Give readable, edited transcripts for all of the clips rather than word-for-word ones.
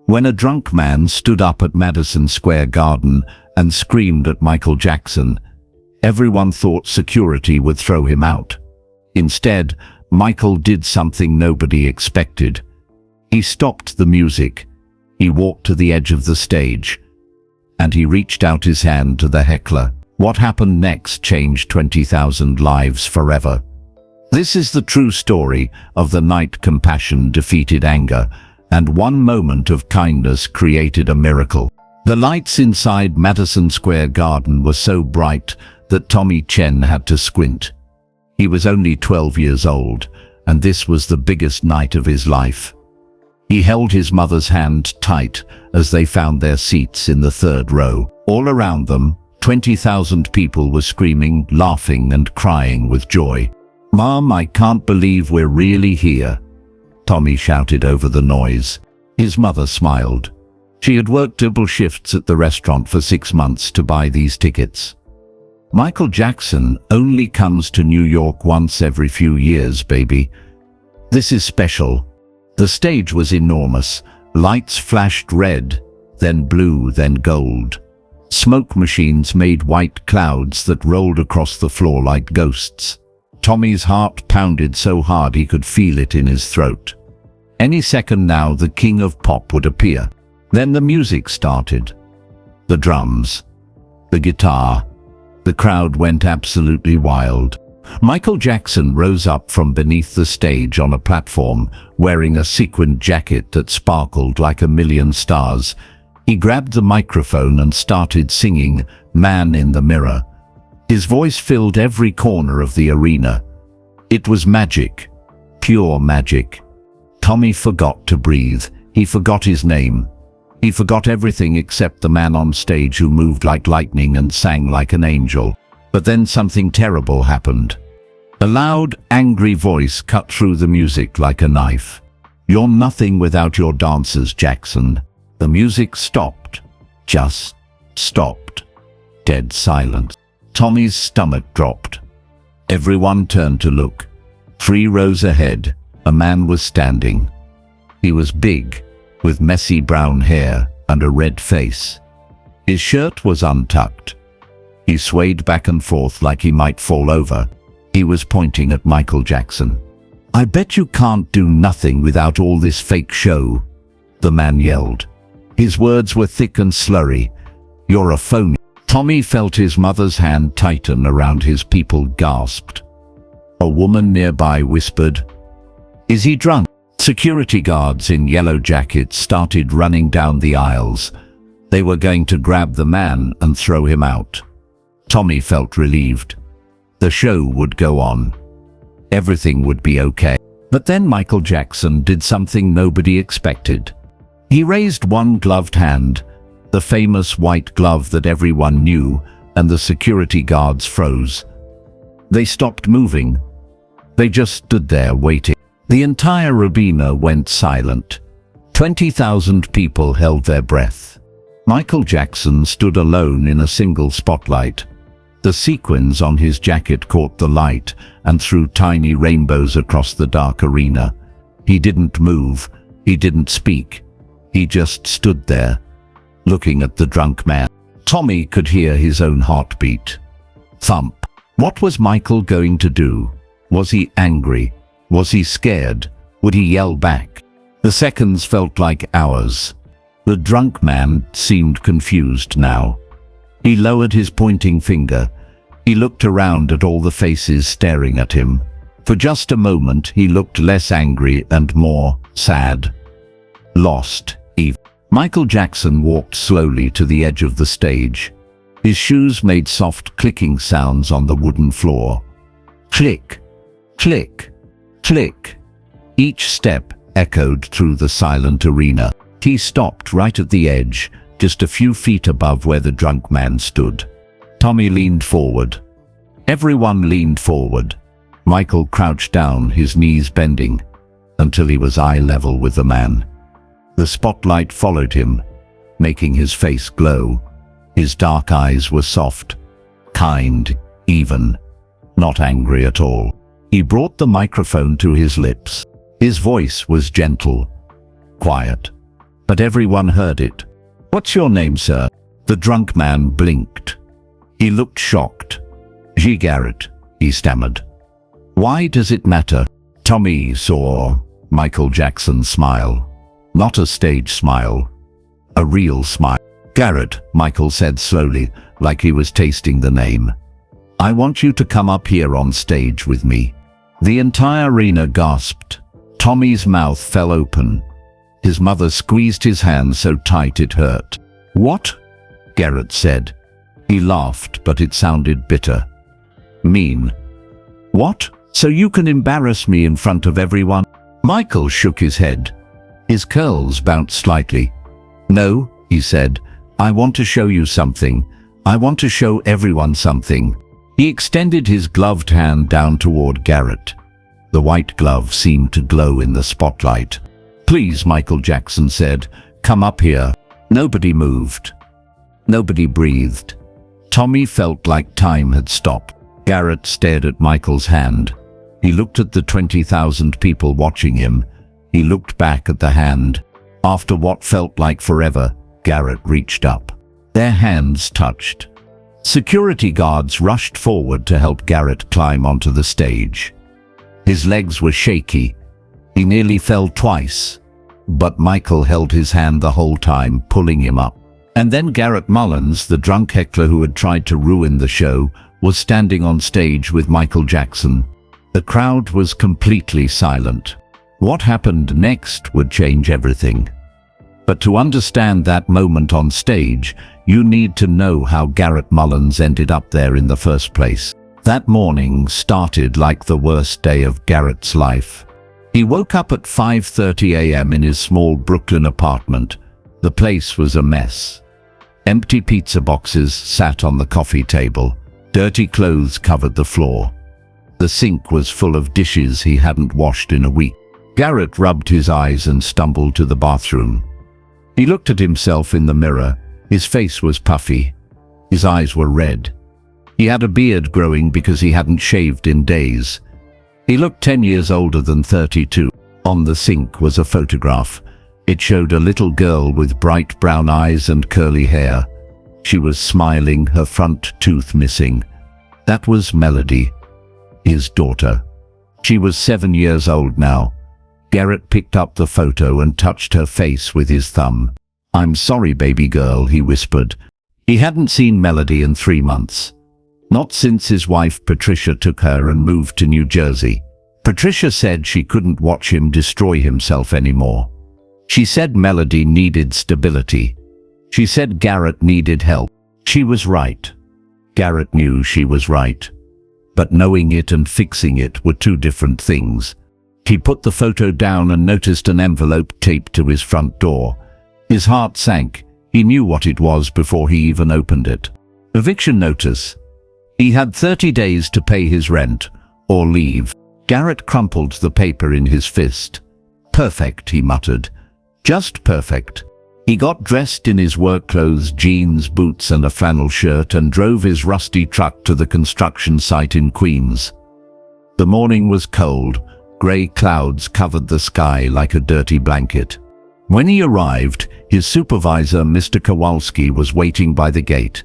When a drunk man stood up at Madison Square Garden and screamed at Michael Jackson, everyone thought security would throw him out. Instead, Michael did something nobody expected. He stopped the music, he walked to the edge of the stage, and he reached out his hand to the heckler. What happened next changed 20,000 lives forever. This is the true story of the night compassion defeated anger, and one moment of kindness created a miracle. The lights inside Madison Square Garden were so bright that Tommy Chen had to squint. He was only 12 years old, and this was the biggest night of his life. He held his mother's hand tight as they found their seats in the third row. All around them, 20,000 people were screaming, laughing, and crying with joy. "Mom, I can't believe we're really here," Tommy shouted over the noise. His mother smiled. She had worked double shifts at the restaurant for 6 months to buy these tickets. "Michael Jackson only comes to New York once every few years, baby. This is special." The stage was enormous. Lights flashed red, then blue, then gold. Smoke machines made white clouds that rolled across the floor like ghosts. Tommy's heart pounded so hard he could feel it in his throat. Any second now, the king of pop would appear. Then the music started. The drums, the guitar. The crowd went absolutely wild. Michael Jackson rose up from beneath the stage on a platform, wearing a sequined jacket that sparkled like a million stars. He grabbed the microphone and started singing "Man in the Mirror." His voice filled every corner of the arena. It was magic, pure magic. Tommy forgot to breathe. He forgot his name. He forgot everything except the man on stage who moved like lightning and sang like an angel. But then something terrible happened. A loud, angry voice cut through the music like a knife. "You're nothing without your dancers, Jackson." The music stopped. Just stopped. Dead silence. Tommy's stomach dropped. Everyone turned to look. 3 rows ahead, a man was standing. He was big, with messy brown hair and a red face. His shirt was untucked. He swayed back and forth like he might fall over. He was pointing at Michael Jackson. "I bet you can't do nothing without all this fake show," the man yelled. His words were thick and slurry. "You're a phony." Tommy felt his mother's hand tighten around his. People gasped. A woman nearby whispered, "Is he drunk?" Security guards in yellow jackets started running down the aisles. They were going to grab the man and throw him out. Tommy felt relieved. The show would go on. Everything would be okay. But then Michael Jackson did something nobody expected. He raised one gloved hand, the famous white glove that everyone knew, and the security guards froze. They stopped moving. They just stood there waiting. The entire arena went silent. 20,000 people held their breath. Michael Jackson stood alone in a single spotlight. The sequins on his jacket caught the light and threw tiny rainbows across the dark arena. He didn't move. He didn't speak. He just stood there, looking at the drunk man. Tommy could hear his own heartbeat. Thump. What was Michael going to do? Was he angry? Was he scared? Would he yell back? The seconds felt like hours. The drunk man seemed confused now. He lowered his pointing finger. He looked around at all the faces staring at him. For just a moment, he looked less angry and more sad. Lost, even. Michael Jackson walked slowly to the edge of the stage. His shoes made soft clicking sounds on the wooden floor. Click, click, click. Each step echoed through the silent arena. He stopped right at the edge, just a few feet above where the drunk man stood. Tommy leaned forward. Everyone leaned forward. Michael crouched down, his knees bending, until he was eye level with the man. The spotlight followed him, making his face glow. His dark eyes were soft, kind, even, not angry at all. He brought the microphone to his lips. His voice was gentle, quiet. but everyone heard it. "What's your name, sir?" The drunk man blinked. He looked shocked. "G. Garrett," he stammered. "Why does it matter?" Tommy saw Michael Jackson's smile. Not a stage smile. A real smile. "Garrett," Michael said slowly, like he was tasting the name. "I want you to come up here on stage with me." The entire arena gasped. Tommy's mouth fell open. His mother squeezed his hand so tight it hurt. "What?" Garrett said. He laughed, but it sounded bitter. "Mean. What? So you can embarrass me in front of everyone?" Michael shook his head. His curls bounced slightly. "No," he said. "I want to show you something. I want to show everyone something." He extended his gloved hand down toward Garrett. The white glove seemed to glow in the spotlight. "Please," Michael Jackson said, "come up here." Nobody moved. Nobody breathed. Tommy felt like time had stopped. Garrett stared at Michael's hand. He looked at the 20,000 people watching him. He looked back at the hand. After what felt like forever, Garrett reached up. Their hands touched. Security guards rushed forward to help Garrett climb onto the stage. His legs were shaky. He nearly fell twice. But Michael held his hand the whole time, pulling him up. And then Garrett Mullins, the drunk heckler who had tried to ruin the show, was standing on stage with Michael Jackson. The crowd was completely silent. What happened next would change everything. But to understand that moment on stage, you need to know how Garrett Mullins ended up there in the first place. That morning started like the worst day of Garrett's life. He woke up at 5:30 a.m. in his small Brooklyn apartment. The place was a mess. Empty pizza boxes sat on the coffee table. Dirty clothes covered the floor. The sink was full of dishes he hadn't washed in a week. Garrett rubbed his eyes and stumbled to the bathroom. He looked at himself in the mirror. His face was puffy. His eyes were red. He had a beard growing because he hadn't shaved in days. He looked 10 years older than 32. On the sink was a photograph. It showed a little girl with bright brown eyes and curly hair. She was smiling, her front tooth missing. That was Melody, his daughter. She was 7 years old now. Garrett picked up the photo and touched her face with his thumb. "I'm sorry, baby girl," he whispered. He hadn't seen Melody in 3 months. Not since his wife Patricia took her and moved to New Jersey. Patricia said she couldn't watch him destroy himself anymore. She said Melody needed stability. She said Garrett needed help. She was right. Garrett knew she was right. But knowing it and fixing it were two different things. He put the photo down and noticed an envelope taped to his front door. His heart sank. He knew what it was before he even opened it. Eviction notice. He had 30 days to pay his rent or leave. Garrett crumpled the paper in his fist. "Perfect," he muttered. "Just perfect." He got dressed in his work clothes, jeans, boots and a flannel shirt, and drove his rusty truck to the construction site in Queens. The morning was cold. Gray clouds covered the sky like a dirty blanket. When he arrived, his supervisor, Mr. Kowalski, was waiting by the gate.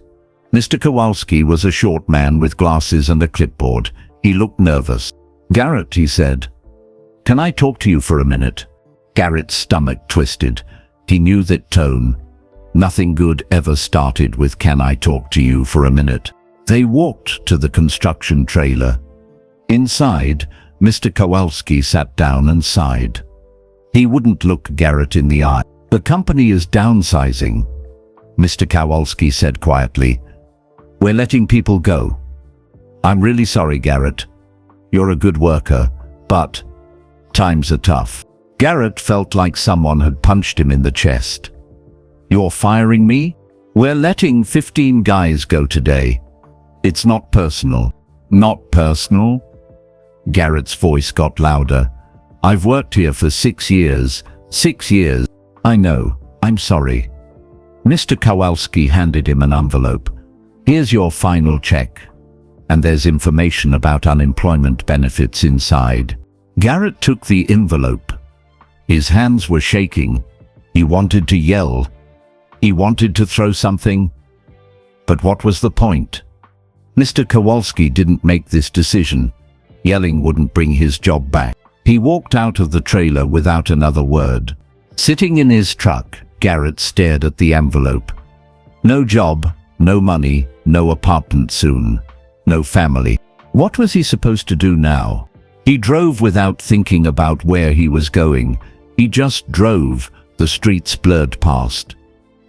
Mr. Kowalski was a short man with glasses and a clipboard. He looked nervous. "Garrett," he said, "can I talk to you for a minute?" Garrett's stomach twisted. He knew that tone. Nothing good ever started with "Can I talk to you for a minute?" They walked to the construction trailer. Inside, Mr. Kowalski sat down and sighed. He wouldn't look Garrett in the eye. "The company is downsizing," Mr. Kowalski said quietly. "We're letting people go. I'm really sorry, Garrett. You're a good worker, but times are tough." Garrett felt like someone had punched him in the chest. "You're firing me? We're letting 15 guys go today. It's not personal." "Not personal?" Garrett's voice got louder. "I've worked here for 6 years. 6 years. I know. I'm sorry." Mr. Kowalski handed him an envelope. "Here's your final check. And there's information about unemployment benefits inside." Garrett took the envelope. His hands were shaking. He wanted to yell. He wanted to throw something. But what was the point? Mr. Kowalski didn't make this decision. Yelling wouldn't bring his job back. He walked out of the trailer without another word. Sitting in his truck, Garrett stared at the envelope. No job, no money, no apartment soon, no family. What was he supposed to do now? He drove without thinking about where he was going. He just drove. The streets blurred past.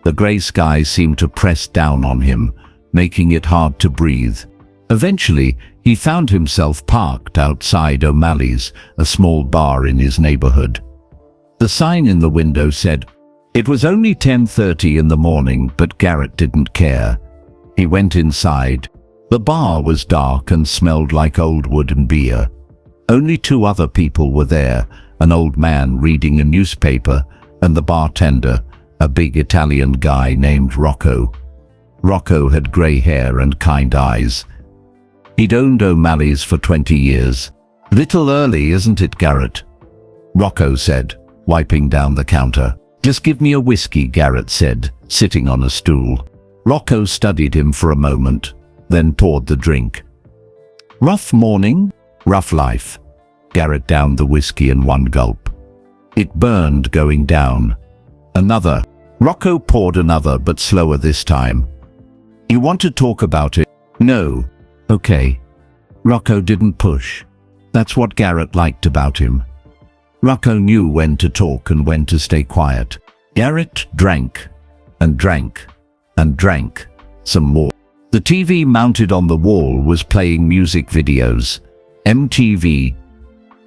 The grey sky seemed to press down on him, making it hard to breathe. Eventually, he found himself parked outside O'Malley's, a small bar in his neighborhood. The sign in the window said, it was only 10:30 in the morning, but Garrett didn't care. He went inside. The bar was dark and smelled like old wood and beer. Only two other people were there, an old man reading a newspaper and the bartender, a big Italian guy named Rocco. Rocco had grey hair and kind eyes. He'd owned O'Malley's for 20 years. Little early, isn't it, Garrett? Rocco said, wiping down the counter. Just give me a whiskey, Garrett said, sitting on a stool. Rocco studied him for a moment, then poured the drink. Rough morning, rough life. Garrett downed the whiskey in one gulp. It burned going down. Another. Rocco poured another, but slower this time. You want to talk about it? No. Okay. Rocco didn't push. That's what Garrett liked about him. Rocco knew when to talk and when to stay quiet. Garrett drank and drank and drank some more. The TV mounted on the wall was playing music videos. MTV.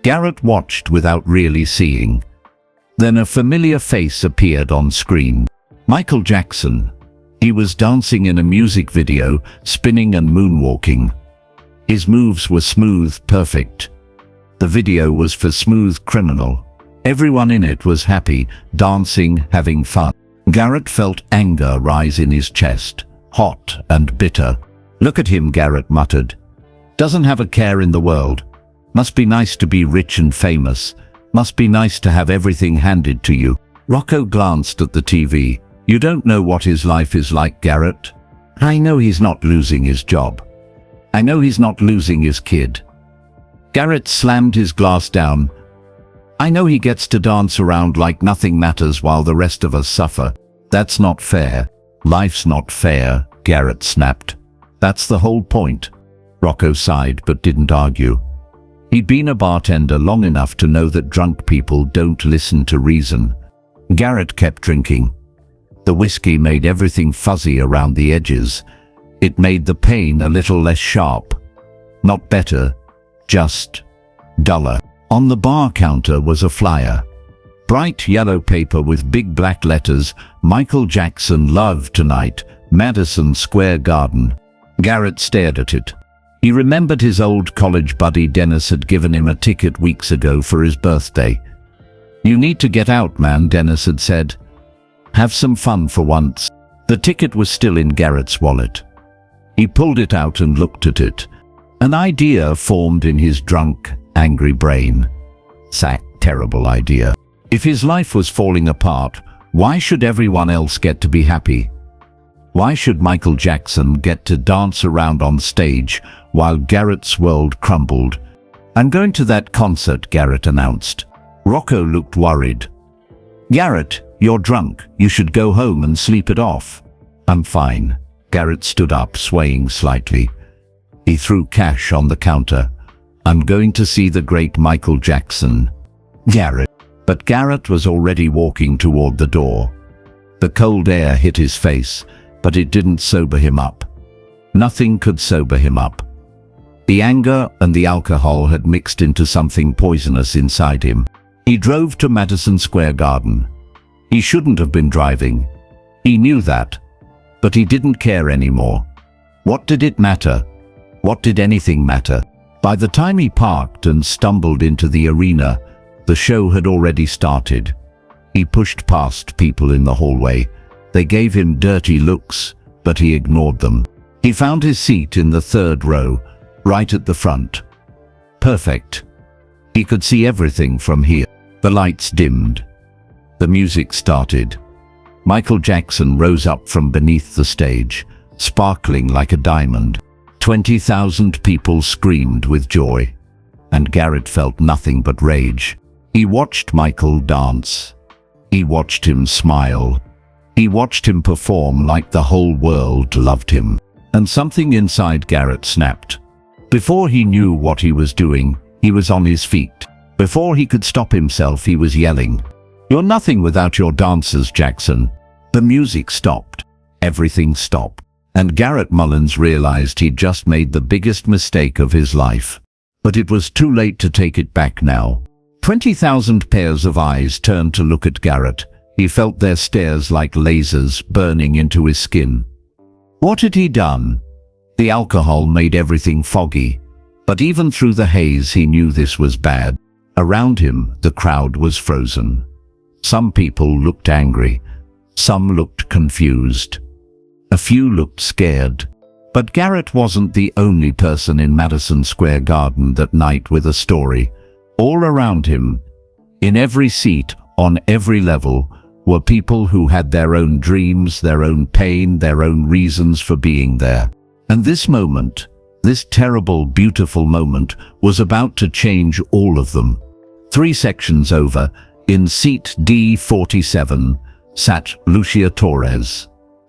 Garrett watched without really seeing. Then a familiar face appeared on screen. Michael Jackson. He was dancing in a music video, spinning and moonwalking. His moves were smooth, perfect. The video was for Smooth Criminal. Everyone in it was happy, dancing, having fun. Garrett felt anger rise in his chest, hot and bitter. Look at him, Garrett muttered. Doesn't have a care in the world. Must be nice to be rich and famous. Must be nice to have everything handed to you. Rocco glanced at the TV. You don't know what his life is like, Garrett. I know he's not losing his job. I know he's not losing his kid. Garrett slammed his glass down. I know he gets to dance around like nothing matters while the rest of us suffer. That's not fair. Life's not fair, Garrett snapped. That's the whole point. Rocco sighed but didn't argue. He'd been a bartender long enough to know that drunk people don't listen to reason. Garrett kept drinking. The whiskey made everything fuzzy around the edges. It made the pain a little less sharp. Not better, just duller. On the bar counter was a flyer. Bright yellow paper with big black letters, Michael Jackson Love Tonight, Madison Square Garden. Garrett stared at it. He remembered his old college buddy Dennis had given him a ticket weeks ago for his birthday. You need to get out, man, Dennis had said. Have some fun for once. The ticket was still in Garrett's wallet. He pulled it out and looked at it. An idea formed in his drunk, angry brain. Terrible idea. If his life was falling apart, why should everyone else get to be happy? Why should Michael Jackson get to dance around on stage while Garrett's world crumbled? I'm going to that concert, Garrett announced. Rocco looked worried. Garrett, you're drunk. You should go home and sleep it off. I'm fine. Garrett stood up, swaying slightly. He threw cash on the counter. I'm going to see the great Michael Jackson. Garrett. But Garrett was already walking toward the door. The cold air hit his face, but it didn't sober him up. Nothing could sober him up. The anger and the alcohol had mixed into something poisonous inside him. He drove to Madison Square Garden. He shouldn't have been driving. He knew that. But he didn't care anymore. What did it matter? What did anything matter? By the time he parked and stumbled into the arena, the show had already started. He pushed past people in the hallway. They gave him dirty looks, but he ignored them. He found his seat in the third row, right at the front. Perfect. He could see everything from here. The lights dimmed. The music started. Michael Jackson rose up from beneath the stage, sparkling like a diamond. 20,000 people screamed with joy, and Garrett felt nothing but rage. He watched Michael dance. He watched him smile. He watched him perform like the whole world loved him. And something inside Garrett snapped. Before he knew what he was doing, he was on his feet. Before he could stop himself, he was yelling, "You're nothing without your dancers, Jackson." The music stopped. Everything stopped. And Garrett Mullins realized he'd just made the biggest mistake of his life. But it was too late to take it back now. 20,000 pairs of eyes turned to look at Garrett. He felt their stares like lasers burning into his skin. What had he done? The alcohol made everything foggy. But even through the haze, he knew this was bad. Around him, the crowd was frozen. Some people looked angry. Some looked confused. A few looked scared. But Garrett wasn't the only person in Madison Square Garden that night with a story. All around him, in every seat, on every level, were people who had their own dreams, their own pain, their own reasons for being there. And this moment, this terrible, beautiful moment, was about to change all of them. 3 sections over, in seat D47, sat Lucia Torres.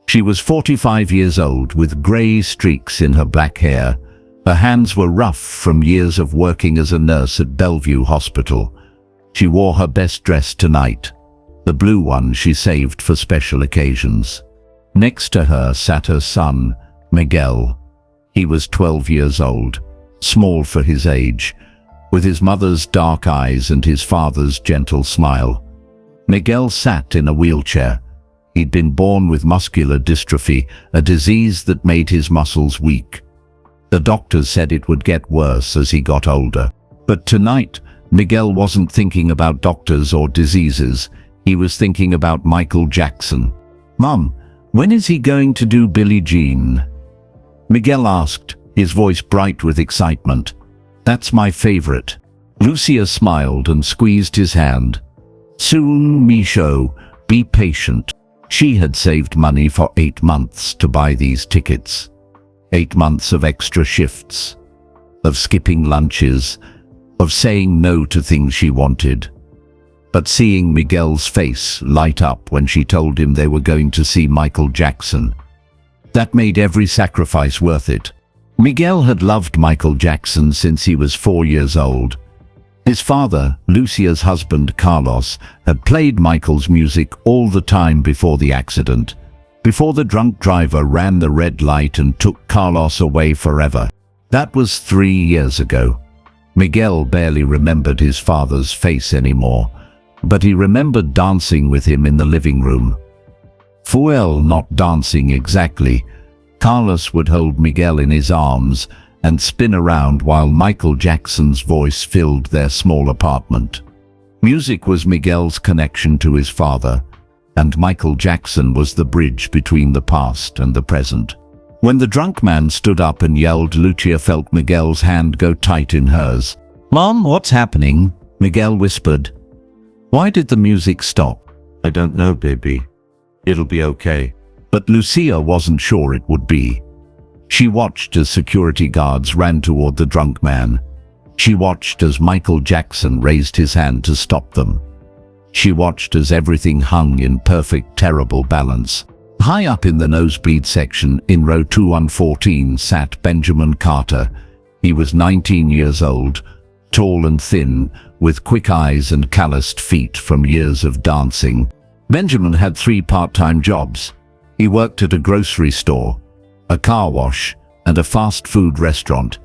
She was 45 years old, with grey streaks in her black hair. Her hands were rough from years of working as a nurse at Bellevue Hospital. She wore her best dress tonight, the blue one she saved for special occasions. Next to her sat her son, Miguel. He was 12 years old, small for his age, with his mother's dark eyes and his father's gentle smile. Miguel sat in a wheelchair. He'd been born with muscular dystrophy, a disease that made his muscles weak. The doctors said it would get worse as he got older. But tonight, Miguel wasn't thinking about doctors or diseases. He was thinking about Michael Jackson. "Mom, when is he going to do Billie Jean?" Miguel asked, his voice bright with excitement. "That's my favorite." Lucia smiled and squeezed his hand. "Soon, Micho, be patient." She had saved money for 8 months to buy these tickets. 8 months of extra shifts, of skipping lunches, of saying no to things she wanted. But seeing Miguel's face light up when she told him they were going to see Michael Jackson, that made every sacrifice worth it. Miguel had loved Michael Jackson since he was 4 years old. His father, Lucia's husband Carlos, had played Michael's music all the time before the accident, before the drunk driver ran the red light and took Carlos away forever. That was 3 years ago. Miguel barely remembered his father's face anymore, but he remembered dancing with him in the living room. Well, not dancing exactly. Carlos would hold Miguel in his arms and spin around while Michael Jackson's voice filled their small apartment. Music was Miguel's connection to his father, and Michael Jackson was the bridge between the past and the present. When the drunk man stood up and yelled, Lucia felt Miguel's hand go tight in hers. "Mom, what's happening?" Miguel whispered. "Why did the music stop?" "I don't know, baby. It'll be okay." But Lucia wasn't sure it would be. She watched as security guards ran toward the drunk man. She watched as Michael Jackson raised his hand to stop them. She watched as everything hung in perfect, terrible balance. High up in the nosebleed section, in row 2114, sat Benjamin Carter. He was 19 years old, tall and thin, with quick eyes and calloused feet from years of dancing. Benjamin had 3 part-time jobs. He worked at a grocery store, a car wash, and a fast food restaurant.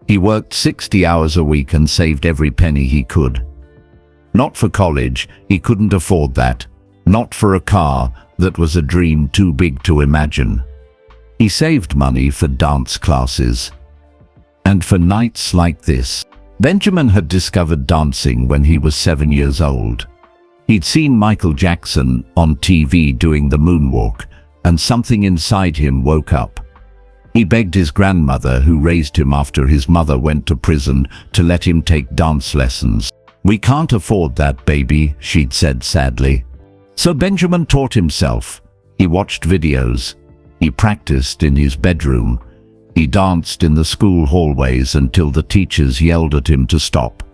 He worked 60 hours a week and saved every penny he could. Not for college, he couldn't afford that. Not for a car that was a dream too big to imagine. He saved money for dance classes. And for nights like this. Benjamin had discovered dancing when he was 7 years old. He'd seen Michael Jackson on TV doing the moonwalk, and something inside him woke up. He begged his grandmother, who raised him after his mother went to prison, to let him take dance lessons. "We can't afford that, baby," she'd said sadly. So Benjamin taught himself. He watched videos. He practiced in his bedroom. He danced in the school hallways until the teachers yelled at him to stop.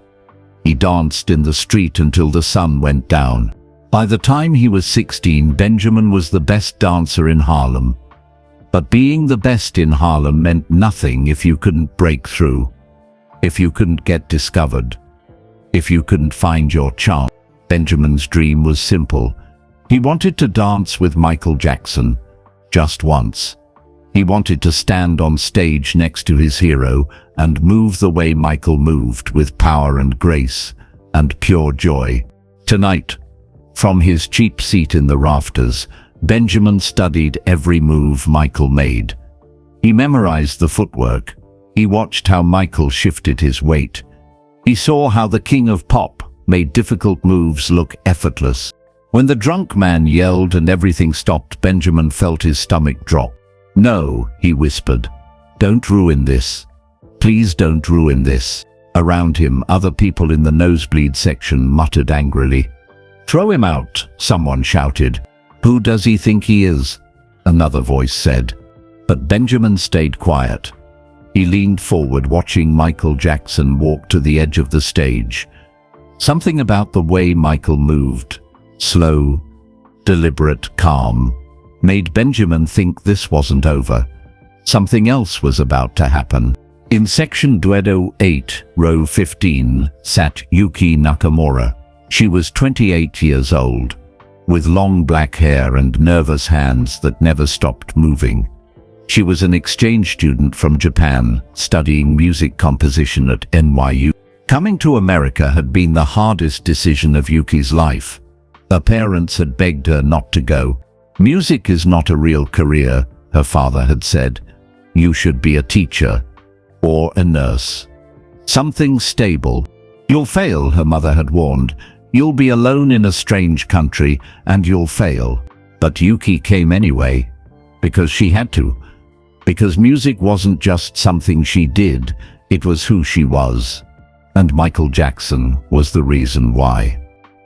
He danced in the street until the sun went down. By the time he was 16, Benjamin was the best dancer in Harlem. But being the best in Harlem meant nothing if you couldn't break through, if you couldn't get discovered, if you couldn't find your chance. Benjamin's dream was simple. He wanted to dance with Michael Jackson, just once. He wanted to stand on stage next to his hero and move the way Michael moved, with power and grace and pure joy. Tonight, from his cheap seat in the rafters, Benjamin studied every move Michael made. He memorized the footwork. He watched how Michael shifted his weight. He saw how the king of pop made difficult moves look effortless. When the drunk man yelled and everything stopped, Benjamin felt his stomach drop. "No," he whispered. "Don't ruin this. Please don't ruin this." Around him, other people in the nosebleed section muttered angrily. "Throw him out," someone shouted. "Who does he think he is?" another voice said. But Benjamin stayed quiet. He leaned forward, watching Michael Jackson walk to the edge of the stage. Something about the way Michael moved, slow, deliberate, calm, made Benjamin think this wasn't over. Something else was about to happen. In section 208, row 15, sat Yuki Nakamura. She was 28 years old, with long black hair and nervous hands that never stopped moving. She was an exchange student from Japan, studying music composition at NYU. Coming to America had been the hardest decision of Yuki's life. Her parents had begged her not to go. "Music is not a real career," her father had said. "You should be a teacher or a nurse. Something stable. You'll fail," her mother had warned. "You'll be alone in a strange country and you'll fail." But Yuki came anyway, because she had to. Because music wasn't just something she did, it was who she was. And Michael Jackson was the reason why.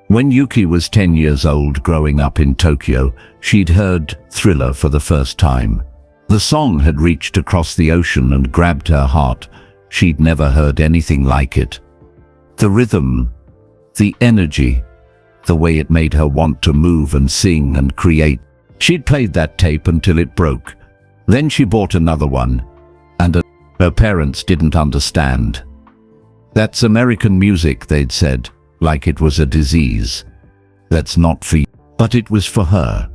When Yuki was 10 years old, growing up in Tokyo, she'd heard Thriller for the first time. The song had reached across the ocean and grabbed her heart. She'd never heard anything like it. The rhythm, the energy, the way it made her want to move and sing and create. She'd played that tape until it broke. Then she bought another one, and her parents didn't understand. "That's American music," they'd said, like it was a disease. "That's not for you." But it was for her.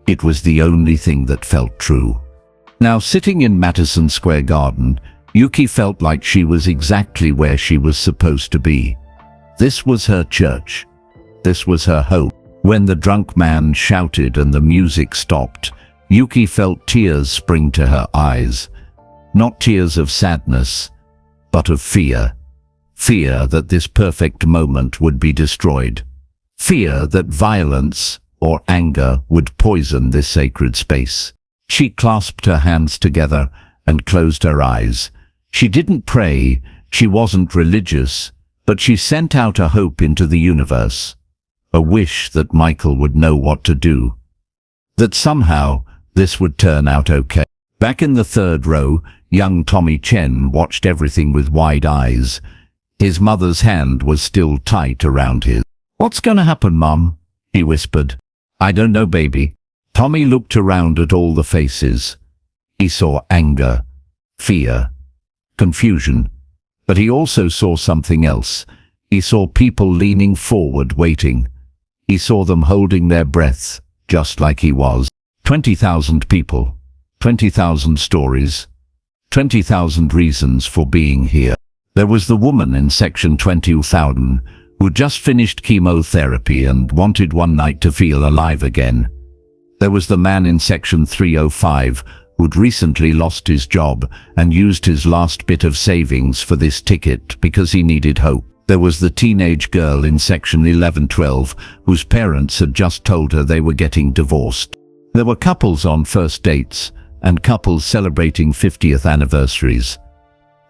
It was the only thing that felt true. Now, sitting in Madison Square Garden, Yuki felt like she was exactly where she was supposed to be. This was her church. This was her hope. When the drunk man shouted and the music stopped, Yuki felt tears spring to her eyes. Not tears of sadness, but of fear. Fear that this perfect moment would be destroyed. Fear that violence or anger would poison this sacred space. She clasped her hands together and closed her eyes. She didn't pray, she wasn't religious, but she sent out a hope into the universe. A wish that Michael would know what to do. That somehow this would turn out okay. Back in the third row, young Tommy Chen watched everything with wide eyes. His mother's hand was still tight around his. "What's gonna happen, Mom?" he whispered. "I don't know, baby." Tommy looked around at all the faces. He saw anger, fear, confusion, but he also saw something else. He saw people leaning forward, waiting. He saw them holding their breaths, just like he was. 20,000 people, 20,000 stories, 20,000 reasons for being here. There was the woman in section 20,000 who just finished chemotherapy and wanted one night to feel alive again. There was the man in section 305 who'd recently lost his job and used his last bit of savings for this ticket because he needed hope. There was the teenage girl in section 1112 whose parents had just told her they were getting divorced. There were couples on first dates and couples celebrating 50th anniversaries.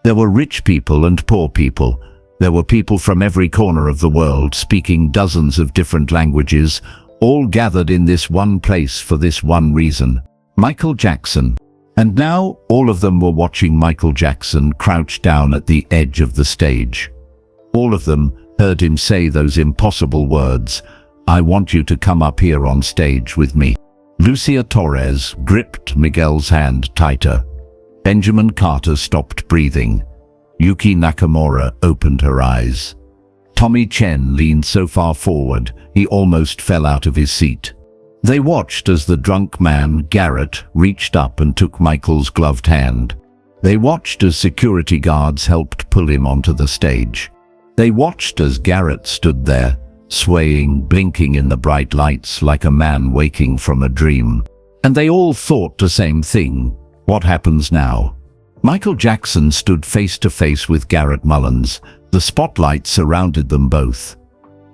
There were rich people and poor people. There were people from every corner of the world speaking dozens of different languages, all gathered in this one place for this one reason: Michael Jackson. And now all of them were watching Michael Jackson crouch down at the edge of the stage. All of them heard him say those impossible words: "I want you to come up here on stage with me." Lucia Torres gripped Miguel's hand tighter. Benjamin Carter stopped breathing. Yuki Nakamura opened her eyes. Tommy Chen leaned so far forward he almost fell out of his seat. They watched as the drunk man, Garrett, reached up and took Michael's gloved hand. They watched as security guards helped pull him onto the stage. They watched as Garrett stood there, swaying, blinking in the bright lights like a man waking from a dream. And they all thought the same thing: what happens now? Michael Jackson stood face to face with Garrett Mullins. The spotlight surrounded them both.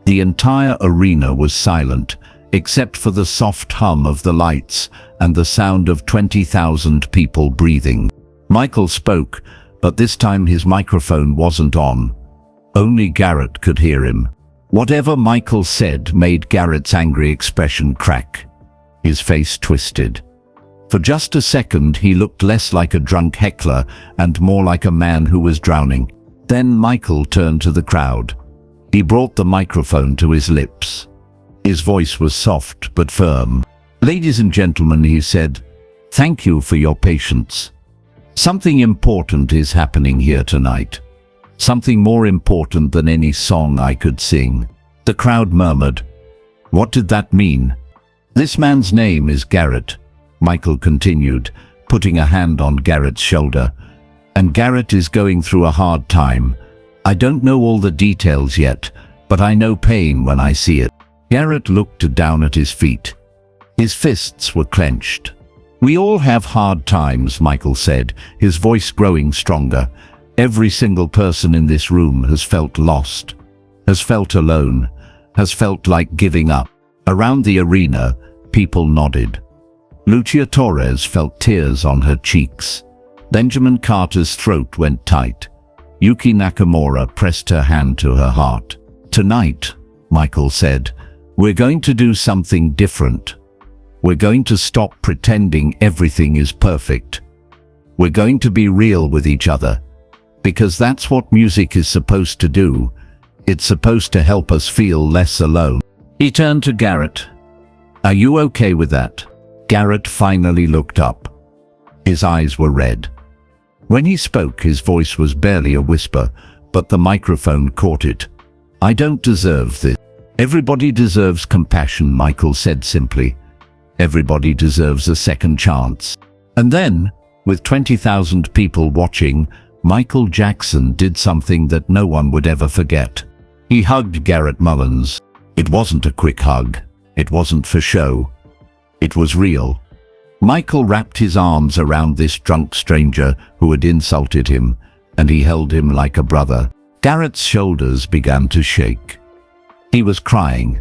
The entire arena was silent, except for the soft hum of the lights and the sound of 20,000 people breathing. Michael spoke, but this time his microphone wasn't on. Only Garrett could hear him. Whatever Michael said made Garrett's angry expression crack. His face twisted. For just a second he looked less like a drunk heckler and more like a man who was drowning. Then Michael turned to the crowd. He brought the microphone to his lips. His voice was soft but firm. "Ladies and gentlemen," he said, "thank you for your patience. Something important is happening here tonight. Something more important than any song I could sing." The crowd murmured. What did that mean? "This man's name is Garrett," Michael continued, putting a hand on Garrett's shoulder. "And Garrett is going through a hard time. I don't know all the details yet, but I know pain when I see it." Garrett looked down at his feet. His fists were clenched. "We all have hard times," Michael said, his voice growing stronger. "Every single person in this room has felt lost, has felt alone, has felt like giving up." Around the arena, people nodded. Lucia Torres felt tears on her cheeks. Benjamin Carter's throat went tight. Yuki Nakamura pressed her hand to her heart. "Tonight," Michael said, "we're going to do something different. We're going to stop pretending everything is perfect. We're going to be real with each other. Because that's what music is supposed to do. It's supposed to help us feel less alone." He turned to Garrett. "Are you okay with that?" Garrett finally looked up. His eyes were red. When he spoke, his voice was barely a whisper, but the microphone caught it. "I don't deserve this." "Everybody deserves compassion," Michael said simply. "Everybody deserves a second chance." And then, with 20,000 people watching, Michael Jackson did something that no one would ever forget. He hugged Garrett Mullins. It wasn't a quick hug. It wasn't for show. It was real. Michael wrapped his arms around this drunk stranger who had insulted him, and he held him like a brother. Garrett's shoulders began to shake. He was crying.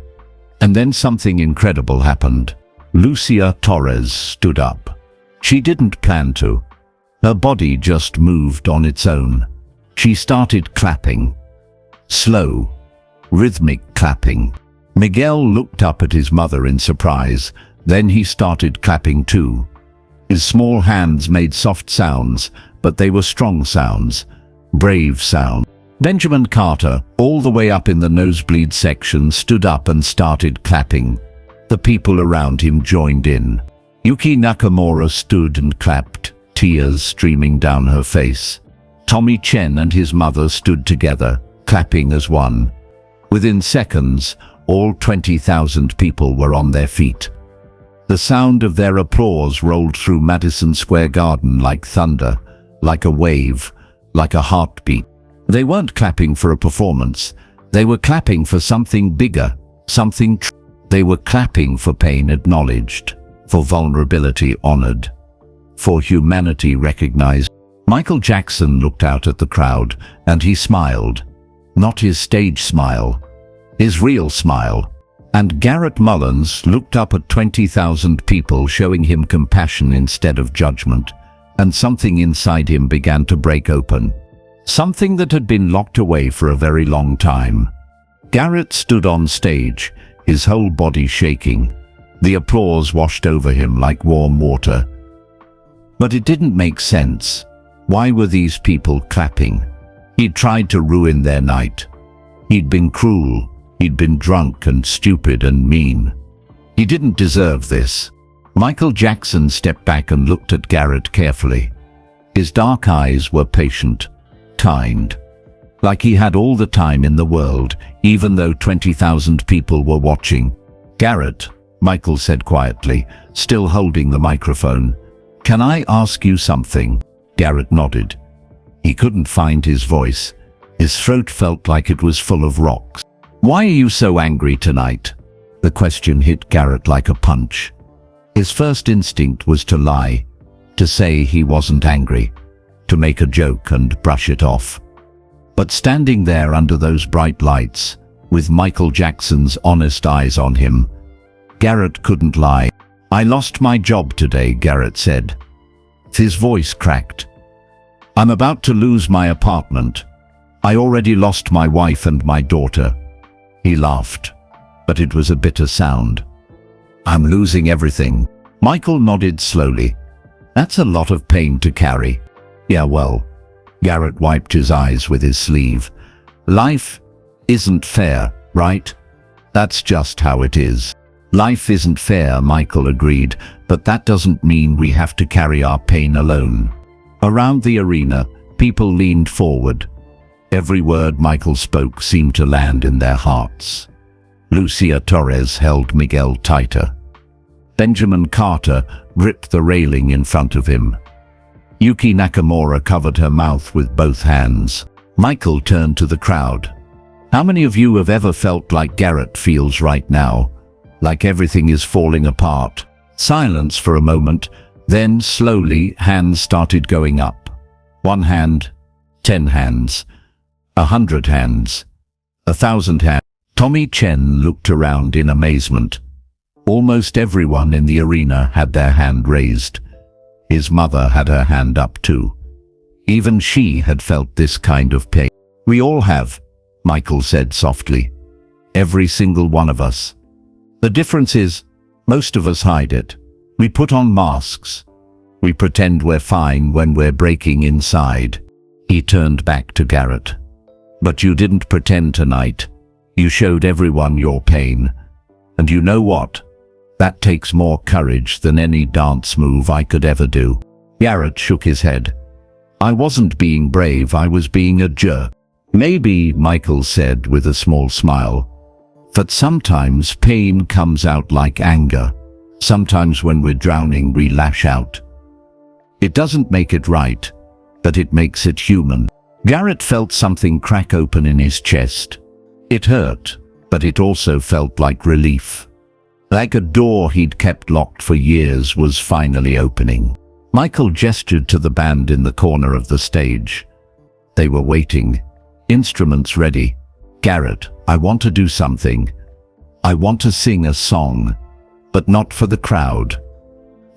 And then something incredible happened. Lucia Torres stood up. She didn't plan to. Her body just moved on its own. She started clapping. Slow, rhythmic clapping. Miguel looked up at his mother in surprise. Then he started clapping too. His small hands made soft sounds, but they were strong sounds, brave sounds. Benjamin Carter, all the way up in the nosebleed section, stood up and started clapping. The people around him joined in. Yuki Nakamura stood and clapped, tears streaming down her face. Tommy Chen and his mother stood together, clapping as one. Within seconds, all 20,000 people were on their feet. The sound of their applause rolled through Madison Square Garden like thunder, like a wave, like a heartbeat. They weren't clapping for a performance. They were clapping for something bigger, something true. They were clapping for pain acknowledged, for vulnerability honored, for humanity recognized. Michael Jackson looked out at the crowd, and he smiled. Not his stage smile, his real smile. And Garrett Mullins looked up at 20,000 people, showing him compassion instead of judgment, and something inside him began to break open. Something that had been locked away for a very long time. Garrett stood on stage, his whole body shaking. The applause washed over him like warm water. But it didn't make sense. Why were these people clapping? He'd tried to ruin their night. He'd been cruel. He'd been drunk and stupid and mean. He didn't deserve this. Michael Jackson stepped back and looked at Garrett carefully. His dark eyes were patient, kind, like he had all the time in the world, even though 20,000 people were watching. "Garrett," Michael said quietly, still holding the microphone, "can I ask you something?" Garrett nodded. He couldn't find his voice. His throat felt like it was full of rocks. "Why are you so angry tonight?" The question hit Garrett like a punch. His first instinct was to lie, to say he wasn't angry, to make a joke and brush it off. But standing there under those bright lights, with Michael Jackson's honest eyes on him, Garrett couldn't lie. "I lost my job today," Garrett said. His voice cracked. "I'm about to lose my apartment. I already lost my wife and my daughter." He laughed, but it was a bitter sound. "I'm losing everything." Michael nodded slowly. "That's a lot of pain to carry." "Yeah, well," Garrett wiped his eyes with his sleeve. "Life isn't fair, right? That's just how it is." "Life isn't fair," Michael agreed, "but that doesn't mean we have to carry our pain alone." Around the arena, people leaned forward. Every word Michael spoke seemed to land in their hearts. Lucia Torres held Miguel tighter. Benjamin Carter gripped the railing in front of him. Yuki Nakamura covered her mouth with both hands. Michael turned to the crowd. "How many of you have ever felt like Garrett feels right now? Like everything is falling apart?" Silence for a moment, then slowly hands started going up. 1 hand, 10 hands, 100 hands, 1,000 hands. Tommy Chen looked around in amazement. Almost everyone in the arena had their hand raised. His mother had her hand up too. Even she had felt this kind of pain. "We all have," Michael said softly. "Every single one of us. The difference is, most of us hide it. We put on masks. We pretend we're fine when we're breaking inside." He turned back to Garrett. "But you didn't pretend tonight. You showed everyone your pain. And you know what? That takes more courage than any dance move I could ever do." Garrett shook his head. "I wasn't being brave, I was being a jerk." "Maybe," Michael said with a small smile. "But sometimes pain comes out like anger. Sometimes when we're drowning, we lash out. It doesn't make it right, but it makes it human." Garrett felt something crack open in his chest. It hurt, but it also felt like relief. Like a door he'd kept locked for years was finally opening. Michael gestured to the band in the corner of the stage. They were waiting, instruments ready. "Garrett, I want to do something. I want to sing a song, but not for the crowd.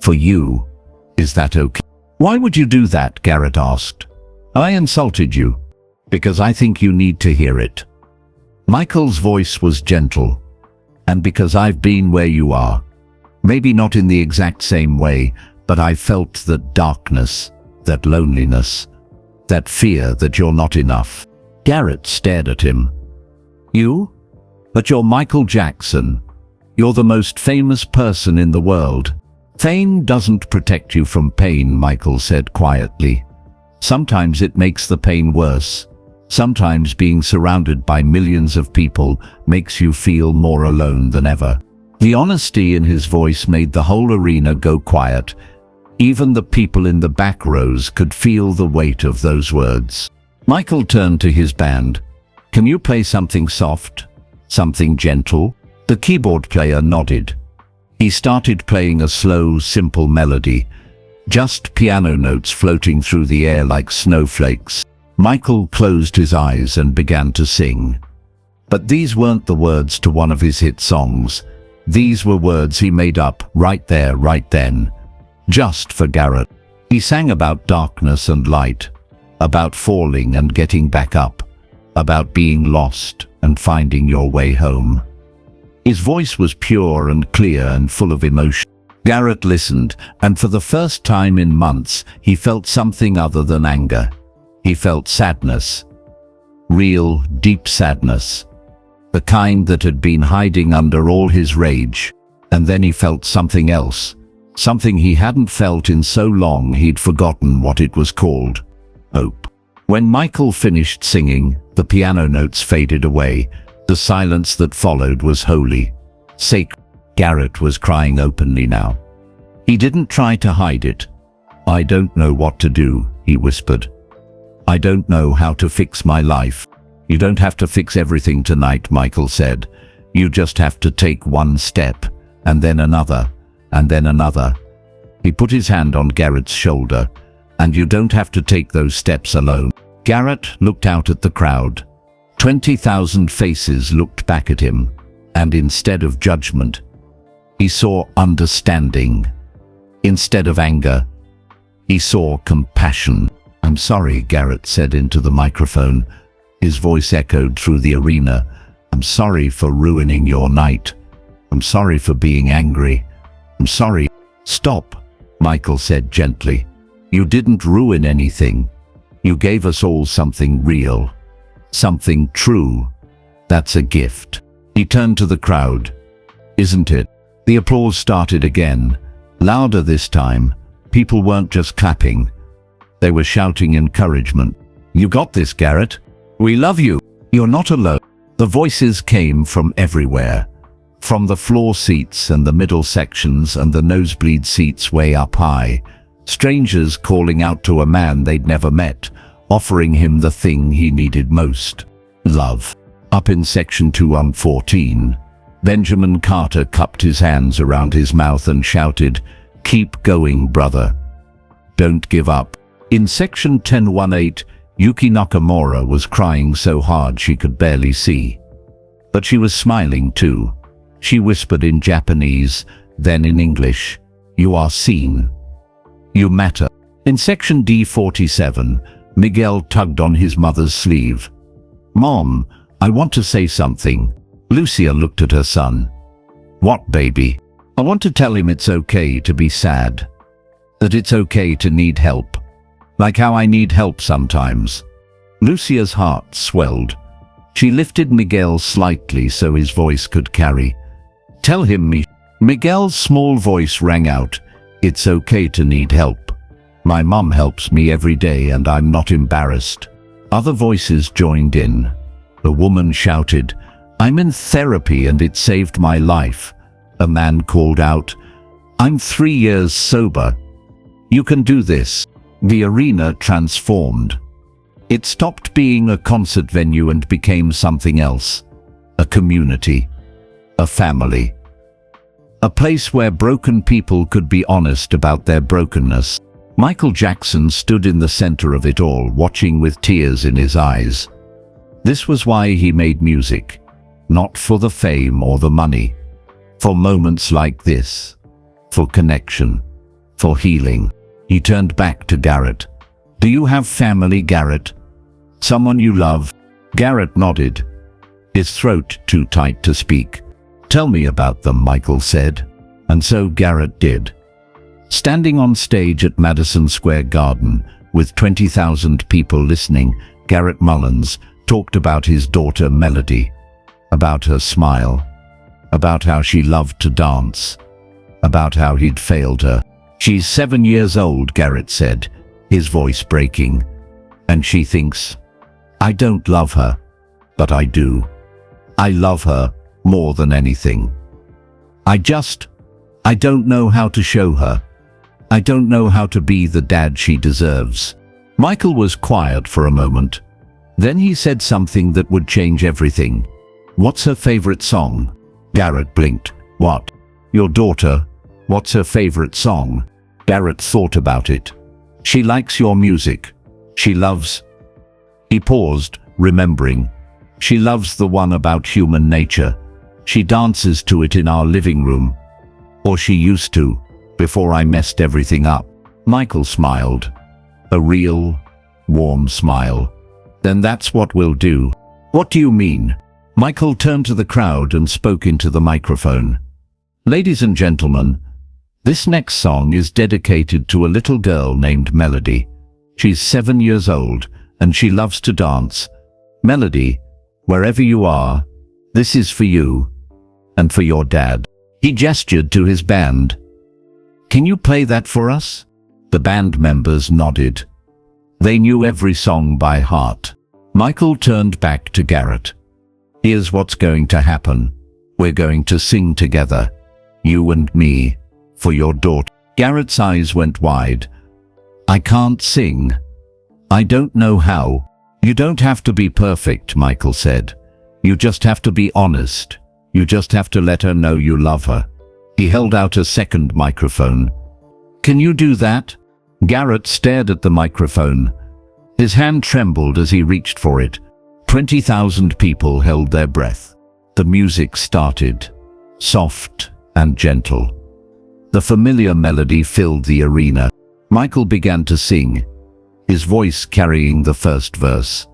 For you. Is that okay?" "Why would you do that?" Garrett asked. "I insulted you. Because I think you need to hear it." Michael's voice was gentle. "And because I've been where you are. Maybe not in the exact same way, but I felt that darkness, that loneliness, that fear that you're not enough." Garrett stared at him. "You? But you're Michael Jackson. You're the most famous person in the world." "Fame doesn't protect you from pain," Michael said quietly. "Sometimes it makes the pain worse. Sometimes being surrounded by millions of people makes you feel more alone than ever." The honesty in his voice made the whole arena go quiet. Even the people in the back rows could feel the weight of those words. Michael turned to his band. "Can you play something soft? Something gentle?" The keyboard player nodded. He started playing a slow, simple melody, just piano notes floating through the air like snowflakes. Michael closed his eyes and began to sing. But these weren't the words to one of his hit songs. These were words he made up right there, right then, just for Garrett. He sang about darkness and light, about falling and getting back up, about being lost and finding your way home. His voice was pure and clear and full of emotion. Garrett listened, and for the first time in months, he felt something other than anger. He felt sadness. Real, deep sadness. The kind that had been hiding under all his rage. And then he felt something else. Something he hadn't felt in so long he'd forgotten what it was called. Hope. When Michael finished singing, the piano notes faded away. The silence that followed was holy. Sacred. Garrett was crying openly now. He didn't try to hide it. "I don't know what to do," he whispered. "I don't know how to fix my life." "You don't have to fix everything tonight," Michael said. "You just have to take one step, and then another, and then another." He put his hand on Garrett's shoulder. "And you don't have to take those steps alone." Garrett looked out at the crowd. 20,000 faces looked back at him, and instead of judgment, he saw understanding. Instead of anger, he saw compassion. "I'm sorry," Garrett said into the microphone. His voice echoed through the arena. "I'm sorry for ruining your night. I'm sorry for being angry. I'm sorry." "Stop," Michael said gently. "You didn't ruin anything. You gave us all something real. Something true. That's a gift." He turned to the crowd. "Isn't it?" The applause started again, louder this time. People weren't just clapping. They were shouting encouragement. "You got this, Garrett. We love you. You're not alone." The voices came from everywhere. From the floor seats and the middle sections and the nosebleed seats way up high. Strangers calling out to a man they'd never met, offering him the thing he needed most. Love. Up in section 214, Benjamin Carter cupped his hands around his mouth and shouted, "Keep going, brother. Don't give up." In section 1018, Yuki Nakamura was crying so hard she could barely see. But she was smiling too. She whispered in Japanese, then in English, "You are seen. You matter." In section D47, Miguel tugged on his mother's sleeve. "Mom, I want to say something." Lucia looked at her son. "What, baby?" "I want to tell him it's okay to be sad. That it's okay to need help. Like how I need help sometimes." Lucia's heart swelled. She lifted Miguel slightly so his voice could carry. "Tell him me." Miguel's small voice rang out, "It's okay to need help. My mom helps me every day and I'm not embarrassed." Other voices joined in. A woman shouted, "I'm in therapy and it saved my life." A man called out, "I'm 3 years sober. You can do this." The arena transformed. It stopped being a concert venue and became something else. A community. A family. A place where broken people could be honest about their brokenness. Michael Jackson stood in the center of it all, watching with tears in his eyes. This was why he made music. Not for the fame or the money. For moments like this. For connection. For healing. He turned back to Garrett. "Do you have family, Garrett? Someone you love?" Garrett nodded. His throat too tight to speak. "Tell me about them," Michael said. And so Garrett did. Standing on stage at Madison Square Garden, with 20,000 people listening, Garrett Mullins talked about his daughter Melody. About her smile. About how she loved to dance. About how he'd failed her. "She's 7 years old," Garrett said, his voice breaking. "And she thinks, I don't love her. But I do. I love her more than anything. I don't know how to show her. I don't know how to be the dad she deserves." Michael was quiet for a moment. Then he said something that would change everything. "What's her favorite song?" Garrett blinked. "What? Your daughter? What's her favorite song?" Garrett thought about it. "She likes your music. She loves..." He paused, remembering. "She loves the one about human nature. She dances to it in our living room. Or she used to, before I messed everything up." Michael smiled. A real, warm smile. "Then that's what we'll do." "What do you mean?" Michael turned to the crowd and spoke into the microphone. Ladies and gentlemen, this next song is dedicated to a little girl named Melody. She's 7 years old and she loves to dance. Melody, wherever you are, this is for you and for your dad. He gestured to his band. Can you play that for us? The band members nodded. They knew every song by heart. Michael turned back to Garrett. Here's what's going to happen. We're going to sing together. You and me. For your daughter. Garrett's eyes went wide. I can't sing. I don't know how. You don't have to be perfect, Michael said. You just have to be honest. You just have to let her know you love her. He held out a second microphone. Can you do that? Garrett stared at the microphone. His hand trembled as he reached for it. 20,000 people held their breath. The music started, soft and gentle. The familiar melody filled the arena. Michael began to sing, his voice carrying the first verse.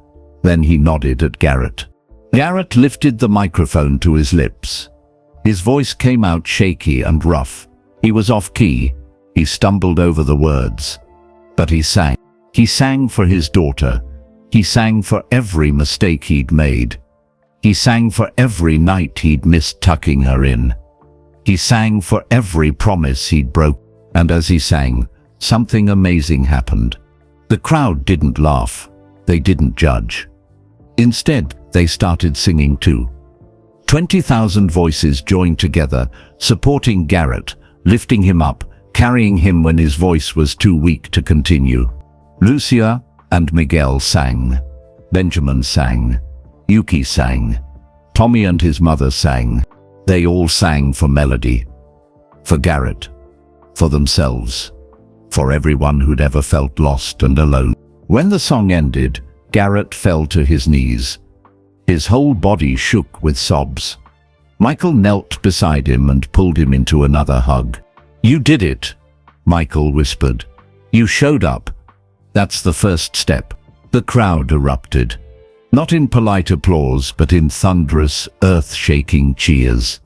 Then he nodded at Garrett. Garrett lifted the microphone to his lips. His voice came out shaky and rough. He was off key. He stumbled over the words. But he sang. He sang for his daughter. He sang for every mistake he'd made. He sang for every night he'd missed tucking her in. He sang for every promise he'd broke. And as he sang, something amazing happened. The crowd didn't laugh. They didn't judge. Instead, they started singing too. 20,000 voices joined together, supporting Garrett, lifting him up, carrying him when his voice was too weak to continue. Lucia and Miguel sang. Benjamin sang. Yuki sang. Tommy and his mother sang. They all sang for Melody. For Garrett. For themselves. For everyone who'd ever felt lost and alone. When the song ended, Garrett fell to his knees. His whole body shook with sobs. Michael knelt beside him and pulled him into another hug. You did it, Michael whispered. You showed up. That's the first step. The crowd erupted. Not in polite applause, but in thunderous, earth-shaking cheers.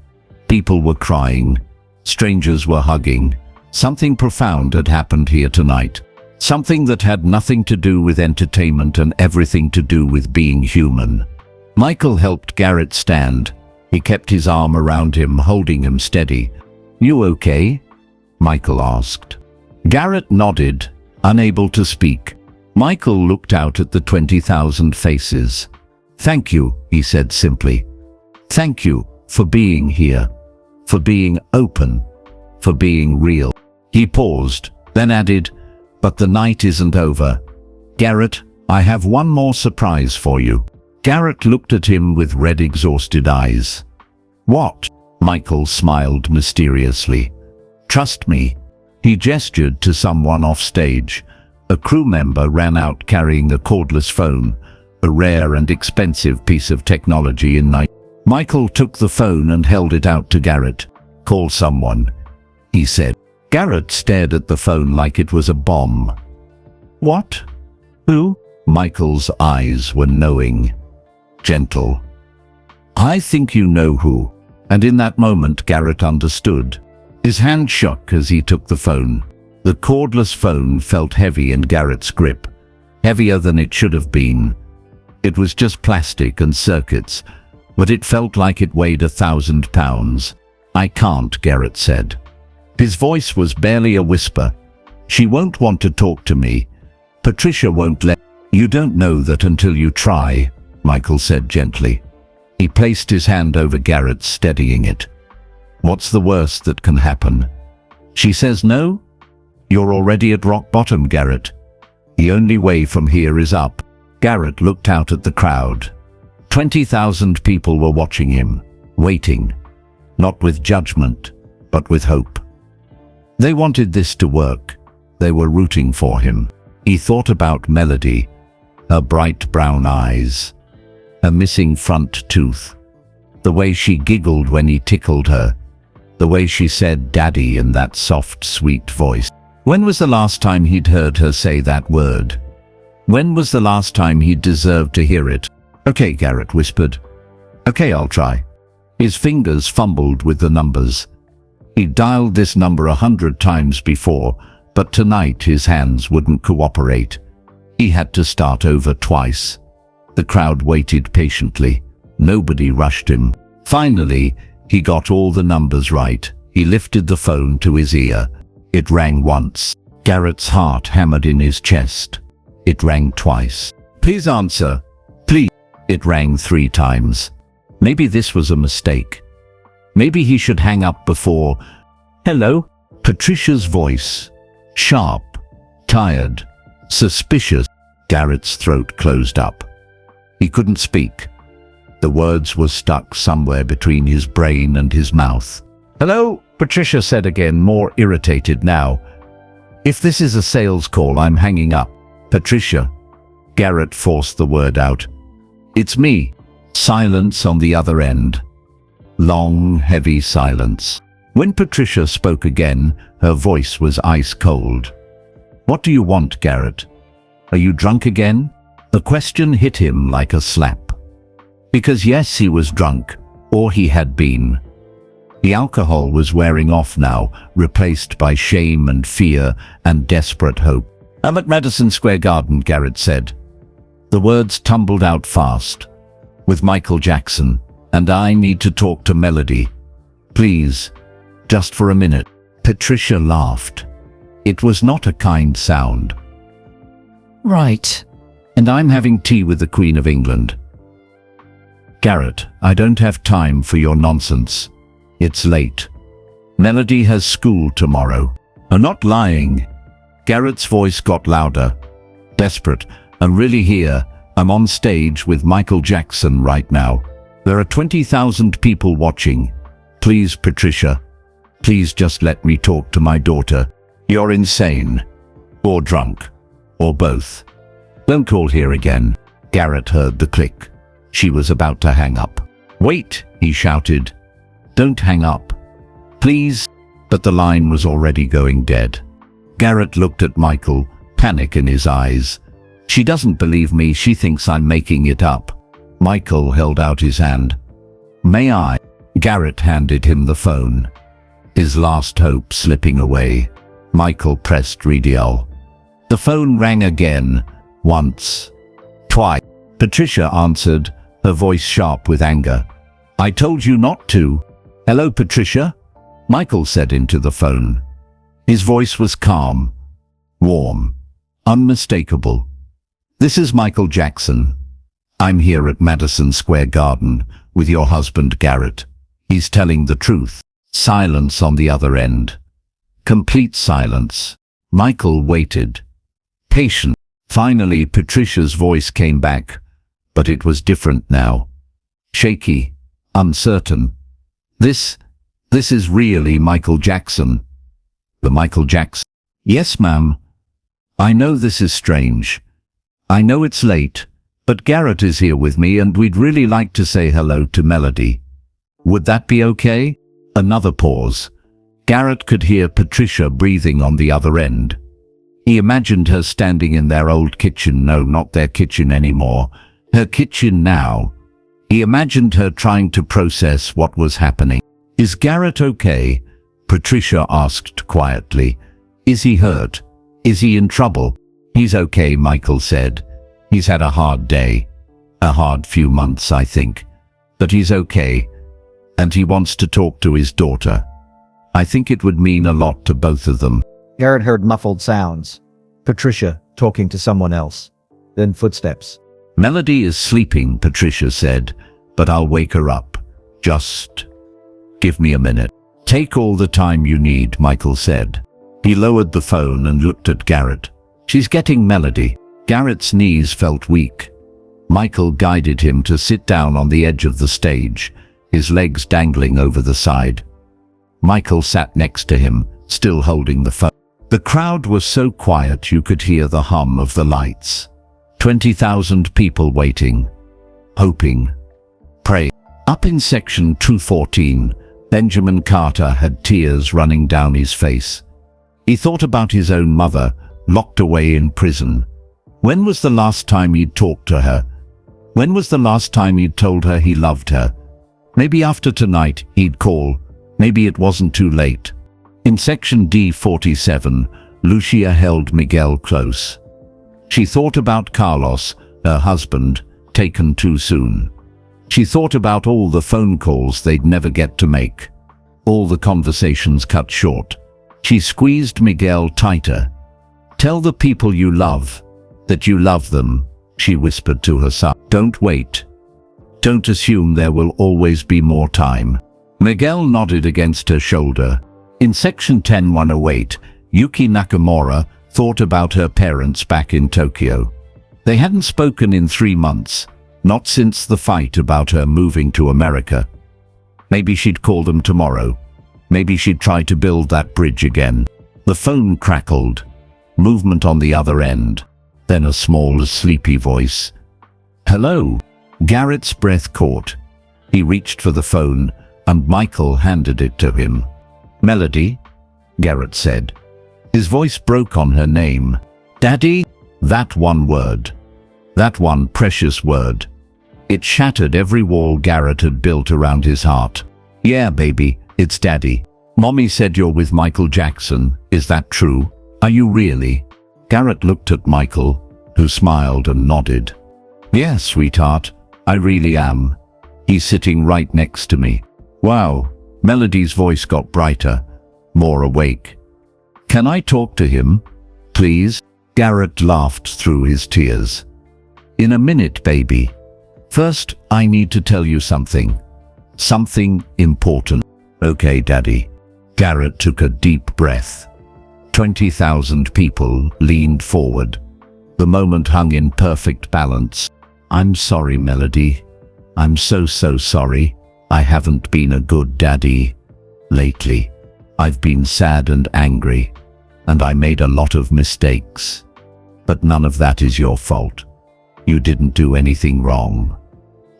People were crying. Strangers were hugging. Something profound had happened here tonight. Something that had nothing to do with entertainment and everything to do with being human. Michael helped Garrett stand. He kept his arm around him, holding him steady. You okay? Michael asked. Garrett nodded, unable to speak. Michael looked out at the 20,000 faces. Thank you, he said simply. Thank you for being here, for being open, for being real. He paused, then added, but the night isn't over. Garrett, I have one more surprise for you. Garrett looked at him with red, exhausted eyes. What? Michael smiled mysteriously. Trust me. He gestured to someone off stage. A crew member ran out carrying a cordless phone, a rare and expensive piece of technology in night. Michael took the phone and held it out to Garrett. Call someone, he said. Garrett stared at the phone like it was a bomb. What? Who? Michael's eyes were knowing, gentle. I think you know who. And in that moment, Garrett understood. His hand shook as he took the phone. The cordless phone felt heavy in Garrett's grip, heavier than it should have been. It was just plastic and circuits, but it felt like it weighed 1,000 pounds. I can't, Garrett said. His voice was barely a whisper. She won't want to talk to me. Patricia won't let. You don't know that until you try, Michael said gently. He placed his hand over Garrett's, steadying it. What's the worst that can happen? She says no? You're already at rock bottom, Garrett. The only way from here is up. Garrett looked out at the crowd. 20,000 people were watching him, waiting, not with judgment, but with hope. They wanted this to work. They were rooting for him. He thought about Melody, her bright brown eyes, her missing front tooth, the way she giggled when he tickled her, the way she said "Daddy" in that soft, sweet voice. When was the last time he'd heard her say that word? When was the last time he deserved to hear it? Okay, Garrett whispered. Okay, I'll try. His fingers fumbled with the numbers. He dialed this number 100 times before, but tonight his hands wouldn't cooperate. He had to start over twice. The crowd waited patiently. Nobody rushed him. Finally, he got all the numbers right. He lifted the phone to his ear. It rang once. Garrett's heart hammered in his chest. It rang twice. Please answer. Please. It rang 3 times. Maybe this was a mistake. Maybe he should hang up before. Hello? Patricia's voice. Sharp, tired, suspicious. Garrett's throat closed up. He couldn't speak. The words were stuck somewhere between his brain and his mouth. Hello? Patricia said again, more irritated now. If this is a sales call, I'm hanging up. Patricia. Garrett forced the word out. It's me. Silence on the other end. Long, heavy silence. When Patricia spoke again, her voice was ice cold. What do you want, Garrett? Are you drunk again? The question hit him like a slap. Because yes, he was drunk, or he had been. The alcohol was wearing off now, replaced by shame and fear and desperate hope. I'm at Madison Square Garden, Garrett said. The words tumbled out fast. With Michael Jackson, and I need to talk to Melody. Please, just for a minute. Patricia laughed. It was not a kind sound. Right. And I'm having tea with the Queen of England. Garrett, I don't have time for your nonsense. It's late. Melody has school tomorrow. I'm not lying. Garrett's voice got louder. Desperate. I'm really here. I'm on stage with Michael Jackson right now. There are 20,000 people watching. Please, Patricia. Please just let me talk to my daughter. You're insane. Or drunk. Or both. Don't call here again. Garrett heard the click. She was about to hang up. Wait, he shouted. Don't hang up. Please. But the line was already going dead. Garrett looked at Michael, panic in his eyes. She doesn't believe me, she thinks I'm making it up. Michael held out his hand. May I? Garrett handed him the phone. His last hope slipping away. Michael pressed redial. The phone rang again. Once. Twice. Patricia answered, her voice sharp with anger. I told you not to. Hello, Patricia? Michael said into the phone. His voice was calm, warm, unmistakable. This is Michael Jackson. I'm here at Madison Square Garden with your husband Garrett. He's telling the truth. Silence on the other end. Complete silence. Michael waited. Patient. Finally, Patricia's voice came back, but it was different now. Shaky, uncertain. This is really Michael Jackson. The Michael Jackson. Yes, ma'am. I know this is strange. I know it's late, but Garrett is here with me and we'd really like to say hello to Melody. Would that be okay? Another pause. Garrett could hear Patricia breathing on the other end. He imagined her standing in their old kitchen, no, not their kitchen anymore, her kitchen now. He imagined her trying to process what was happening. Is Garrett okay? Patricia asked quietly. Is he hurt? Is he in trouble? He's okay, Michael said. He's had a hard day. A hard few months, I think. But he's okay. And he wants to talk to his daughter. I think it would mean a lot to both of them. Garrett heard muffled sounds. Patricia talking to someone else. Then footsteps. Melody is sleeping, Patricia said, but I'll wake her up. Just give me a minute. Take all the time you need, Michael said. He lowered the phone and looked at Garrett. She's getting Melody. Garrett's knees felt weak. Michael guided him to sit down on the edge of the stage, his legs dangling over the side. Michael sat next to him, still holding the phone. The crowd was so quiet you could hear the hum of the lights. 20,000 people waiting, hoping, praying. Up in section 214, Benjamin Carter had tears running down his face. He thought about his own mother, locked away in prison. When was the last time he'd talked to her? When was the last time he'd told her he loved her? Maybe after tonight he'd call. Maybe it wasn't too late. In section D47, Lucia held Miguel close. She thought about Carlos, her husband, taken too soon. She thought about all the phone calls they'd never get to make. All the conversations cut short. She squeezed Miguel tighter. "Tell the people you love that you love them," she whispered to herself. "Don't wait. Don't assume there will always be more time." Miguel nodded against her shoulder. In section 10108, Yuki Nakamura thought about her parents back in Tokyo. They hadn't spoken in 3 months, not since the fight about her moving to America. Maybe she'd call them tomorrow. Maybe she'd try to build that bridge again. The phone crackled. Movement on the other end. Then a small, sleepy voice. "Hello?" Garrett's breath caught. He reached for the phone, and Michael handed it to him. "Melody?" Garrett said. His voice broke on her name. "Daddy?" That one word. That one precious word. It shattered every wall Garrett had built around his heart. "Yeah, baby, it's Daddy. Mommy said you're with Michael Jackson. Is that true? Are you really?" Garrett looked at Michael, who smiled and nodded. "Yeah, sweetheart, I really am. He's sitting right next to me." "Wow." Melody's voice got brighter, more awake. "Can I talk to him, please?" Garrett laughed through his tears. "In a minute, baby. First, I need to tell you something. Something important." "Okay, Daddy." Garrett took a deep breath. 20,000 people leaned forward. The moment hung in perfect balance. "I'm sorry, Melody. I'm so sorry. I haven't been a good daddy lately. I've been sad and angry, and I made a lot of mistakes. But none of that is your fault. You didn't do anything wrong.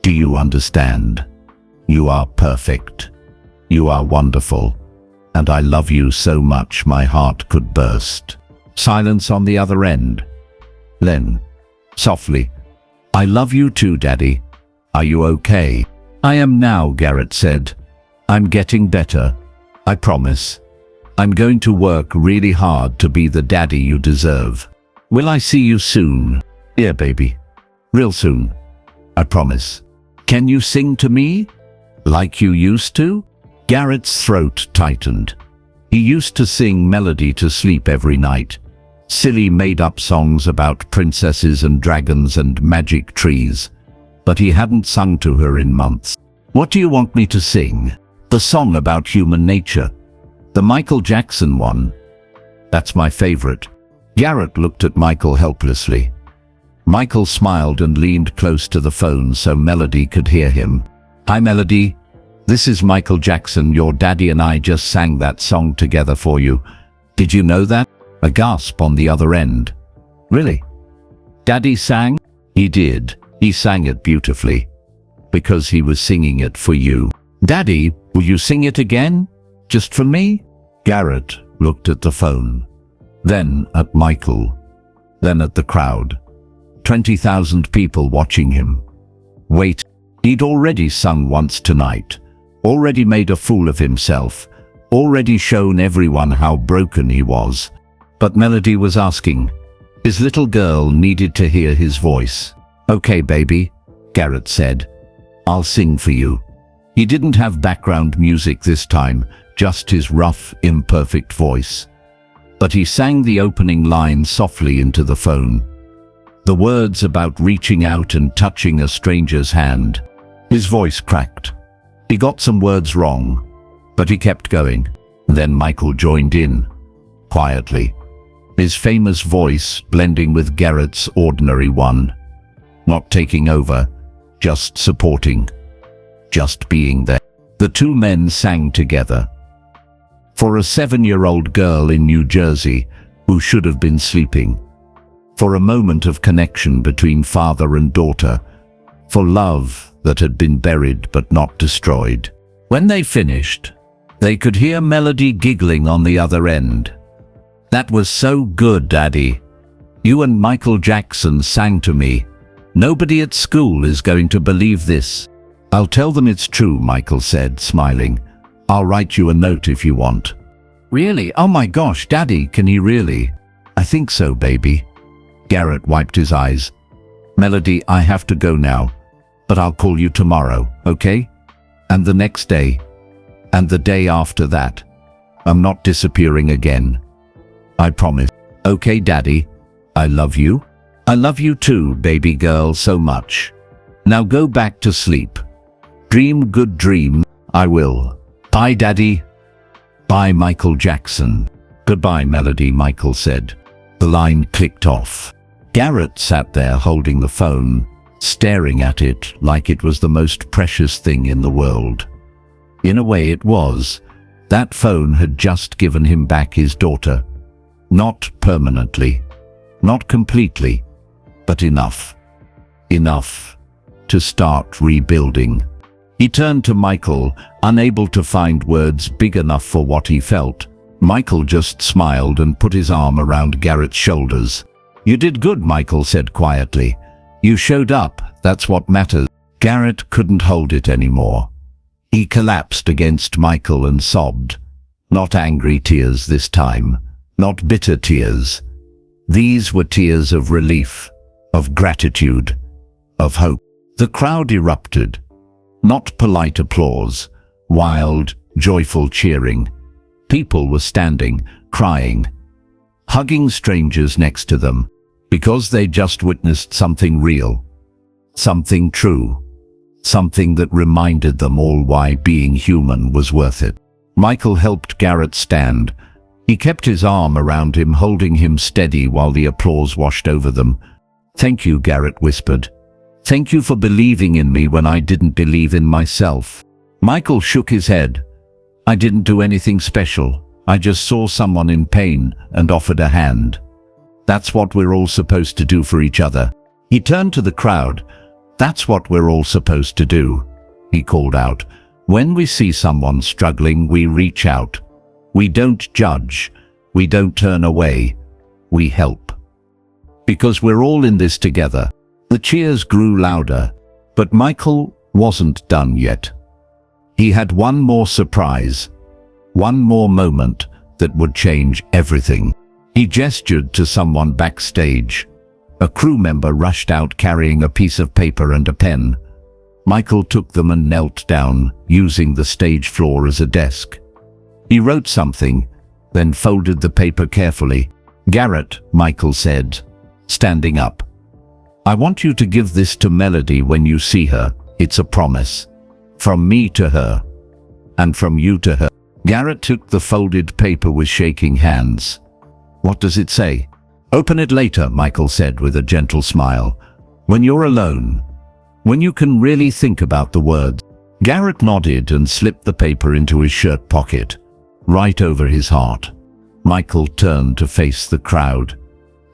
Do you understand? You are perfect. You are wonderful. And I love you so much my heart could burst." Silence on the other end. Then, softly, "I love you too, Daddy. Are you okay?" "I am now," Garrett said. "I'm getting better. I promise. I'm going to work really hard to be the daddy you deserve. Will I see you soon?" "Yeah, baby. Real soon. I promise." "Can you sing to me? Like you used to?" Garrett's throat tightened. He used to sing Melody to sleep every night. Silly made-up songs about princesses and dragons and magic trees. But he hadn't sung to her in months. "What do you want me to sing?" "The song about human nature. The Michael Jackson one. That's my favorite." Garrett looked at Michael helplessly. Michael smiled and leaned close to the phone so Melody could hear him. "Hi, Melody. This is Michael Jackson. Your daddy and I just sang that song together for you. Did you know that?" A gasp on the other end. "Really? Daddy sang?" "He did. He sang it beautifully. Because he was singing it for you." "Daddy, will you sing it again? Just for me?" Garrett looked at the phone. Then at Michael. Then at the crowd. 20,000 people watching him. Wait, he'd already sung once tonight. Already made a fool of himself. Already shown everyone how broken he was. But Melody was asking. His little girl needed to hear his voice. "Okay, baby," Garrett said. "I'll sing for you." He didn't have background music this time, just his rough, imperfect voice. But he sang the opening line softly into the phone. The words about reaching out and touching a stranger's hand. His voice cracked. He got some words wrong, but he kept going. Then Michael joined in, quietly. His famous voice blending with Garrett's ordinary one. Not taking over, just supporting. Just being there. The two men sang together. For a 7-year-old girl in New Jersey who should have been sleeping. For a moment of connection between father and daughter. For love that had been buried but not destroyed. When they finished, they could hear Melody giggling on the other end. "That was so good, Daddy. You and Michael Jackson sang to me. Nobody at school is going to believe this. I'll tell them it's true, Michael said, smiling. I'll write you a note if you want. Really? Oh my gosh, Daddy, can he really? I think so, baby. Garrett wiped his eyes. Melody, I have to go now, but I'll call you tomorrow, okay? And the next day, and the day after that. I'm not disappearing again. I promise. Okay, Daddy. I love you. I love you too, baby girl, so much. Now go back to sleep. Dream good dream. I will. Bye, Daddy. Bye, Michael Jackson. Goodbye, Melody, Michael said. The line clicked off. Garrett sat there holding the phone, staring at it like it was the most precious thing in the world. In a way it was. That phone had just given him back his daughter. Not permanently, not completely, but enough. Enough to start rebuilding. He turned to Michael, unable to find words big enough for what he felt. Michael just smiled and put his arm around Garrett's shoulders. You did good, Michael said quietly. You showed up, that's what matters. Garrett couldn't hold it anymore. He collapsed against Michael and sobbed. Not angry tears this time, not bitter tears. These were tears of relief, of gratitude, of hope. The crowd erupted. Not polite applause, wild, joyful cheering. People were standing, crying, hugging strangers next to them, because they just witnessed something real, something true, something that reminded them all why being human was worth it. Michael helped Garrett stand. He kept his arm around him, holding him steady while the applause washed over them. Thank you, Garrett whispered. Thank you for believing in me when I didn't believe in myself. Michael shook his head. I didn't do anything special. I just saw someone in pain and offered a hand. That's what we're all supposed to do for each other. He turned to the crowd. That's what we're all supposed to do, he called out. When we see someone struggling, we reach out. We don't judge. We don't turn away. We help. Because we're all in this together. The cheers grew louder, but Michael wasn't done yet. He had one more surprise, one more moment that would change everything. He gestured to someone backstage. A crew member rushed out carrying a piece of paper and a pen. Michael took them and knelt down, using the stage floor as a desk. He wrote something, then folded the paper carefully. Garrett, Michael said, standing up. I want you to give this to Melody when you see her. It's a promise. From me to her. And from you to her. Garrett took the folded paper with shaking hands. What does it say? Open it later, Michael said with a gentle smile. When you're alone. When you can really think about the words. Garrett nodded and slipped the paper into his shirt pocket, right over his heart. Michael turned to face the crowd.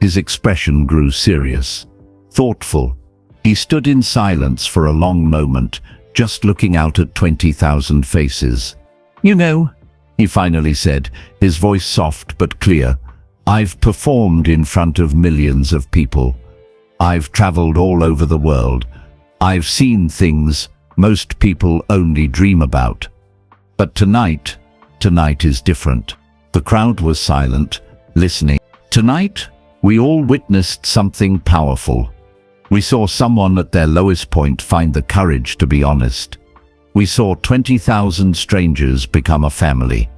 His expression grew serious, thoughtful. He stood in silence for a long moment, just looking out at 20,000 faces. You know, he finally said, his voice soft but clear, I've performed in front of millions of people. I've traveled all over the world. I've seen things most people only dream about. But tonight is different. The crowd was silent, listening. Tonight, we all witnessed something powerful. We saw someone at their lowest point find the courage to be honest. We saw 20,000 strangers become a family.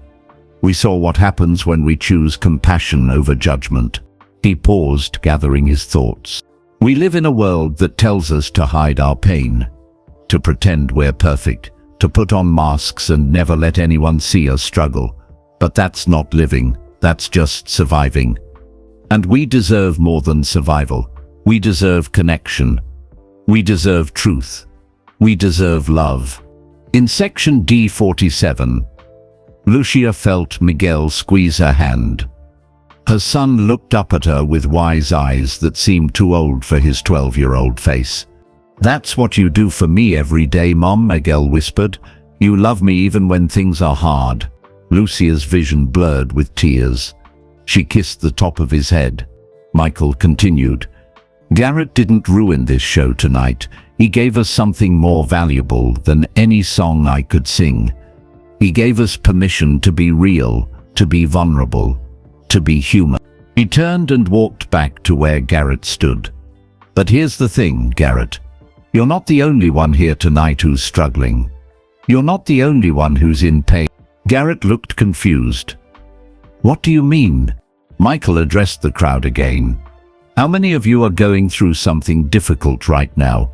We saw what happens when we choose compassion over judgment. He paused, gathering his thoughts. We live in a world that tells us to hide our pain, to pretend we're perfect, to put on masks and never let anyone see us struggle. But that's not living, that's just surviving. And we deserve more than survival. We deserve connection. We deserve truth. We deserve love. In section D47, Lucia felt Miguel squeeze her hand. Her son looked up at her with wise eyes that seemed too old for his 12-year-old face. That's what you do for me every day, Mom, Miguel whispered. You love me even when things are hard. Lucia's vision blurred with tears. She kissed the top of his head. Michael continued. Garrett didn't ruin this show tonight. He gave us something more valuable than any song I could sing. He gave us permission to be real, to be vulnerable, to be human. He turned and walked back to where Garrett stood. But here's the thing, Garrett. You're not the only one here tonight who's struggling. You're not the only one who's in pain. Garrett looked confused. What do you mean? Michael addressed the crowd again. How many of you are going through something difficult right now?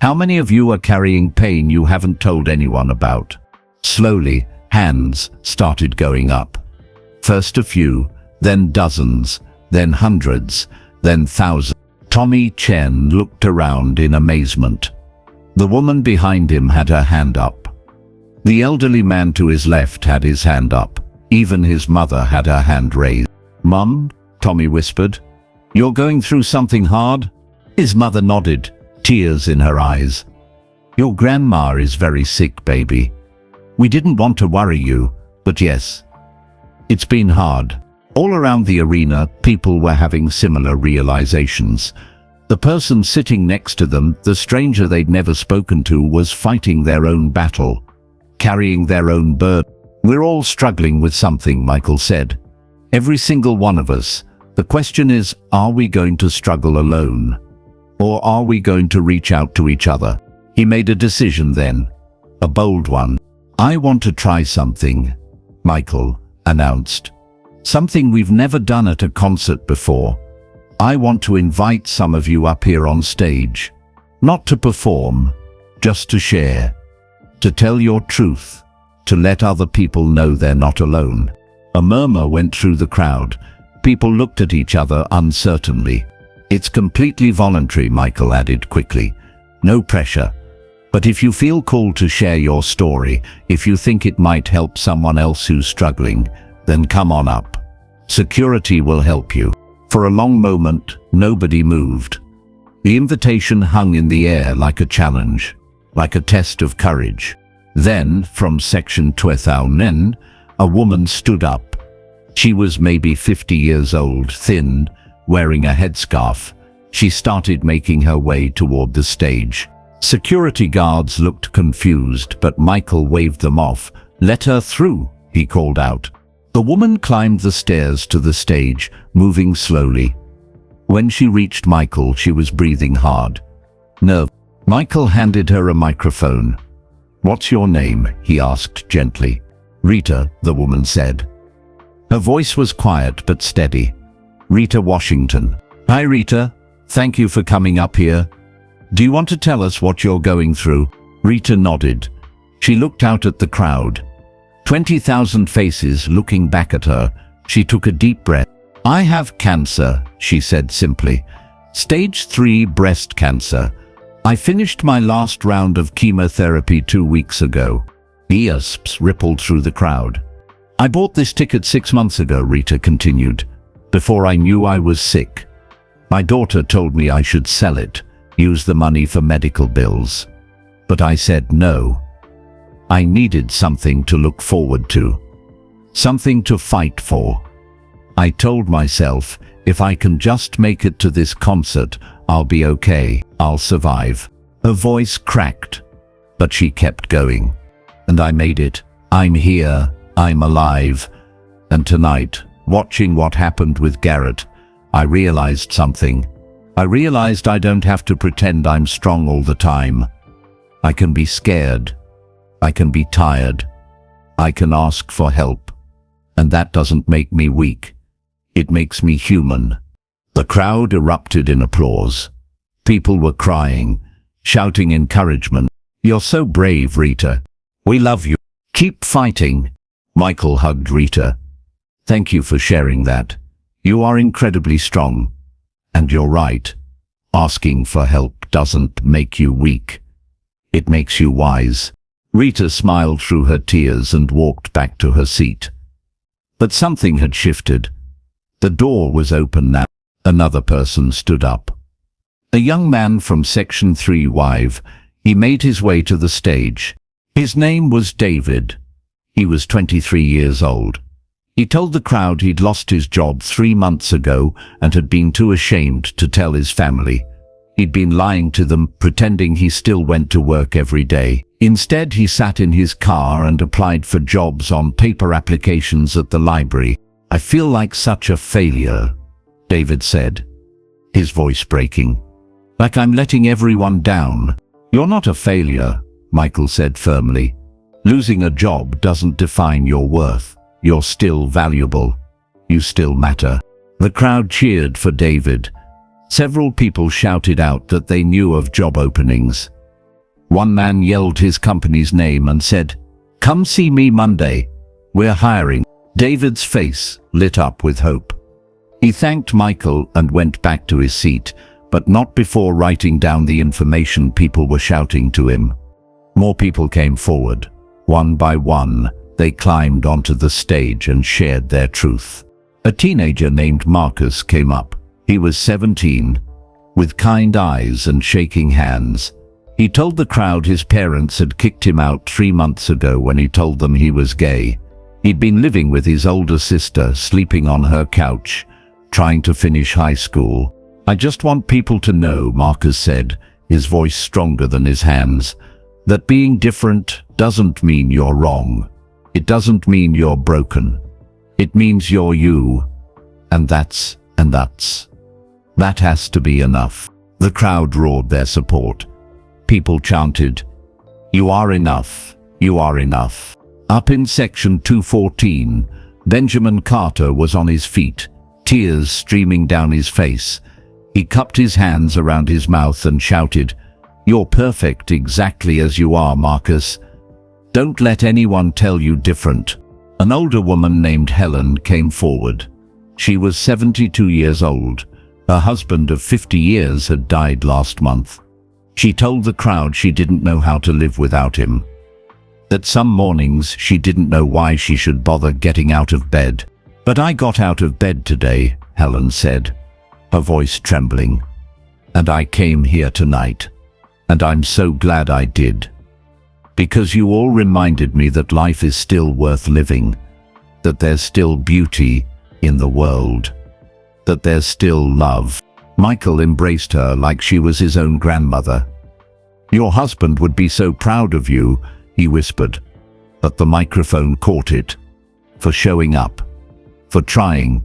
How many of you are carrying pain you haven't told anyone about? Slowly, hands started going up. First a few, then dozens, then hundreds, then thousands. Tommy Chen looked around in amazement. The woman behind him had her hand up. The elderly man to his left had his hand up. Even his mother had her hand raised. "Mum," Tommy whispered, "you're going through something hard?" His mother nodded, tears in her eyes. "Your grandma is very sick, baby. We didn't want to worry you, but yes, it's been hard." All around the arena, people were having similar realizations. The person sitting next to them, the stranger they'd never spoken to, was fighting their own battle, carrying their own burden. "We're all struggling with something," Michael said. "Every single one of us. The question is, are we going to struggle alone? Or are we going to reach out to each other?" He made a decision then, a bold one. "I want to try something," Michael announced. "Something we've never done at a concert before. I want to invite some of you up here on stage. Not to perform, just to share. To tell your truth. To let other people know they're not alone." A murmur went through the crowd. People looked at each other uncertainly. "It's completely voluntary," Michael added quickly. "No pressure. But if you feel called to share your story, if you think it might help someone else who's struggling, then come on up. Security will help you." For a long moment, nobody moved. The invitation hung in the air like a challenge, like a test of courage. Then, from section 12, a woman stood up. She was maybe 50 years old, thin, wearing a headscarf. She started making her way toward the stage. Security guards looked confused, but Michael waved them off. "Let her through," he called out. The woman climbed the stairs to the stage, moving slowly. When she reached Michael, she was breathing hard. Nerve. Michael handed her a microphone. "What's your name?" he asked gently. "Rita," the woman said. Her voice was quiet but steady. "Rita Washington." "Hi, Rita. Thank you for coming up here. Do you want to tell us what you're going through?" Rita nodded. She looked out at the crowd. 20,000 faces looking back at her. She took a deep breath. "I have cancer," she said simply. "Stage 3 breast cancer. I finished my last round of chemotherapy 2 weeks ago." Gasps rippled through the crowd. "I bought this ticket 6 months ago," Rita continued, "before I knew I was sick. My daughter told me I should sell it, use the money for medical bills. But I said no. I needed something to look forward to, something to fight for. I told myself, if I can just make it to this concert, I'll be okay, I'll survive." Her voice cracked, but she kept going. "And I made it. I'm here, I'm alive. And tonight, watching what happened with Garrett, I realized something. I realized I don't have to pretend I'm strong all the time. I can be scared. I can be tired. I can ask for help. And that doesn't make me weak. It makes me human." The crowd erupted in applause. People were crying, shouting encouragement. "You're so brave, Rita. We love you. Keep fighting." Michael hugged Rita. "Thank you for sharing that. You are incredibly strong. And you're right. Asking for help doesn't make you weak. It makes you wise." Rita smiled through her tears and walked back to her seat. But something had shifted. The door was open now. Another person stood up. A young man from Section 3. He made his way to the stage. His name was David. He was 23 years old. He told the crowd he'd lost his job 3 months ago and had been too ashamed to tell his family. He'd been lying to them, pretending he still went to work every day. Instead, he sat in his car and applied for jobs on paper applications at the library. "I feel like such a failure," David said, his voice breaking. "Like I'm letting everyone down." "You're not a failure," Michael said firmly. "Losing a job doesn't define your worth. You're still valuable. You still matter." The crowd cheered for David. Several people shouted out that they knew of job openings. One man yelled his company's name and said, "Come see me Monday. We're hiring." David's face lit up with hope. He thanked Michael and went back to his seat, but not before writing down the information people were shouting to him. More people came forward. One by one, they climbed onto the stage and shared their truth. A teenager named Marcus came up. He was 17, with kind eyes and shaking hands. He told the crowd his parents had kicked him out 3 months ago when he told them he was gay. He'd been living with his older sister, sleeping on her couch, trying to finish high school. "I just want people to know," Marcus said, his voice stronger than his hands, "that being different doesn't mean you're wrong. It doesn't mean you're broken. It means you're you. And that has to be enough." The crowd roared their support. People chanted, "You are enough. You are enough." Up in section 214, Benjamin Carter was on his feet, tears streaming down his face. He cupped his hands around his mouth and shouted, "You're perfect exactly as you are, Marcus. Don't let anyone tell you different." An older woman named Helen came forward. She was 72 years old. Her husband of 50 years had died last month. She told the crowd she didn't know how to live without him. That some mornings she didn't know why she should bother getting out of bed. "But I got out of bed today," Helen said, her voice trembling. "And I came here tonight. And I'm so glad I did. Because you all reminded me that life is still worth living, that there's still beauty in the world, that there's still love." Michael embraced her like she was his own grandmother. "Your husband would be so proud of you," he whispered, but the microphone caught it. "For showing up, for trying,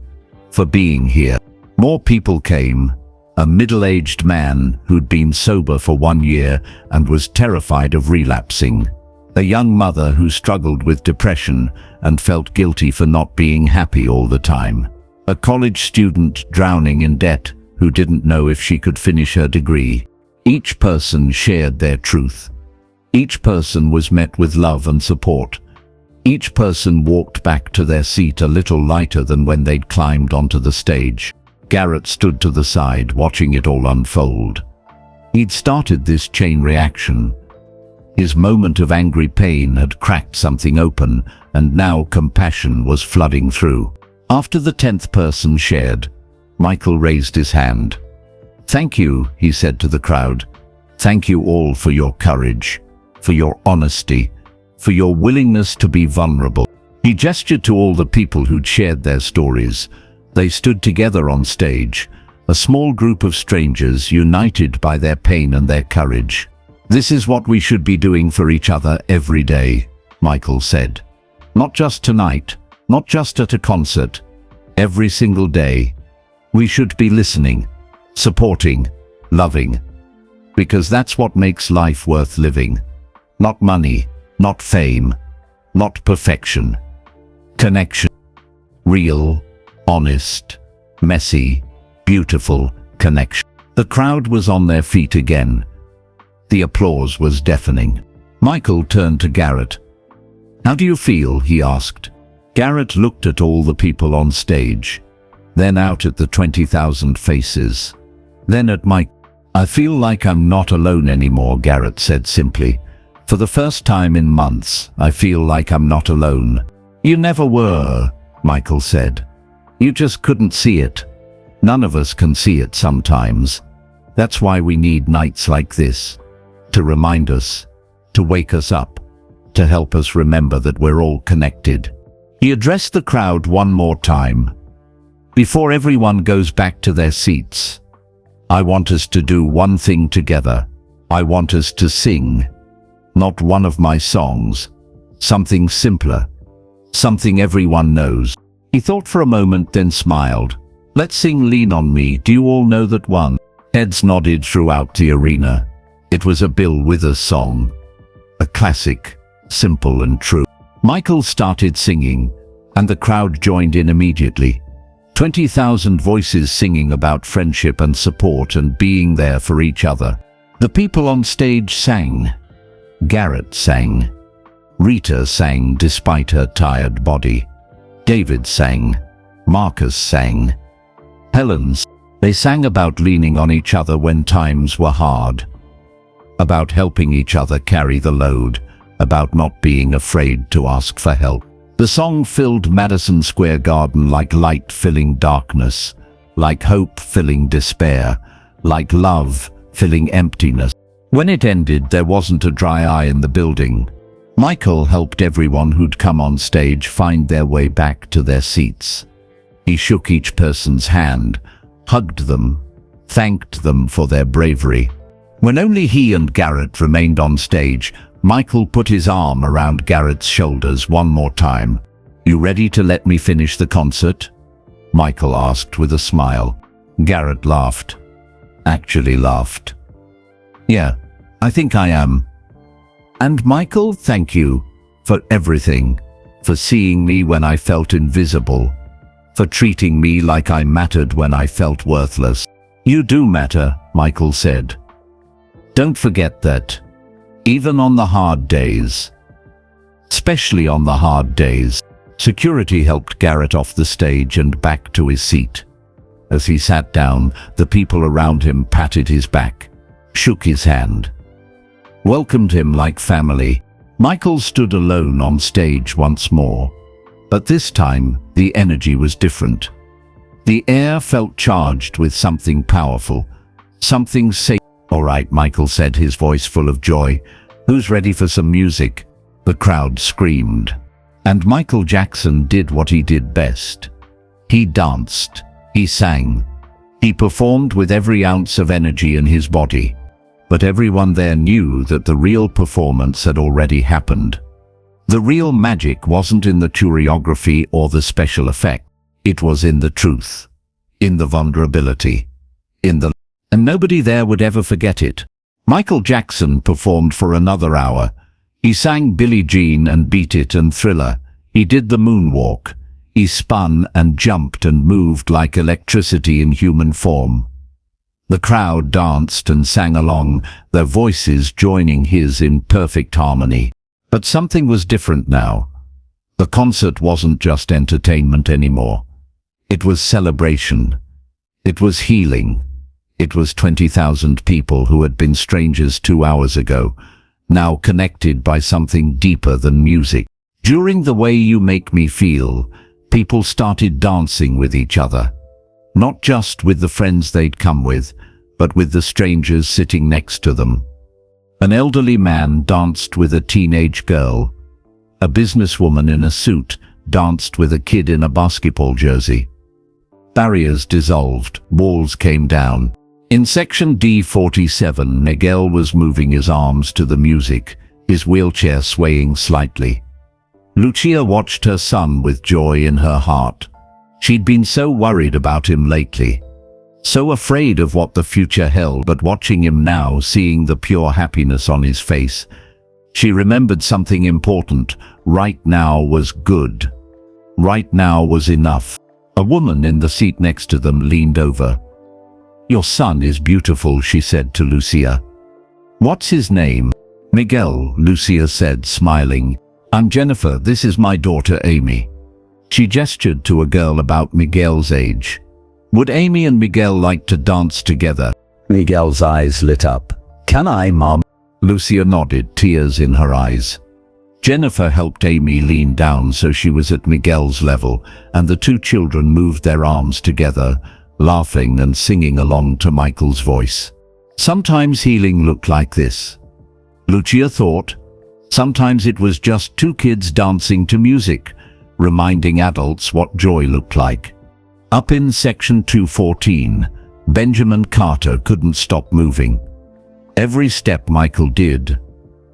for being here." More people came. A middle-aged man who'd been sober for 1 year and was terrified of relapsing. A young mother who struggled with depression and felt guilty for not being happy all the time. A college student drowning in debt who didn't know if she could finish her degree. Each person shared their truth. Each person was met with love and support. Each person walked back to their seat a little lighter than when they'd climbed onto the stage. Garrett stood to the side, watching it all unfold. He'd started this chain reaction. His moment of angry pain had cracked something open, and now compassion was flooding through. After the 10th person shared, Michael raised his hand. "Thank you," he said to the crowd. "Thank you all for your courage, for your honesty, for your willingness to be vulnerable." He gestured to all the people who'd shared their stories. They stood together on stage, a small group of strangers united by their pain and their courage. "This is what we should be doing for each other every day," Michael said. "Not just tonight, not just at a concert. Every single day. We should be listening, supporting, loving. Because that's what makes life worth living. Not money, not fame, not perfection. Connection. Real, honest, messy, beautiful connection." The crowd was on their feet again. The applause was deafening. Michael turned to Garrett. "How do you feel?" he asked. Garrett looked at all the people on stage, then out at the 20,000 faces, then at Mike. "I feel like I'm not alone anymore," Garrett said simply. "For the first time in months, I feel like I'm not alone." "You never were," Michael said. "You just couldn't see it. None of us can see it sometimes. That's why we need nights like this, to remind us, to wake us up, to help us remember that we're all connected." He addressed the crowd one more time. Before everyone goes back to their seats, I want us to do one thing together. I want us to sing. Not one of my songs. Something simpler. Something everyone knows. He thought for a moment, then smiled. Let's sing Lean on Me. Do you all know that one? Heads nodded throughout the arena. It was a Bill Withers song. A classic, simple and true. Michael started singing, and the crowd joined in immediately. 20,000 voices singing about friendship and support and being there for each other. The people on stage sang. Garrett sang. Rita sang despite her tired body. David sang. Marcus sang. Helen's. They sang about leaning on each other when times were hard. About helping each other carry the load. About not being afraid to ask for help. The song filled Madison Square Garden like light filling darkness, like hope filling despair, like love filling emptiness. When it ended, there wasn't a dry eye in the building. Michael helped everyone who'd come on stage find their way back to their seats. He shook each person's hand, hugged them, thanked them for their bravery. When only he and Garrett remained on stage, Michael put his arm around Garrett's shoulders one more time. You ready to let me finish the concert? Michael asked with a smile. Garrett laughed. Actually laughed. Yeah, I think I am. And Michael, thank you for everything. For seeing me when I felt invisible. For treating me like I mattered when I felt worthless. You do matter, Michael said. Don't forget that. Even on the hard days, especially on the hard days, security helped Garrett off the stage and back to his seat. As he sat down, the people around him patted his back, shook his hand, welcomed him like family. Michael stood alone on stage once more, but this time the energy was different. The air felt charged with something powerful, something sacred. All right, Michael said, his voice full of joy. Who's ready for some music? The crowd screamed. And Michael Jackson did what he did best. He danced. He sang. He performed with every ounce of energy in his body. But everyone there knew that the real performance had already happened. The real magic wasn't in the choreography or the special effect. It was in the truth. In the vulnerability. And nobody there would ever forget it. Michael Jackson performed for another hour. He sang Billie Jean and Beat It and Thriller. He did the moonwalk. He spun and jumped and moved like electricity in human form. The crowd danced and sang along, their voices joining his in perfect harmony. But something was different now. The concert wasn't just entertainment anymore. It was celebration. It was healing. It was 20,000 people who had been strangers 2 hours ago, now connected by something deeper than music. During The Way You Make Me Feel, people started dancing with each other. Not just with the friends they'd come with, but with the strangers sitting next to them. An elderly man danced with a teenage girl. A businesswoman in a suit danced with a kid in a basketball jersey. Barriers dissolved, walls came down. In section D47, Miguel was moving his arms to the music, his wheelchair swaying slightly. Lucia watched her son with joy in her heart. She'd been so worried about him lately, so afraid of what the future held, but watching him now, seeing the pure happiness on his face, she remembered something important. Right now was good. Right now was enough. A woman in the seat next to them leaned over. Your son is beautiful, she said to Lucia. What's his name? Miguel, Lucia said, smiling. I'm Jennifer, this is my daughter Amy. She gestured to a girl about Miguel's age. Would Amy and Miguel like to dance together? Miguel's eyes lit up. Can I, Mom? Lucia nodded, tears in her eyes. Jennifer helped Amy lean down so she was at Miguel's level, and the two children moved their arms together, laughing and singing along to Michael's voice. Sometimes healing looked like this, Lucia thought. Sometimes it was just two kids dancing to music, reminding adults what joy looked like. Up in section 214, Benjamin Carter couldn't stop moving. Every step Michael did,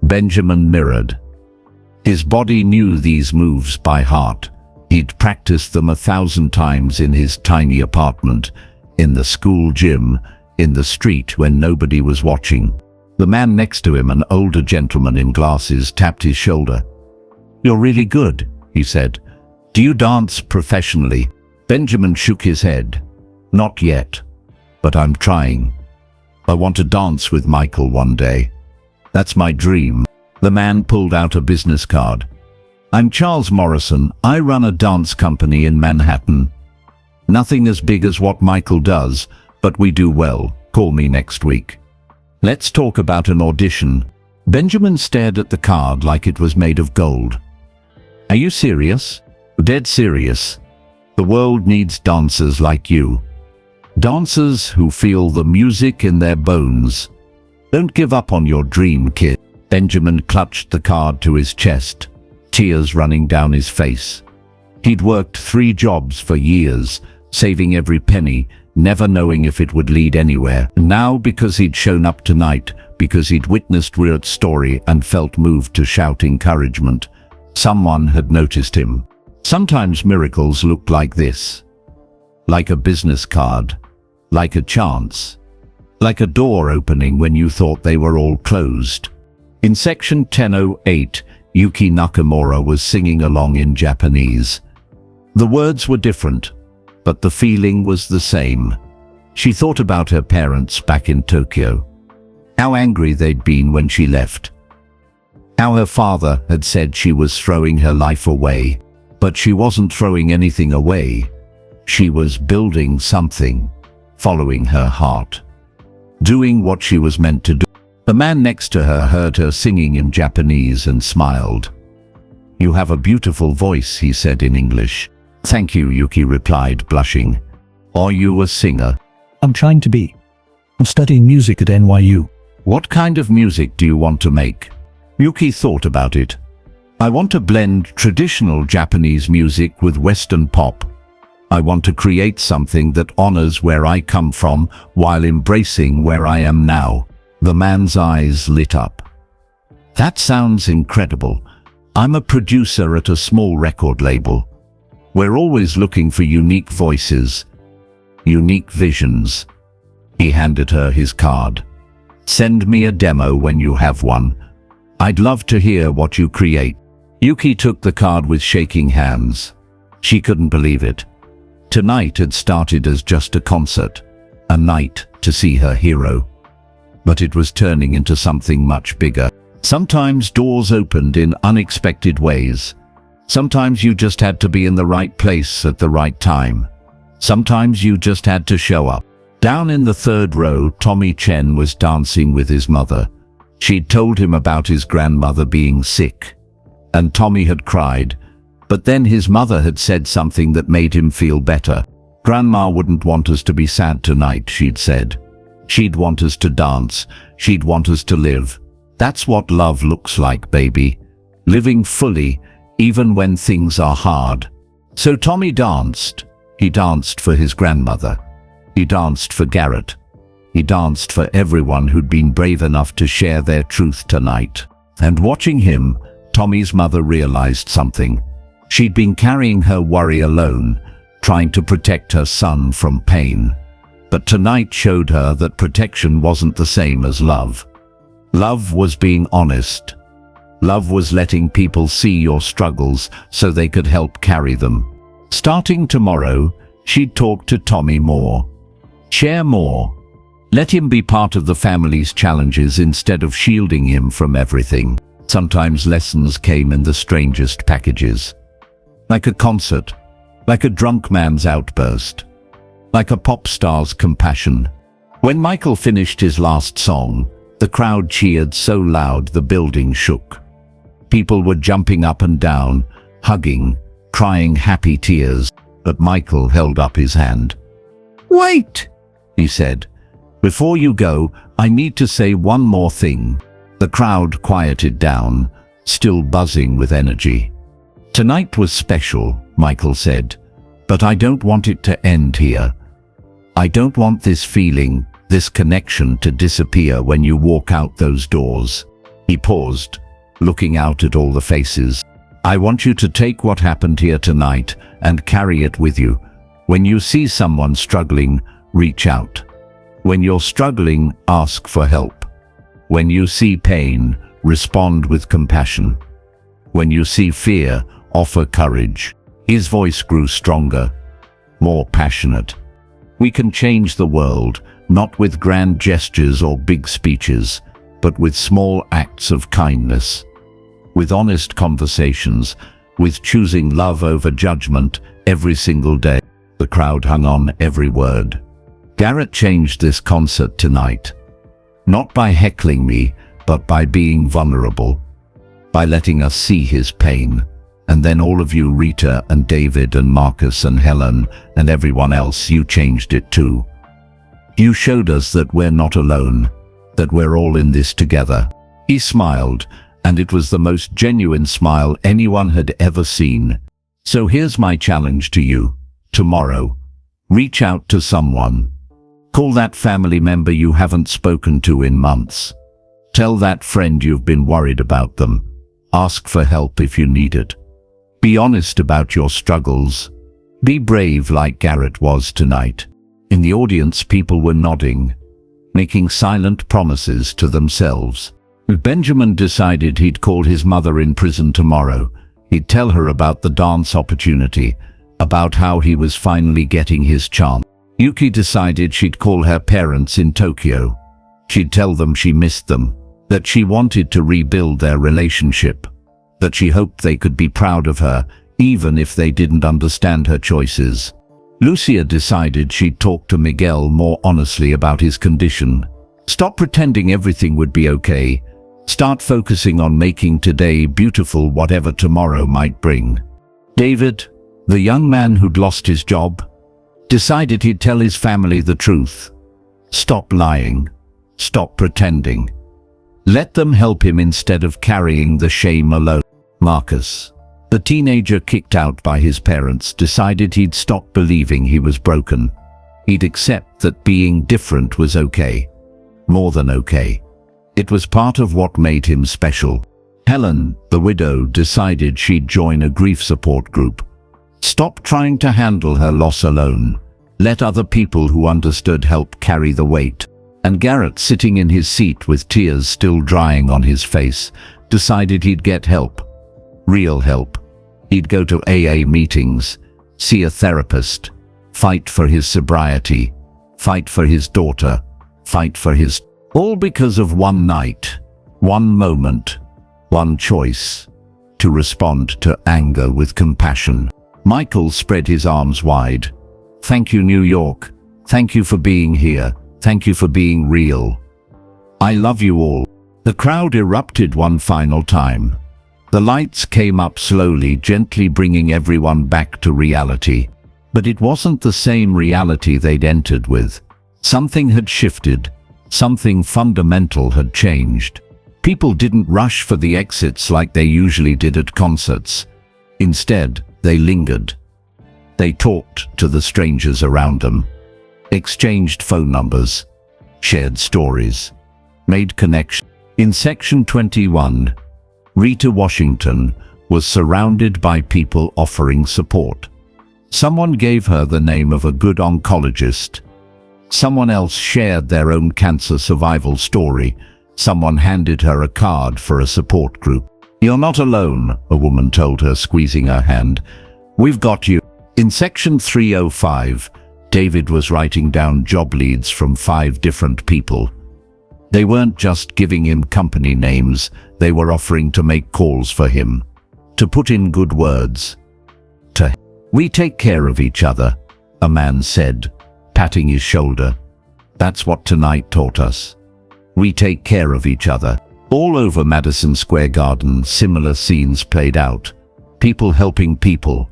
Benjamin mirrored. His body knew these moves by heart. He'd practiced them 1,000 times in his tiny apartment, in the school gym, in the street when nobody was watching. The man next to him, an older gentleman in glasses, tapped his shoulder. "You're really good," he said. "Do you dance professionally?" Benjamin shook his head. "Not yet, but I'm trying. I want to dance with Michael one day. That's my dream." The man pulled out a business card. "I'm Charles Morrison. I run a dance company in Manhattan. Nothing as big as what Michael does, but we do well. Call me next week. Let's talk about an audition." Benjamin stared at the card like it was made of gold. "Are you serious?" "Dead serious. The world needs dancers like you. Dancers who feel the music in their bones. Don't give up on your dream, kid." Benjamin clutched the card to his chest, tears running down his face. He'd worked 3 jobs for years, saving every penny, never knowing if it would lead anywhere. Now, because he'd shown up tonight, because he'd witnessed Riot's story and felt moved to shout encouragement, someone had noticed him. Sometimes miracles look like this. Like a business card. Like a chance. Like a door opening when you thought they were all closed. In section 1008, Yuki Nakamura was singing along in Japanese. The words were different, but the feeling was the same. She thought about her parents back in Tokyo. How angry they'd been when she left. How her father had said she was throwing her life away. But she wasn't throwing anything away. She was building something, following her heart, doing what she was meant to do. The man next to her heard her singing in Japanese and smiled. "You have a beautiful voice," he said in English. "Thank you," Yuki replied, blushing. "Are you a singer?" I'm trying to be. I'm studying music at NYU. "What kind of music do you want to make?" Yuki thought about it. "I want to blend traditional Japanese music with Western pop. I want to create something that honors where I come from while embracing where I am now." The man's eyes lit up. "That sounds incredible. I'm a producer at a small record label. We're always looking for unique voices, unique visions." He handed her his card. "Send me a demo when you have one. I'd love to hear what you create." Yuki took the card with shaking hands. She couldn't believe it. Tonight had started as just a concert, a night to see her hero. But it was turning into something much bigger. Sometimes doors opened in unexpected ways. Sometimes you just had to be in the right place at the right time. Sometimes you just had to show up. Down in the 3rd row, Tommy Chen was dancing with his mother. She'd told him about his grandmother being sick, and Tommy had cried, but then his mother had said something that made him feel better. "Grandma wouldn't want us to be sad tonight," she'd said. "She'd want us to dance. She'd want us to live. That's what love looks like, baby. Living fully, even when things are hard." So Tommy danced. He danced for his grandmother. He danced for Garrett. He danced for everyone who'd been brave enough to share their truth tonight. And watching him, Tommy's mother realized something. She'd been carrying her worry alone, trying to protect her son from pain. But tonight showed her that protection wasn't the same as love. Love was being honest. Love was letting people see your struggles so they could help carry them. Starting tomorrow, she'd talk to Tommy more. Share more. Let him be part of the family's challenges instead of shielding him from everything. Sometimes lessons came in the strangest packages. Like a concert. Like a drunk man's outburst. Like a pop star's compassion. When Michael finished his last song, the crowd cheered so loud the building shook. People were jumping up and down, hugging, crying happy tears, but Michael held up his hand. "Wait," he said. "Before you go, I need to say one more thing." The crowd quieted down, still buzzing with energy. "Tonight was special," Michael said, "but I don't want it to end here. I don't want this feeling, this connection to disappear when you walk out those doors." He paused, looking out at all the faces. "I want you to take what happened here tonight and carry it with you. When you see someone struggling, reach out. When you're struggling, ask for help. When you see pain, respond with compassion. When you see fear, offer courage." His voice grew stronger, more passionate. "We can change the world, not with grand gestures or big speeches, but with small acts of kindness. With honest conversations, with choosing love over judgment every single day." The crowd hung on every word. Garrett changed this concert tonight. Not by heckling me, but by being vulnerable. By letting us see his pain. And then all of you, Rita and David and Marcus and Helen and everyone else, you changed it too. You showed us that we're not alone, that we're all in this together. He smiled, and it was the most genuine smile anyone had ever seen. "So here's my challenge to you. Tomorrow, reach out to someone. Call that family member you haven't spoken to in months. Tell that friend you've been worried about them. Ask for help if you need it. Be honest about your struggles. Be brave like Garrett was tonight." In the audience, people were nodding, making silent promises to themselves. Benjamin decided he'd call his mother in prison tomorrow. He'd tell her about the dance opportunity, about how he was finally getting his chance. Yuki decided she'd call her parents in Tokyo. She'd tell them she missed them, that she wanted to rebuild their relationship, that she hoped they could be proud of her, even if they didn't understand her choices. Lucia decided she'd talk to Miguel more honestly about his condition. Stop pretending everything would be okay. Start focusing on making today beautiful, whatever tomorrow might bring. David, the young man who'd lost his job, decided he'd tell his family the truth. Stop lying. Stop pretending. Let them help him instead of carrying the shame alone. Marcus, the teenager kicked out by his parents, decided he'd stop believing he was broken. He'd accept that being different was okay. More than okay. It was part of what made him special. Helen, the widow, decided she'd join a grief support group. Stop trying to handle her loss alone. Let other people who understood help carry the weight. And Garrett, sitting in his seat with tears still drying on his face, decided he'd get help. Real help. He'd go to AA meetings, see a therapist, fight for his sobriety, fight for his daughter, fight for his... All because of one night, one moment, one choice, to respond to anger with compassion. Michael spread his arms wide. "Thank you, New York. Thank you for being here. Thank you for being real. I love you all." The crowd erupted one final time. The lights came up slowly, gently bringing everyone back to reality. But it wasn't the same reality they'd entered with. Something had shifted. Something fundamental had changed. People didn't rush for the exits like they usually did at concerts. Instead, they lingered. They talked to the strangers around them, exchanged phone numbers, shared stories, made connections. In Section 21, Rita Washington was surrounded by people offering support. Someone gave her the name of a good oncologist. Someone else shared their own cancer survival story. Someone handed her a card for a support group. "You're not alone," a woman told her, squeezing her hand. "We've got you." In Section 305, David was writing down job leads from 5 different people. They weren't just giving him company names, they were offering to make calls for him, to put in good words. "We take care of each other," a man said, patting his shoulder. "That's what tonight taught us. We take care of each other." All over Madison Square Garden, similar scenes played out. People helping people.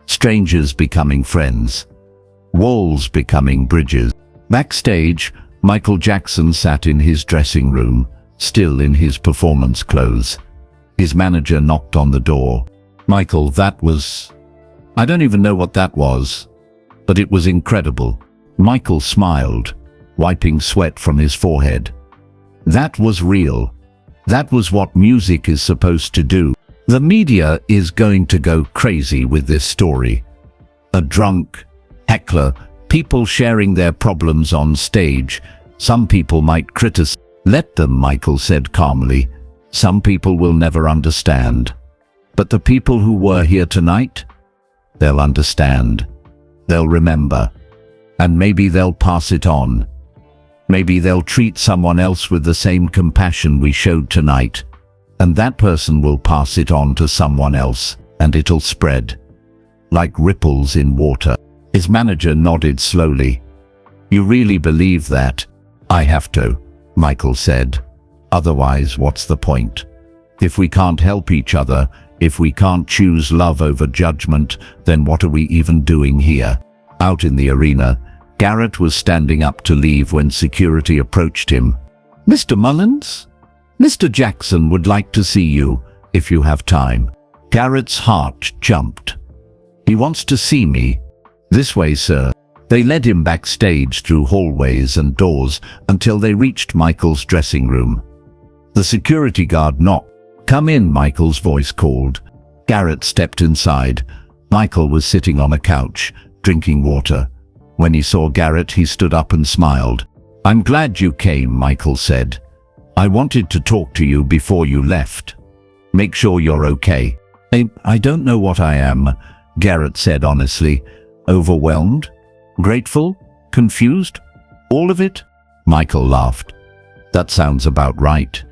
Strangers becoming friends. Walls becoming bridges. Backstage, Michael Jackson sat in his dressing room, still in his performance clothes. His manager knocked on the door. Michael, I don't even know what that was, but it was incredible. Michael smiled, wiping sweat from his forehead. That was real. That was what music is supposed to do. The media is going to go crazy with this story. A drunk, heckler, people sharing their problems on stage. Some people might criticize. Let them, Michael said calmly. Some people will never understand. But the people who were here tonight, they'll understand. They'll remember. And maybe they'll pass it on. Maybe they'll treat someone else with the same compassion we showed tonight. And that person will pass it on to someone else, and it'll spread. Like ripples in water. His manager nodded slowly. You really believe that? I have to, Michael said. Otherwise, what's the point? If we can't help each other, if we can't choose love over judgment, then what are we even doing here? Out in the arena, Garrett was standing up to leave when security approached him. Mr. Mullins? Mr. Jackson would like to see you, if you have time. Garrett's heart jumped. He wants to see me. This way, sir. They led him backstage through hallways and doors until they reached Michael's dressing room. The security guard knocked. Come in, Michael's voice called. Garrett stepped inside. Michael was sitting on a couch, drinking water. When he saw Garrett, he stood up and smiled. I'm glad you came, Michael said. I wanted to talk to you before you left. Make sure you're okay. I don't know what I am, Garrett said honestly. Overwhelmed? Grateful? Confused? All of it? Michael laughed. That sounds about right.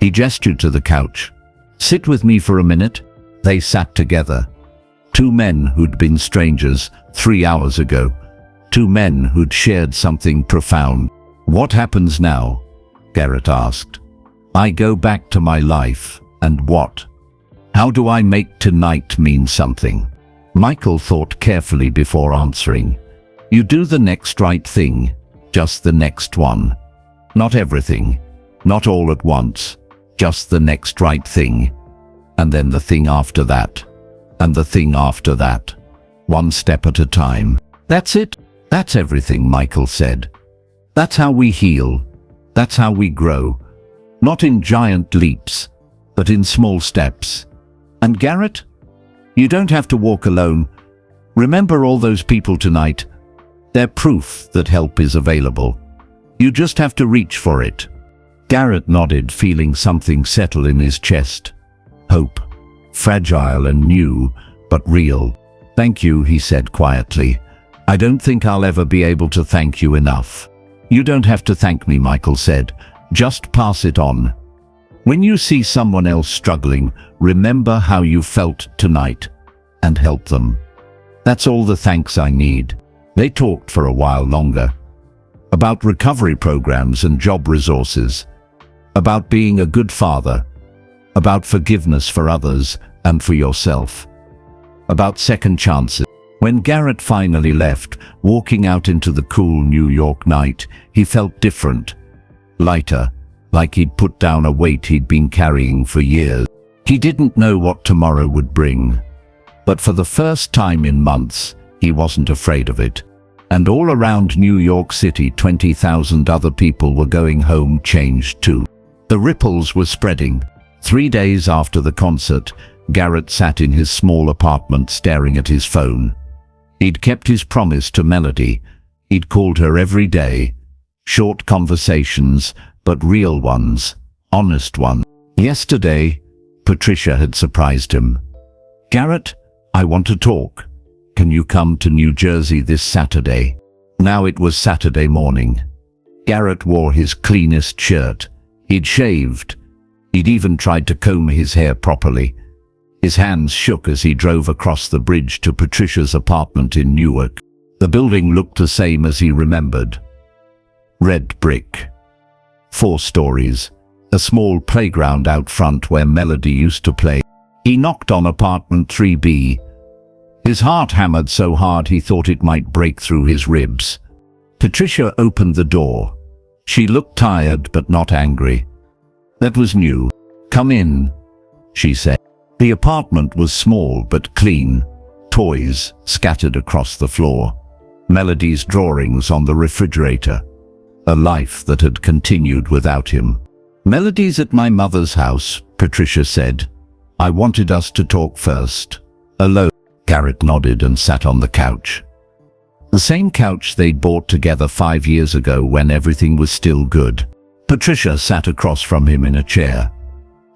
He gestured to the couch. Sit with me for a minute. They sat together. Two men who'd been strangers 3 hours ago. Two men who'd shared something profound. What happens now? Garrett asked. I go back to my life, and what? How do I make tonight mean something? Michael thought carefully before answering. You do the next right thing, just the next one. Not everything, not all at once, just the next right thing. And then the thing after that, and the thing after that. One step at a time. That's it. That's everything, Michael said. That's how we heal. That's how we grow. Not in giant leaps, but in small steps. And Garrett, you don't have to walk alone. Remember all those people tonight. They're proof that help is available. You just have to reach for it. Garrett nodded, feeling something settle in his chest. Hope. Fragile and new, but real. Thank you, he said quietly. I don't think I'll ever be able to thank you enough. You don't have to thank me, Michael said. Just pass it on. When you see someone else struggling, remember how you felt tonight and help them. That's all the thanks I need. They talked for a while longer. About recovery programs and job resources. About being a good father. About forgiveness for others and for yourself. About second chances. When Garrett finally left, walking out into the cool New York night, he felt different. Lighter, like he'd put down a weight he'd been carrying for years. He didn't know what tomorrow would bring. But for the first time in months, he wasn't afraid of it. And all around New York City, 20,000 other people were going home changed too. The ripples were spreading. 3 days after the concert, Garrett sat in his small apartment staring at his phone. He'd kept his promise to Melody. He'd called her every day. Short conversations, but real ones, honest ones. Yesterday, Patricia had surprised him. Garrett, I want to talk. Can you come to New Jersey this Saturday? Now it was Saturday morning. Garrett wore his cleanest shirt. He'd shaved. He'd even tried to comb his hair properly. His hands shook as he drove across the bridge to Patricia's apartment in Newark. The building looked the same as he remembered. Red brick. 4 stories. A small playground out front where Melody used to play. He knocked on apartment 3B. His heart hammered so hard he thought it might break through his ribs. Patricia opened the door. She looked tired but not angry. That was new. Come in, she said. The apartment was small but clean, toys scattered across the floor, Melody's drawings on the refrigerator, a life that had continued without him. "Melody's at my mother's house," Patricia said. "I wanted us to talk first." "Alone?" Garrett nodded and sat on the couch. The same couch they'd bought together 5 years ago when everything was still good. Patricia sat across from him in a chair.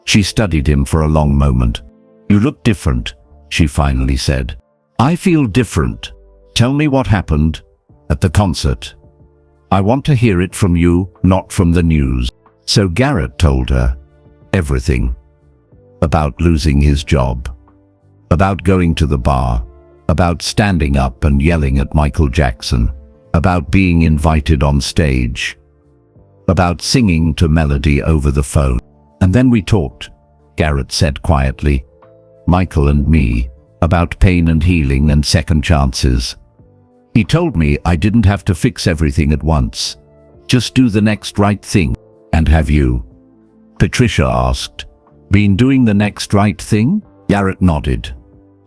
She studied him for a long moment. "You look different," she finally said. "I feel different. Tell me what happened at the concert. I want to hear it from you, not from the news." So Garrett told her everything. About losing his job, about going to the bar, about standing up and yelling at Michael Jackson, about being invited on stage, about singing to Melody over the phone. "And then we talked," Garrett said quietly. "Michael and me, about pain and healing and second chances. He told me I didn't have to fix everything at once. Just do the next right thing." "And have you," Patricia asked, "been doing the next right thing?" Garrett nodded.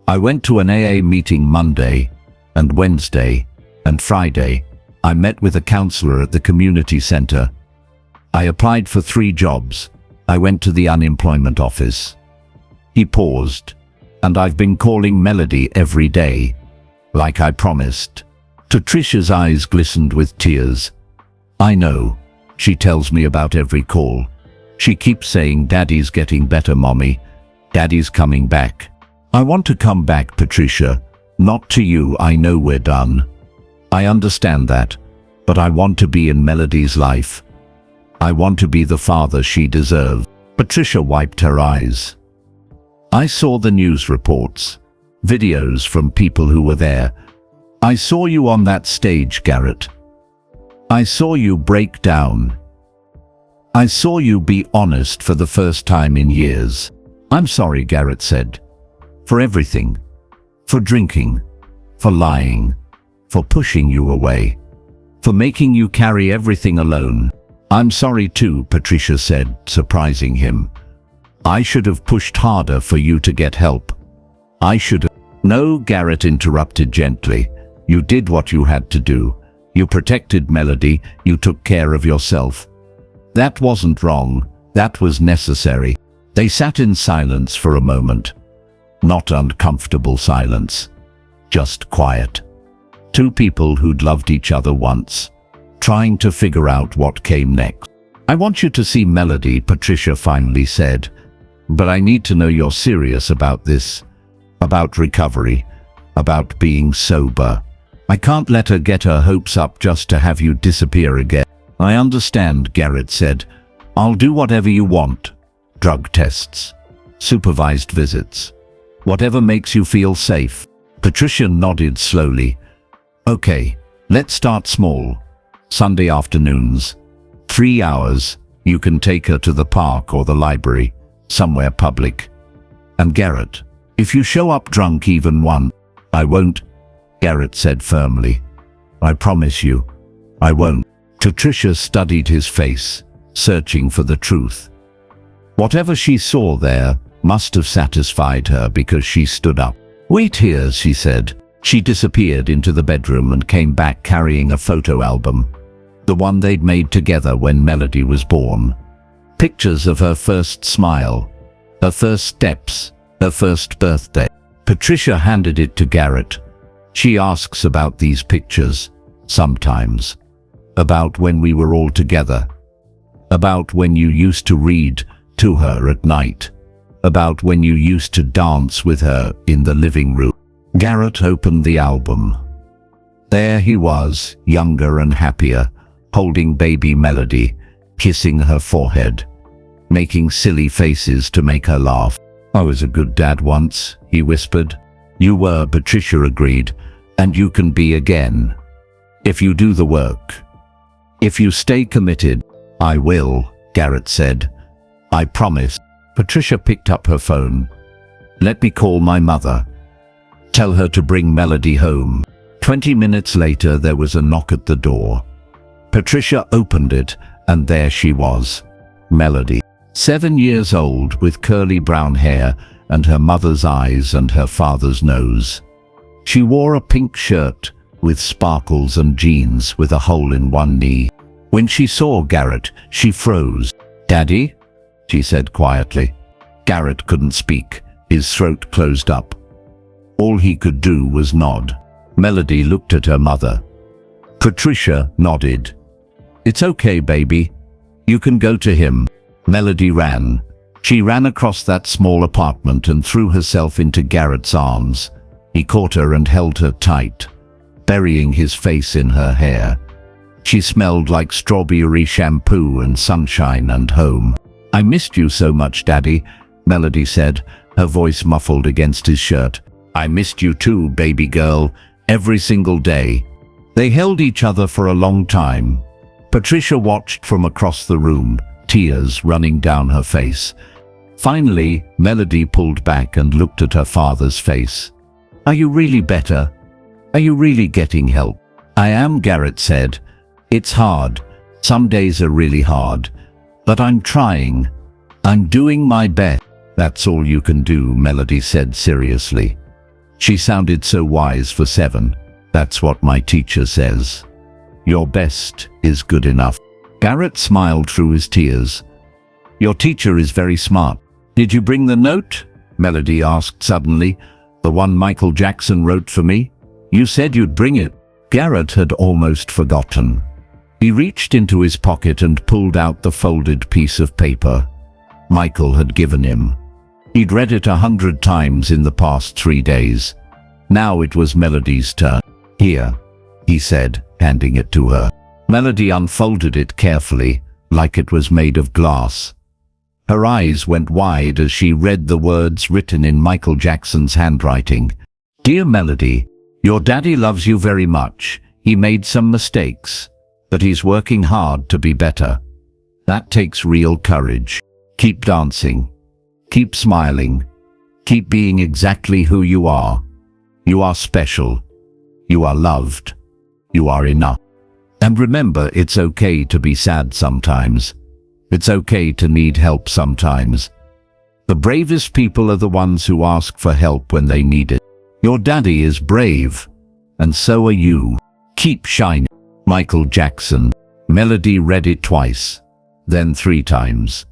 "I went to an AA meeting Monday and Wednesday and Friday. I met with a counselor at the community center. I applied for 3 jobs. I went to the unemployment office." He paused. "And I've been calling Melody every day, like I promised." Patricia's eyes glistened with tears. "I know. She tells me about every call. She keeps saying, 'Daddy's getting better, Mommy. Daddy's coming back.' I want to come back, Patricia. Not to you, I know we're done. I understand that. But I want to be in Melody's life. I want to be the father she deserves." Patricia wiped her eyes. "I saw the news reports, videos from people who were there. I saw you on that stage, Garrett. I saw you break down. I saw you be honest for the first time in years." "I'm sorry," Garrett said. "For everything. For drinking. For lying. For pushing you away. For making you carry everything alone." "I'm sorry too," Patricia said, surprising him. "I should have pushed harder for you to get help. I should have—" "No," Garrett interrupted gently. "You did what you had to do. You protected Melody. You took care of yourself. That wasn't wrong. That was necessary." They sat in silence for a moment. Not uncomfortable silence. Just quiet. Two people who'd loved each other once, trying to figure out what came next. "I want you to see Melody," Patricia finally said. "But I need to know you're serious about this. About recovery. About being sober. I can't let her get her hopes up just to have you disappear again." "I understand," Garrett said. "I'll do whatever you want. Drug tests. Supervised visits. Whatever makes you feel safe." Patricia nodded slowly. "Okay, let's start small. Sunday afternoons. 3 hours. You can take her to the park or the library. Somewhere public. And Garrett, if you show up drunk even one—" "I won't," Garrett said firmly. "I promise you, I won't." Patricia studied his face, searching for the truth. Whatever she saw there must have satisfied her because she stood up. "Wait here," she said. She disappeared into the bedroom and came back carrying a photo album. The one they'd made together when Melody was born. Pictures of her first smile, her first steps, her first birthday. Patricia handed it to Garrett. "She asks about these pictures, sometimes. About when we were all together. About when you used to read to her at night. About when you used to dance with her in the living room." Garrett opened the album. There he was, younger and happier, holding baby Melody, kissing her forehead, making silly faces to make her laugh. "I was a good dad once," he whispered. "You were," Patricia agreed, "and you can be again. If you do the work. If you stay committed." "I will," Garrett said. "I promise." Patricia picked up her phone. "Let me call my mother. Tell her to bring Melody home." 20 minutes later, there was a knock at the door. Patricia opened it, and there she was. Melody. 7 years old, with curly brown hair and her mother's eyes and her father's nose. She wore a pink shirt with sparkles and jeans with a hole in one knee. When she saw Garrett, she froze. "Daddy?" she said quietly. Garrett couldn't speak. His throat closed up. All he could do was nod. Melody looked at her mother. Patricia nodded. "It's okay, baby. You can go to him." Melody ran. She ran across that small apartment and threw herself into Garrett's arms. He caught her and held her tight, burying his face in her hair. She smelled like strawberry shampoo and sunshine and home. "I missed you so much, Daddy," Melody said, her voice muffled against his shirt. "I missed you too, baby girl, every single day." They held each other for a long time. Patricia watched from across the room, tears running down her face. Finally, Melody pulled back and looked at her father's face. "Are you really better? Are you really getting help?" "I am," Garrett said. "It's hard. Some days are really hard. But I'm trying. I'm doing my best." "That's all you can do," Melody said seriously. She sounded so wise for 7. "That's what my teacher says. Your best is good enough." Garrett smiled through his tears. "Your teacher is very smart." "Did you bring the note?" Melody asked suddenly. "The one Michael Jackson wrote for me? You said you'd bring it." Garrett had almost forgotten. He reached into his pocket and pulled out the folded piece of paper Michael had given him. He'd read it 100 times in the past 3 days. Now it was Melody's turn. "Here," he said, handing it to her. Melody unfolded it carefully, like it was made of glass. Her eyes went wide as she read the words written in Michael Jackson's handwriting. "Dear Melody, your daddy loves you very much. He made some mistakes, but he's working hard to be better. That takes real courage. Keep dancing. Keep smiling. Keep being exactly who you are. You are special. You are loved. You are enough. And remember, it's okay to be sad sometimes. It's okay to need help sometimes. The bravest people are the ones who ask for help when they need it. Your daddy is brave, and so are you. Keep shining." Michael Jackson. Melody read it twice, then 3 times.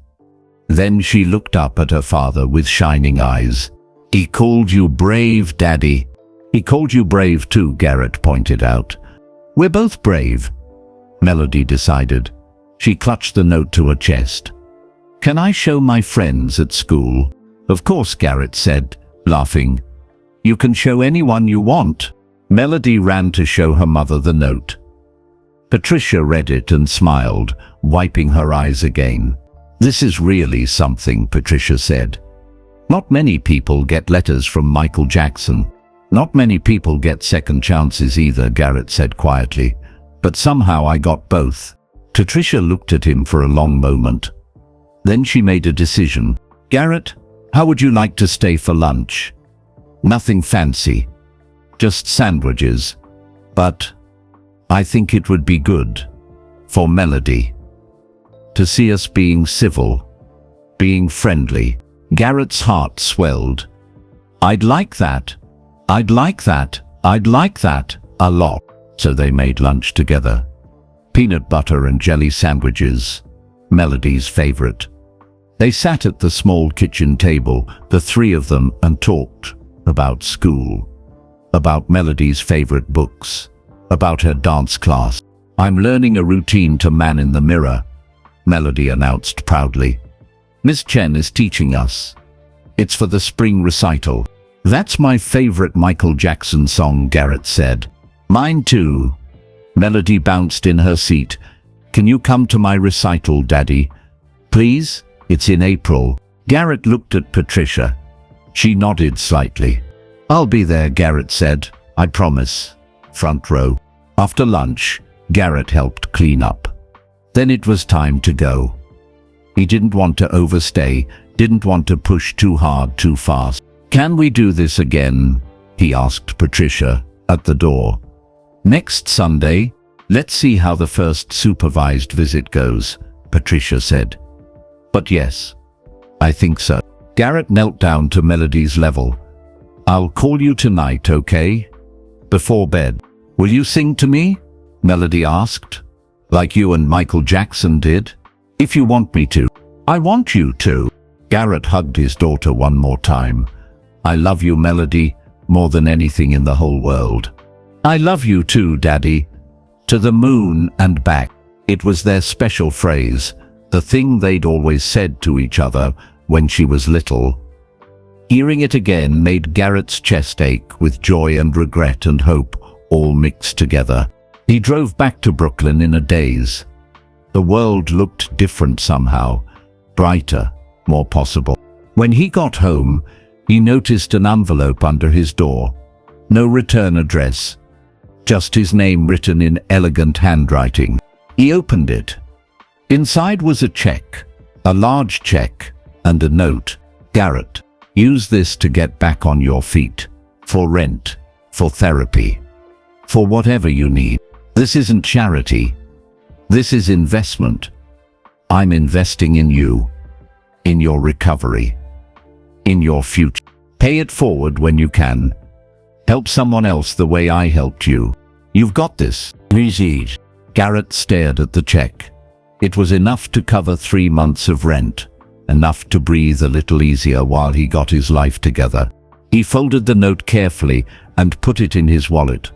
Then she looked up at her father with shining eyes. "He called you brave, Daddy." "He called you brave too," Garrett pointed out. "We're both brave," Melody decided. She clutched the note to her chest. "Can I show my friends at school?" "Of course," Garrett said, laughing. "You can show anyone you want." Melody ran to show her mother the note. Patricia read it and smiled, wiping her eyes again. "This is really something," Patricia said. "Not many people get letters from Michael Jackson. Not many people get second chances either," Garrett said quietly. "But somehow I got both." Patricia looked at him for a long moment. Then she made a decision. "Garrett, how would you like to stay for lunch?" "Nothing fancy. Just sandwiches. But I think it would be good for Melody to see us being civil, being friendly." Garrett's heart swelled. "I'd like that. I'd like that. I'd like that a lot." So they made lunch together. Peanut butter and jelly sandwiches, Melody's favorite. They sat at the small kitchen table, the 3 of them, and talked about school, about Melody's favorite books, about her dance class. "I'm learning a routine to Man in the Mirror," Melody announced proudly. "Miss Chen is teaching us. It's for the spring recital." "That's my favorite Michael Jackson song," Garrett said. "Mine too." Melody bounced in her seat. "Can you come to my recital, Daddy? Please? It's in April." Garrett looked at Patricia. She nodded slightly. "I'll be there," Garrett said. "I promise. Front row." After lunch, Garrett helped clean up. Then it was time to go. He didn't want to overstay, didn't want to push too hard too fast. "Can we do this again?" he asked Patricia at the door. "Next Sunday? Let's see how the first supervised visit goes," Patricia said. "But yes, I think so." Garrett knelt down to Melody's level. "I'll call you tonight, okay? Before bed. Will you sing to me?" Melody asked. "Like you and Michael Jackson did?" "If you want me to." "I want you to." Garrett hugged his daughter one more time. "I love you, Melody, more than anything in the whole world." "I love you too, Daddy." To the moon and back. It was their special phrase, the thing they'd always said to each other when she was little. Hearing it again made Garrett's chest ache with joy and regret and hope all mixed together. He drove back to Brooklyn in a daze. The world looked different somehow, brighter, more possible. When he got home, he noticed an envelope under his door. No return address, just his name written in elegant handwriting. He opened it. Inside was a check, a large check, and a note. "Garrett, use this to get back on your feet. For rent, for therapy, for whatever you need. This isn't charity. This is investment. I'm investing in you, in your recovery, in your future. Pay it forward when you can. Help someone else the way I helped you. You've got this. Please eat." Garrett stared at the check. It was enough to cover 3 months of rent, enough to breathe a little easier while he got his life together. He folded the note carefully and put it in his wallet.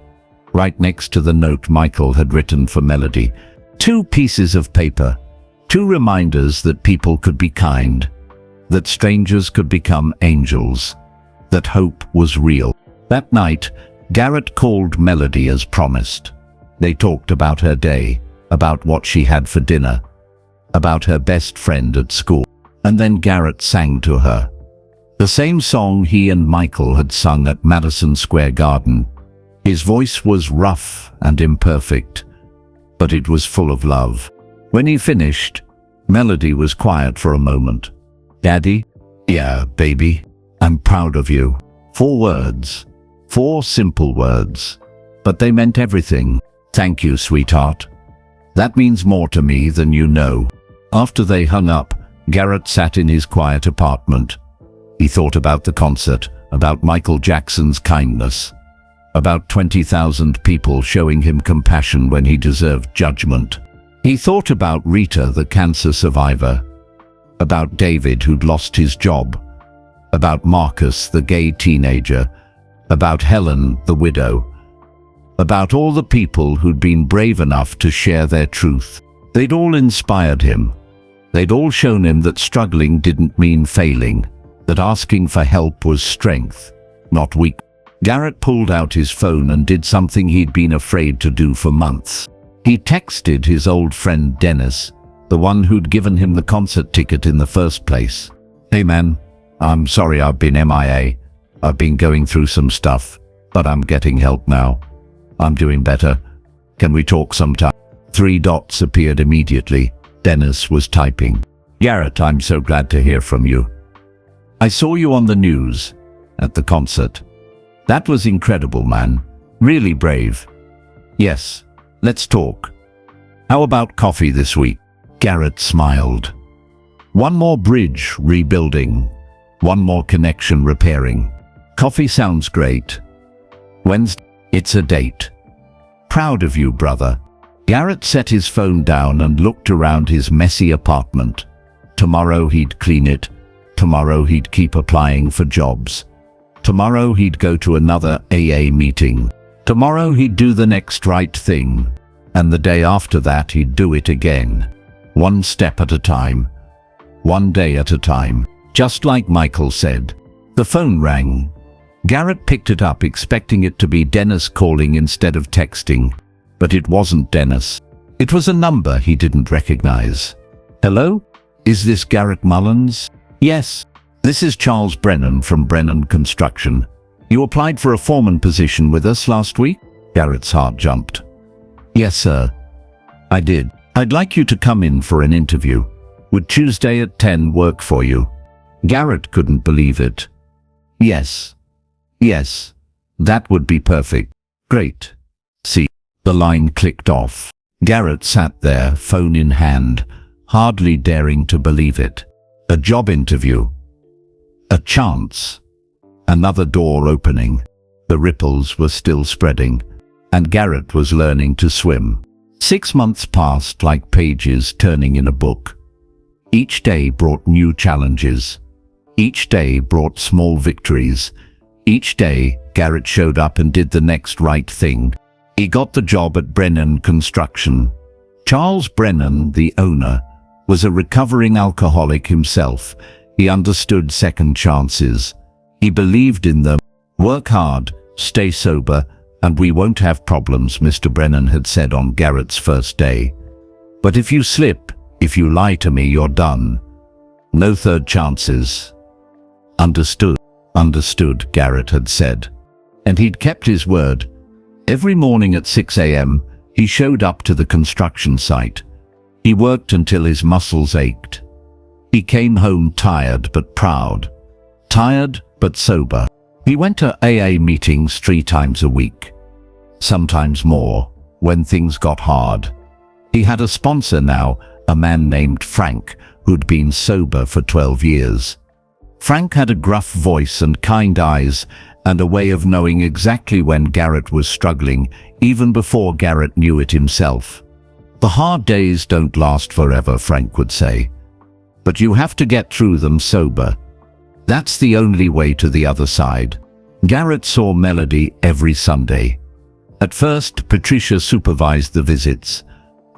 Right next to the note Michael had written for Melody. 2 pieces of paper, 2 reminders that people could be kind, that strangers could become angels, that hope was real. That night, Garrett called Melody as promised. They talked about her day, about what she had for dinner, about her best friend at school. And then Garrett sang to her. The same song he and Michael had sung at Madison Square Garden. His voice was rough and imperfect, but it was full of love. When he finished, Melody was quiet for a moment. "Daddy?" "Yeah, baby. I'm proud of you." 4 words. 4 simple words. But they meant everything. "Thank you, sweetheart. That means more to me than you know." After they hung up, Garrett sat in his quiet apartment. He thought about the concert, about Michael Jackson's kindness, about 20,000 people showing him compassion when he deserved judgment. He thought about Rita, the cancer survivor, about David, who'd lost his job, about Marcus, the gay teenager, about Helen, the widow, about all the people who'd been brave enough to share their truth. They'd all inspired him. They'd all shown him that struggling didn't mean failing, that asking for help was strength, not weakness. Garrett pulled out his phone and did something he'd been afraid to do for months. He texted his old friend Dennis, the one who'd given him the concert ticket in the first place. "Hey man, I'm sorry I've been MIA. I've been going through some stuff, but I'm getting help now. I'm doing better. Can we talk sometime?" 3 dots appeared immediately. Dennis was typing. "Garrett, I'm so glad to hear from you. I saw you on the news, at the concert. That was incredible, man. Really brave. Yes, let's talk. How about coffee this week?" Garrett smiled. "One more bridge rebuilding. One more connection repairing. Coffee sounds great. Wednesday, it's a date. Proud of you, brother." Garrett set his phone down and looked around his messy apartment. Tomorrow he'd clean it. Tomorrow he'd keep applying for jobs. Tomorrow he'd go to another AA meeting. Tomorrow he'd do the next right thing. And the day after that he'd do it again. One step at a time. One day at a time. Just like Michael said. The phone rang. Garrett picked it up, expecting it to be Dennis calling instead of texting. But it wasn't Dennis. It was a number he didn't recognize. "Hello? Is this Garrett Mullins?" "Yes. This is Charles Brennan from Brennan Construction. You applied for a foreman position with us last week?" Garrett's heart jumped. "Yes, sir. I did. I'd like you to come in for an interview. Would Tuesday at 10 work for you?" Garrett couldn't believe it. Yes. Yes. That would be perfect. Great. See. The line clicked off. Garrett sat there, phone in hand, hardly daring to believe it. A job interview. A chance. Another door opening. The ripples were still spreading, and Garrett was learning to swim. 6 months passed like pages turning in a book. Each day brought new challenges. Each day brought small victories. Each day, Garrett showed up and did the next right thing. He got the job at Brennan Construction. Charles Brennan, the owner, was a recovering alcoholic himself. He understood second chances. He believed in them. Work hard, stay sober, and we won't have problems, Mr. Brennan had said on Garrett's first day. But if you slip, if you lie to me, you're done. No third chances. Understood, Garrett had said. And he'd kept his word. Every morning at 6 a.m., he showed up to the construction site. He worked until his muscles ached. He came home tired but proud. Tired but sober. He went to AA meetings 3 times a week. Sometimes more, when things got hard. He had a sponsor now, a man named Frank, who'd been sober for 12 years. Frank had a gruff voice and kind eyes, and a way of knowing exactly when Garrett was struggling, even before Garrett knew it himself. The hard days don't last forever, Frank would say. But you have to get through them sober. That's the only way to the other side. Garrett saw Melody every Sunday. At first, Patricia supervised the visits.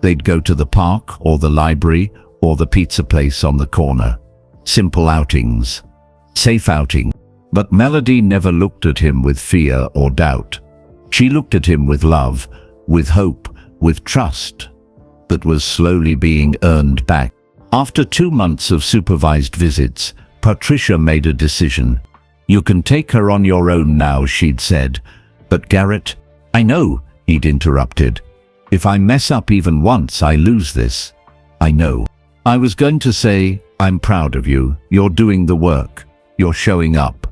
They'd go to the park or the library or the pizza place on the corner. Simple outings. Safe outing. But Melody never looked at him with fear or doubt. She looked at him with love, with hope, with trust that was slowly being earned back. After 2 months of supervised visits, Patricia made a decision. You can take her on your own now, she'd said. But Garrett, I know, he'd interrupted. If I mess up even once, I lose this. I know. I was going to say, I'm proud of you. You're doing the work. You're showing up.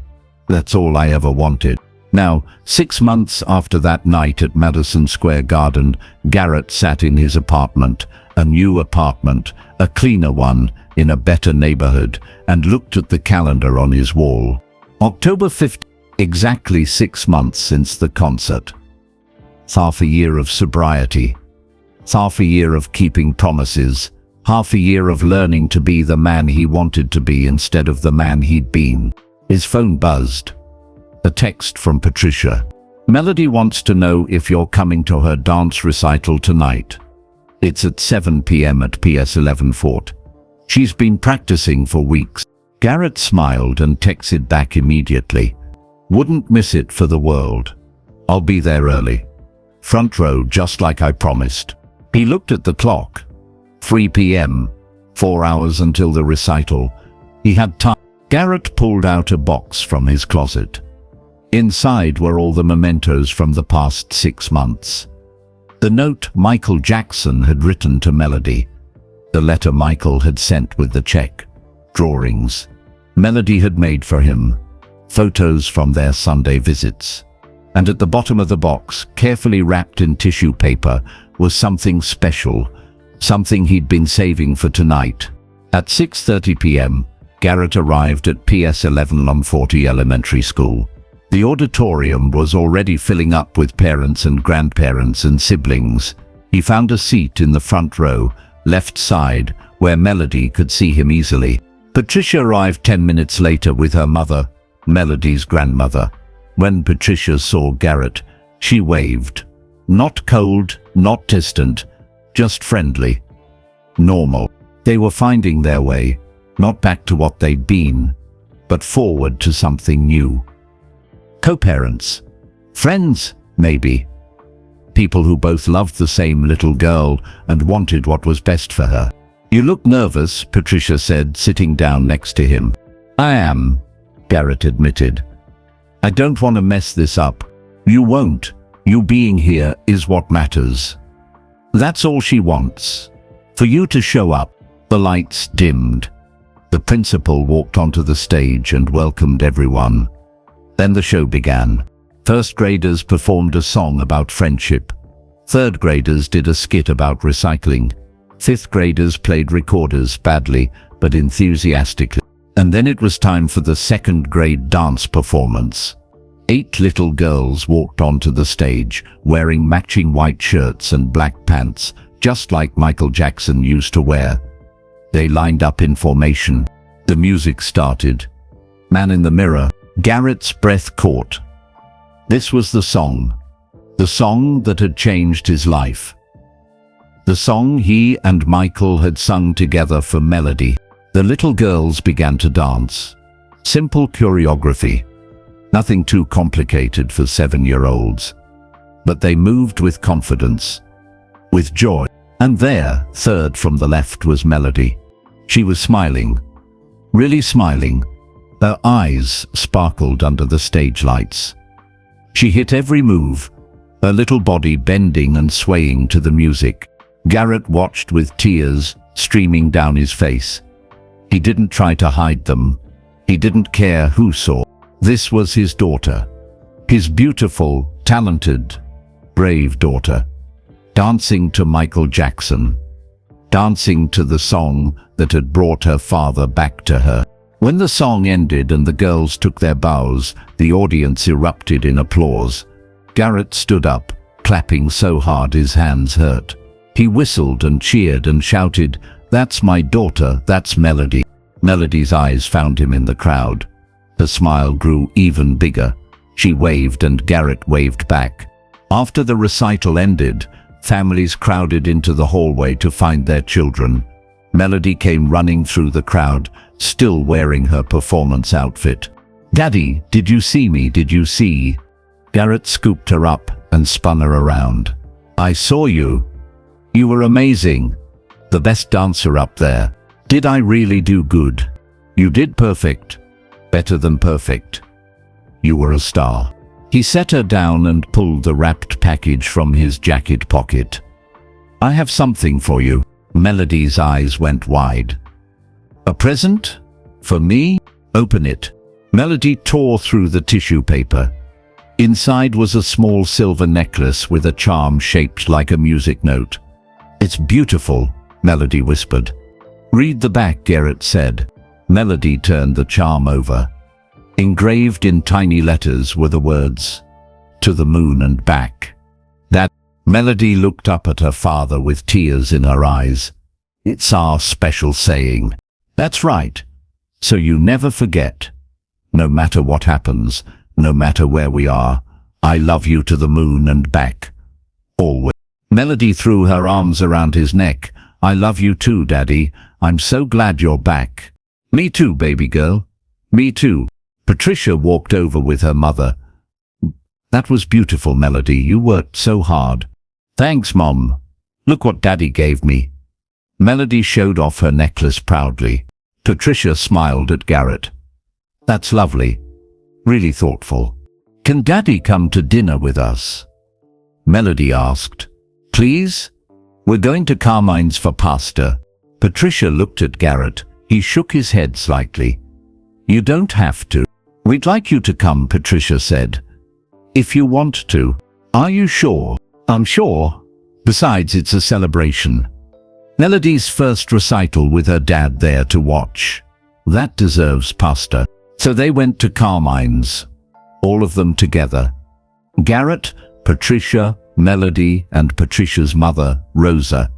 That's all I ever wanted. Now, 6 months after that night at Madison Square Garden, Garrett sat in his apartment, a new apartment, a cleaner one, in a better neighborhood, and looked at the calendar on his wall. October 5th, exactly 6 months since the concert. Half a year of sobriety. Half a year of keeping promises. Half a year of learning to be the man he wanted to be instead of the man he'd been. His phone buzzed. A text from Patricia. Melody wants to know if you're coming to her dance recital tonight. It's at 7 p.m. at PS 11 Fort. She's been practicing for weeks. Garrett smiled and texted back immediately. Wouldn't miss it for the world. I'll be there early. Front row, just like I promised. He looked at the clock. 3 p.m. 4 hours until the recital. He had time. Garrett pulled out a box from his closet. Inside were all the mementos from the past 6 months. The note Michael Jackson had written to Melody. The letter Michael had sent with the check. Drawings Melody had made for him. Photos from their Sunday visits. And at the bottom of the box, carefully wrapped in tissue paper, was something special. Something he'd been saving for tonight. At 6:30 p.m., Garrett arrived at PS 11 Lomforty Elementary School. The auditorium was already filling up with parents and grandparents and siblings. He found a seat in the front row, left side, where Melody could see him easily. Patricia arrived 10 minutes later with her mother, Melody's grandmother. When Patricia saw Garrett, she waved. Not cold, not distant, just friendly. Normal. They were finding their way, not back to what they'd been, but forward to something new. Co-parents. Friends, maybe. People who both loved the same little girl and wanted what was best for her. You look nervous, Patricia said, sitting down next to him. I am, Garrett admitted. I don't want to mess this up. You won't. You being here is what matters. That's all she wants. For you to show up. The lights dimmed. The principal walked onto the stage and welcomed everyone. Then the show began. First graders performed a song about friendship. Third graders did a skit about recycling. Fifth graders played recorders badly, but enthusiastically. And then it was time for the second grade dance performance. 8 little girls walked onto the stage, wearing matching white shirts and black pants, just like Michael Jackson used to wear. They lined up in formation. The music started. Man in the Mirror. Garrett's breath caught. This was the song that had changed his life. The song he and Michael had sung together for Melody. The little girls began to dance. Simple choreography. Nothing too complicated for 7-year-olds. But they moved with confidence, with joy. And there, third from the left, was Melody. She was smiling. Really smiling. Her eyes sparkled under the stage lights. She hit every move, her little body bending and swaying to the music. Garrett watched with tears streaming down his face. He didn't try to hide them. He didn't care who saw. This was his daughter. His beautiful, talented, brave daughter. Dancing to Michael Jackson. Dancing to the song that had brought her father back to her. When the song ended and the girls took their bows, the audience erupted in applause. Garrett stood up, clapping so hard his hands hurt. He whistled and cheered and shouted, "That's my daughter, that's Melody." Melody's eyes found him in the crowd. Her smile grew even bigger. She waved and Garrett waved back. After the recital ended, families crowded into the hallway to find their children. Melody came running through the crowd, still wearing her performance outfit. "Daddy, did you see me? Did you see?" Garrett scooped her up and spun her around. "I saw you. You were amazing. The best dancer up there. Did I really do good? You did perfect. Better than perfect. You were a star." He set her down and pulled the wrapped package from his jacket pocket. "I have something for you." Melody's eyes went wide. "A present? For me? Open it." Melody tore through the tissue paper. Inside was a small silver necklace with a charm shaped like a music note. "It's beautiful," Melody whispered. "Read the back," Garrett said. Melody turned the charm over. Engraved in tiny letters were the words, "To the moon and back." That Melody looked up at her father with tears in her eyes. "It's our special saying." "That's right. So you never forget. No matter what happens, no matter where we are, I love you to the moon and back. Always." Melody threw her arms around his neck. "I love you too, Daddy. I'm so glad you're back." "Me too, baby girl. Me too." Patricia walked over with her mother. "That was beautiful, Melody. You worked so hard." "Thanks, Mom. Look what Daddy gave me." Melody showed off her necklace proudly. Patricia smiled at Garrett. "That's lovely. Really thoughtful. Can Daddy come to dinner with us?" Melody asked. "Please? We're going to Carmine's for pasta." Patricia looked at Garrett. He shook his head slightly. "You don't have to." "We'd like you to come," Patricia said. "If you want to." "Are you sure?" "I'm sure. Besides, it's a celebration. Melody's first recital with her dad there to watch. That deserves pasta." So they went to Carmine's. All of them together. Garrett, Patricia, Melody, and Patricia's mother, Rosa.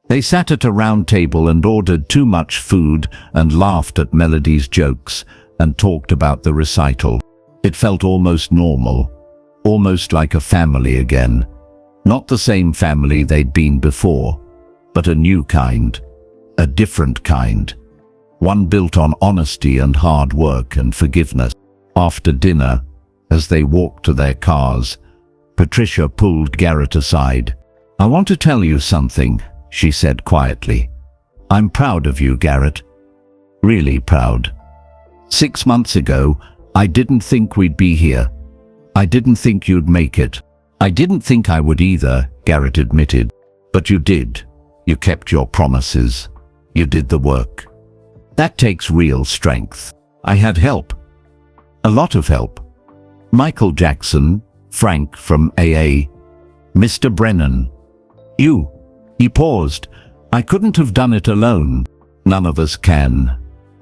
They sat at a round table and ordered too much food and laughed at Melody's jokes and talked about the recital. It felt almost normal, almost like a family again. Not the same family they'd been before, but a new kind, a different kind. One built on honesty and hard work and forgiveness. After dinner, as they walked to their cars, Patricia pulled Garrett aside. "I want to tell you something," she said quietly. "I'm proud of you, Garrett. Really proud. 6 months ago, I didn't think we'd be here. I didn't think you'd make it. I didn't think I would either," Garrett admitted. "But you did. You kept your promises. You did the work. That takes real strength. I had help. A lot of help. Michael Jackson, Frank from AA, Mr. Brennan. You." He paused. "I couldn't have done it alone. None of us can.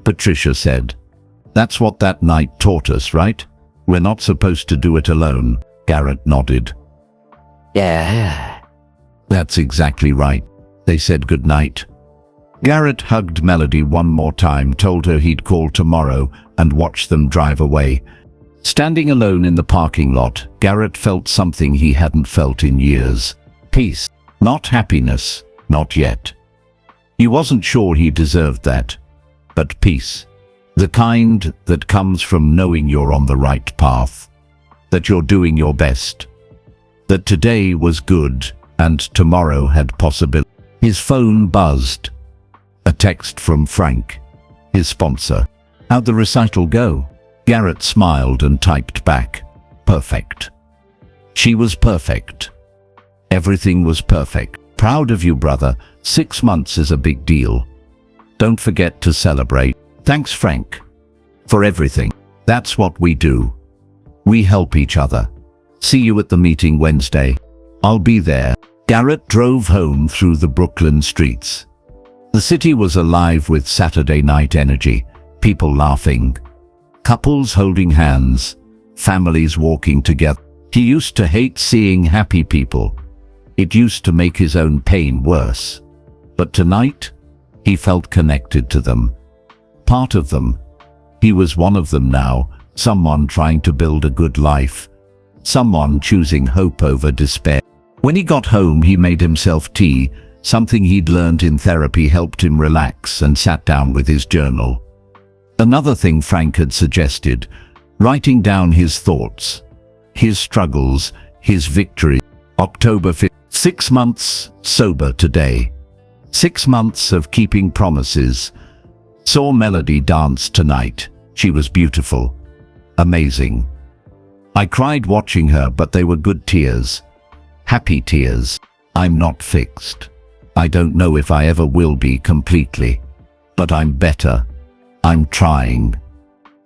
Patricia said. That's what that night taught us, right? We're not supposed to do it alone. Garrett nodded. Yeah. That's exactly right. They said goodnight. Garrett hugged Melody one more time, told her he'd call tomorrow, and watched them drive away. Standing alone in the parking lot, Garrett felt something he hadn't felt in years. Peace. Not happiness. Not yet. He wasn't sure he deserved that. But peace. The kind that comes from knowing you're on the right path. That you're doing your best. That today was good, and tomorrow had possibility. His phone buzzed. A text from Frank, his sponsor. How'd the recital go? Garrett smiled and typed back. Perfect. She was perfect. Everything was perfect. Proud of you, brother. 6 months is a big deal. Don't forget to celebrate. Thanks, Frank. For everything. That's what we do. We help each other. See you at the meeting Wednesday. I'll be there. Garrett drove home through the Brooklyn streets. The city was alive with Saturday night energy. People laughing. Couples holding hands. Families walking together. He used to hate seeing happy people. It used to make his own pain worse. But tonight, he felt connected to them. Part of them. He was one of them now, someone trying to build a good life. Someone choosing hope over despair. When he got home, he made himself tea. Something he'd learned in therapy helped him relax, and sat down with his journal. Another thing Frank had suggested, writing down his thoughts, his struggles, his victory. October 5th. 6 months sober today. 6 months of keeping promises. Saw Melody dance tonight. She was beautiful. Amazing. I cried watching her, but they were good tears. Happy tears. I'm not fixed. I don't know if I ever will be completely. But I'm better. I'm trying.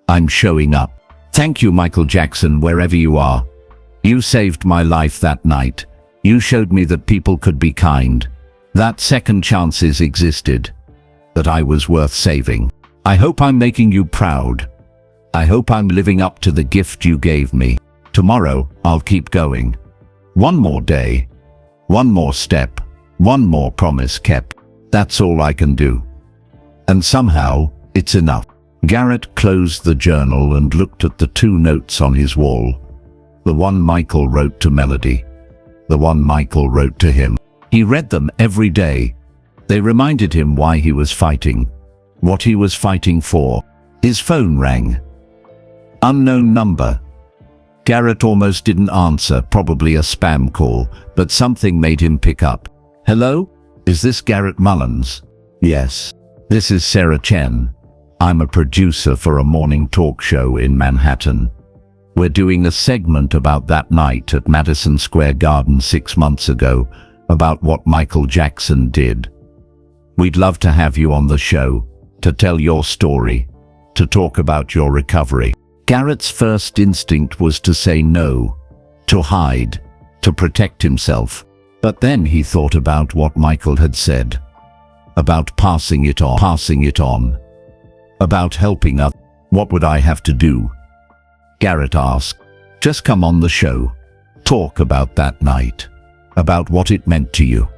I'm showing up. Thank you, Michael Jackson, wherever you are. You saved my life that night. You showed me that people could be kind. That second chances existed. That I was worth saving. I hope I'm making you proud. I hope I'm living up to the gift you gave me. Tomorrow, I'll keep going. One more day. One more step. One more promise kept. That's all I can do. And somehow, it's enough. Garrett closed the journal and looked at the 2 notes on his wall. The one Michael wrote to Melody. The one Michael wrote to him. He read them every day. They reminded him why he was fighting. What he was fighting for. His phone rang. Unknown number. Garrett almost didn't answer, probably a spam call, but something made him pick up. Hello? Is this Garrett Mullins? Yes. This is Sarah Chen. I'm a producer for a morning talk show in Manhattan. We're doing a segment about that night at Madison Square Garden 6 months ago, about what Michael Jackson did. We'd love to have you on the show, to tell your story, to talk about your recovery. Garrett's first instinct was to say no, to hide, to protect himself. But then he thought about what Michael had said, about passing it on, about helping others. What would I have to do? Garrett asked. Just come on the show. Talk about that night. About what it meant to you.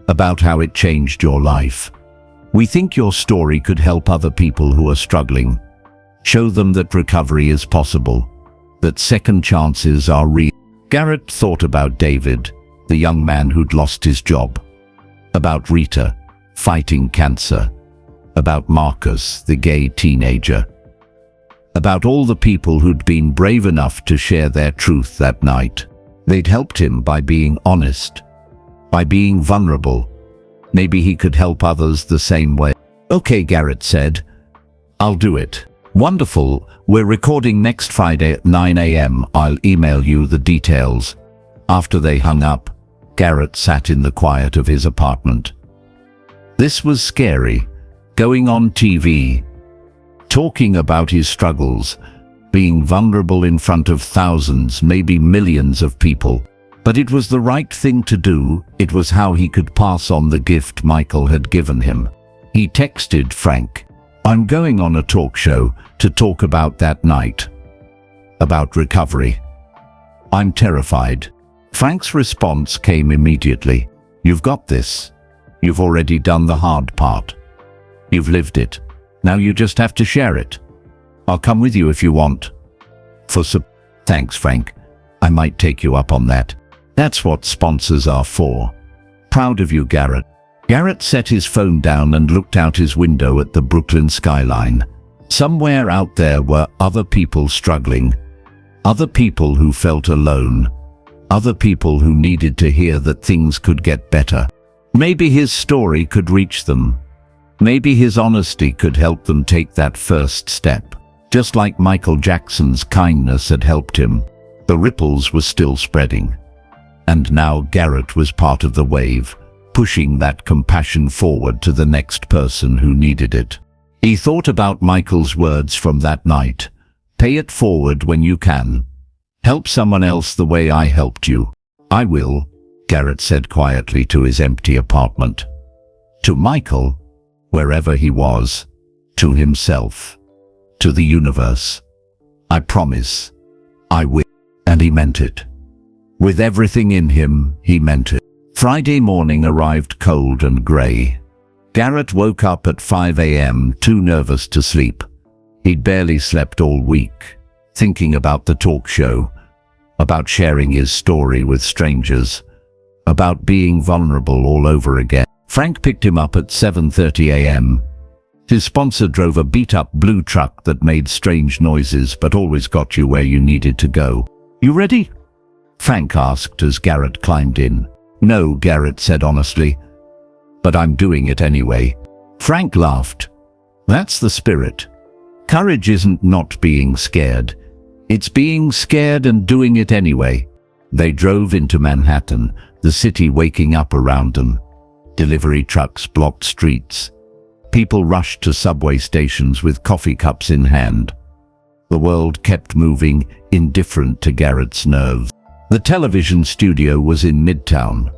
About how it changed your life. We think your story could help other people who are struggling. Show them that recovery is possible. That second chances are real. Garrett thought about David, the young man who'd lost his job. About Rita, fighting cancer. About Marcus, the gay teenager. About all the people who'd been brave enough to share their truth that night. They'd helped him by being honest, by being vulnerable. Maybe he could help others the same way. Okay, Garrett said. I'll do it. Wonderful. We're recording next Friday at 9 a.m. I'll email you the details. After they hung up, Garrett sat in the quiet of his apartment. This was scary. Going on TV, talking about his struggles, being vulnerable in front of thousands, maybe millions of people. But it was the right thing to do. It was how he could pass on the gift Michael had given him. He texted Frank, I'm going on a talk show to talk about that night. About recovery. I'm terrified. Frank's response came immediately. You've got this. You've already done the hard part. You've lived it. Now you just have to share it. I'll come with you if you want. Thanks, Frank. I might take you up on that. That's what sponsors are for. Proud of you, Garrett. Garrett set his phone down and looked out his window at the Brooklyn skyline. Somewhere out there were other people struggling. Other people who felt alone. Other people who needed to hear that things could get better. Maybe his story could reach them. Maybe his honesty could help them take that first step. Just like Michael Jackson's kindness had helped him. The ripples were still spreading. And now Garrett was part of the wave, pushing that compassion forward to the next person who needed it. He thought about Michael's words from that night. Pay it forward when you can. Help someone else the way I helped you. I will, Garrett said quietly to his empty apartment. To Michael, wherever he was. To himself. To the universe. I promise. I will. And he meant it. With everything in him, he meant it. Friday morning arrived cold and grey. Garrett woke up at 5 a.m., too nervous to sleep. He'd barely slept all week, thinking about the talk show, about sharing his story with strangers, about being vulnerable all over again. Frank picked him up at 7:30 a.m. His sponsor drove a beat-up blue truck that made strange noises but always got you where you needed to go. You ready? Frank asked as Garrett climbed in. No, Garrett said honestly. But I'm doing it anyway. Frank laughed. That's the spirit. Courage isn't not being scared. It's being scared and doing it anyway. They drove into Manhattan, the city waking up around them. Delivery trucks blocked streets. People rushed to subway stations with coffee cups in hand. The world kept moving, indifferent to Garrett's nerves. The television studio was in Midtown,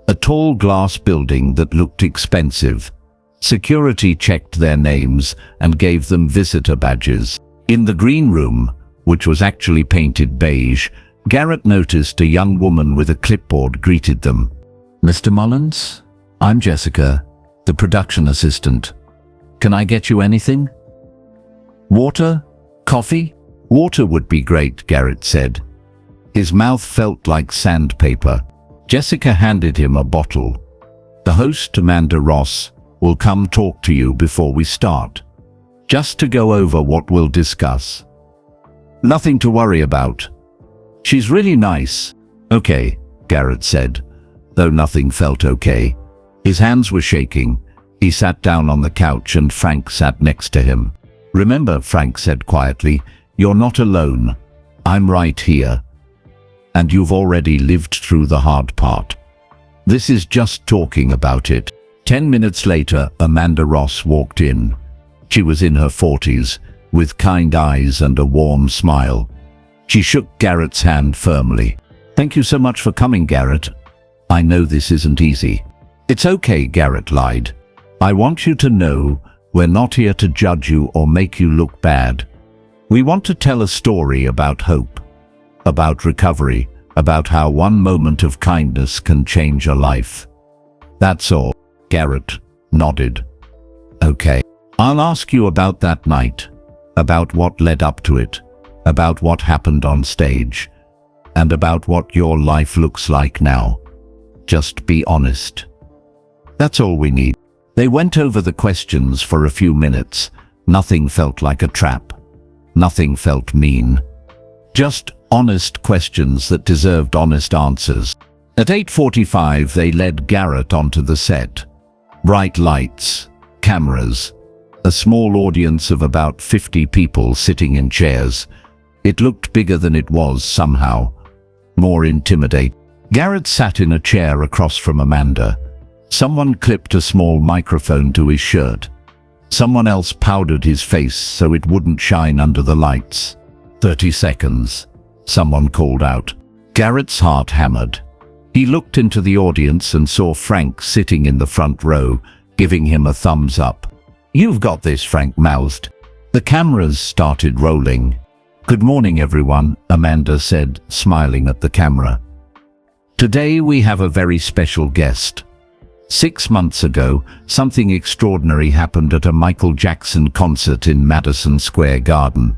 a tall glass building that looked expensive. Security checked their names and gave them visitor badges. In the green room, which was actually painted beige, Garrett noticed a young woman with a clipboard greeted them. Mr. Mullins, I'm Jessica, the production assistant. Can I get you anything? Water? Coffee? Water would be great, Garrett said. His mouth felt like sandpaper. Jessica handed him a bottle. The host, Amanda Ross, will come talk to you before we start. Just to go over what we'll discuss. Nothing to worry about. She's really nice. Okay, Garrett said, though nothing felt okay. His hands were shaking. He sat down on the couch and Frank sat next to him. Remember, Frank said quietly, you're not alone. I'm right here. And you've already lived through the hard part. This is just talking about it. 10 minutes later, Amanda Ross walked in. She was in her 40s, with kind eyes and a warm smile. She shook Garrett's hand firmly. Thank you so much for coming, Garrett. I know this isn't easy. It's okay, Garrett lied. I want you to know we're not here to judge you or make you look bad. We want to tell a story about hope, about recovery, about how one moment of kindness can change a life. That's all. Garrett nodded. Okay. I'll ask you about that night, about what led up to it, about what happened on stage, and about what your life looks like now. Just be honest. That's all we need. They went over the questions for a few minutes. Nothing felt like a trap. Nothing felt mean. Just honest questions that deserved honest answers. At 8:45, they led Garrett onto the set. Bright lights, cameras, a small audience of about 50 people sitting in chairs. It looked bigger than it was somehow, more intimidating. Garrett sat in a chair across from Amanda. Someone clipped a small microphone to his shirt. Someone else powdered his face so it wouldn't shine under the lights. 30 seconds. Someone called out. Garrett's heart hammered. He looked into the audience and saw Frank sitting in the front row, giving him a thumbs up. You've got this, Frank mouthed. The cameras started rolling. Good morning, everyone, Amanda said, smiling at the camera. Today we have a very special guest. 6 months ago, something extraordinary happened at a Michael Jackson concert in Madison Square Garden.